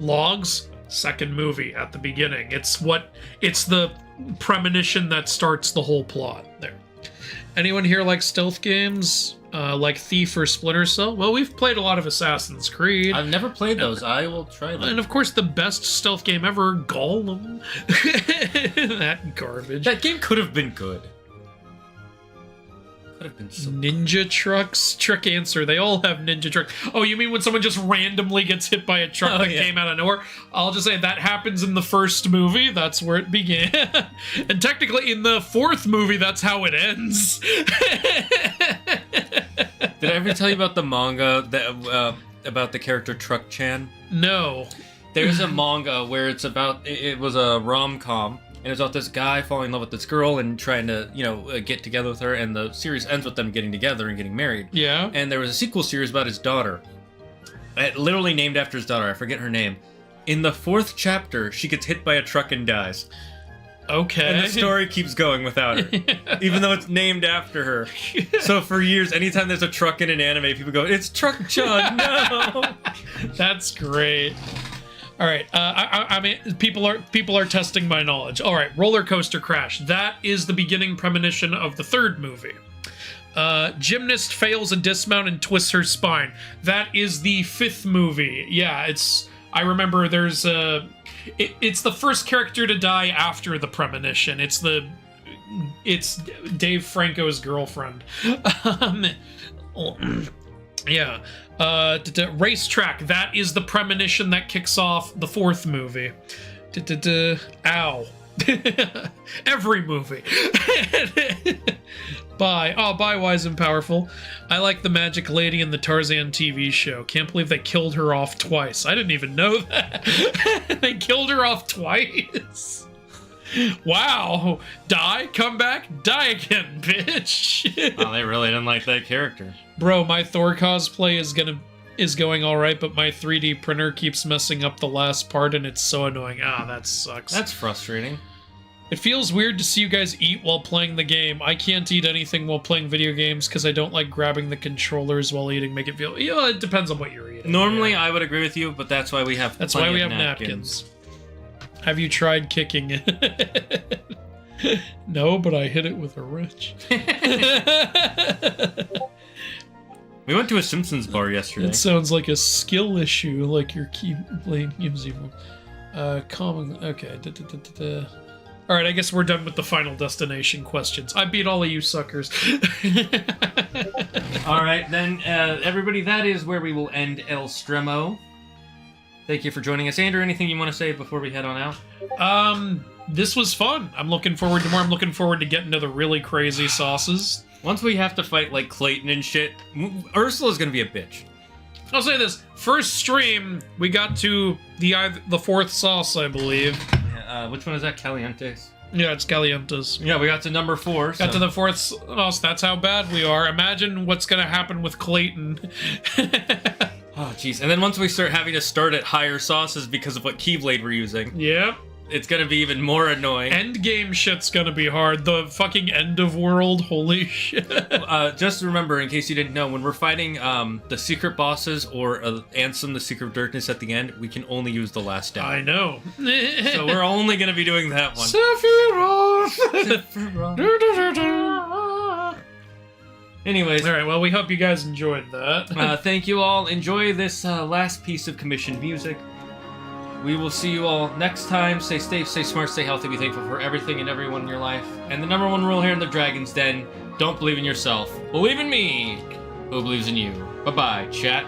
Logs, second movie at the beginning. It's the premonition that starts the whole plot there. Anyone here like stealth games? Like Thief or Splinter Cell? Well, we've played a lot of Assassin's Creed. I've never played those. I will try them. And of course, the best stealth game ever, Golem. That garbage. That game could have been good. Could have been so Ninja trucks? Trick answer. They all have ninja trucks. Oh, you mean when someone just randomly gets hit by a truck that came out of nowhere? I'll just say that happens in the first movie. That's where it began. And technically, in the fourth movie, that's how it ends. Did I ever tell you about the manga that about the character Truck Chan? No. There's a manga where it's about it was a rom-com, and it's about this guy falling in love with this girl and trying to get together with her, and the series ends with them getting together and getting married. Yeah. And there was a sequel series about his daughter, literally named after his daughter. I forget her name. In the 4th chapter, she gets hit by a truck and dies. Okay. And the story keeps going without her, even though it's named after her. So for years, anytime there's a truck in an anime, people go, "It's Truck-chan, no!" That's great. All right, I mean, people are testing my knowledge. All right, Roller Coaster Crash. That is the beginning premonition of the 3rd movie. Gymnast fails a dismount and twists her spine. That is the 5th movie. Yeah, I remember there's it's the first character to die after the premonition. It's Dave Franco's girlfriend. Yeah. Racetrack. That is the premonition that kicks off the 4th movie. Ow. Every movie. Bye. Oh, bye, Wise and Powerful. I like the Magic Lady in the Tarzan TV show. Can't believe they killed her off twice. I didn't even know that. They killed her off twice. Wow. Die, come back, die again, bitch. Oh, they really didn't like that character. Bro, my Thor cosplay is going alright, but my 3D printer keeps messing up the last part and it's so annoying. Ah, that sucks. That's frustrating. It feels weird to see you guys eat while playing the game. I can't eat anything while playing video games because I don't like grabbing the controllers while eating. Make it feel... it depends on what you're eating. Normally, I would agree with you, but that's why we have napkins. Have you tried kicking it? No, but I hit it with a wrench. We went to a Simpsons bar yesterday. It sounds like a skill issue, like your Keyblade gives you. Okay. All right, I guess we're done with the Final Destination questions. I beat all of you suckers. All right, then, everybody, that is where we will end El Stremo. Thank you for joining us. Andrew, anything you want to say before we head on out? This was fun. I'm looking forward to more. I'm looking forward to getting to the really crazy sauces. Once we have to fight, like, Clayton and shit, Ursula's gonna be a bitch. I'll say this. First stream, we got to the 4th sauce, I believe. Which one is that? Calientes? Yeah, it's Calientes. Yeah, we got to number 4. Got to the 4th sauce. That's how bad we are. Imagine what's gonna happen with Clayton. Oh, jeez. And then once we start having to start at higher sauces because of what Keyblade we're using. Yep. It's gonna be even more annoying. End game shit's gonna be hard. The fucking end of world, holy shit. Just remember, in case you didn't know, when we're fighting the secret bosses or Ansem, the Secret of Darkness at the end, we can only use the last step. I know. So we're only gonna be doing that one. Anyways. Alright, well, we hope you guys enjoyed that. Thank you all. Enjoy this last piece of commissioned music. We will see you all next time. Stay safe, stay smart, stay healthy. Be thankful for everything and everyone in your life. And the number 1 rule here in the Dragon's Den, don't believe in yourself. Believe in me, who believes in you. Bye-bye, chat.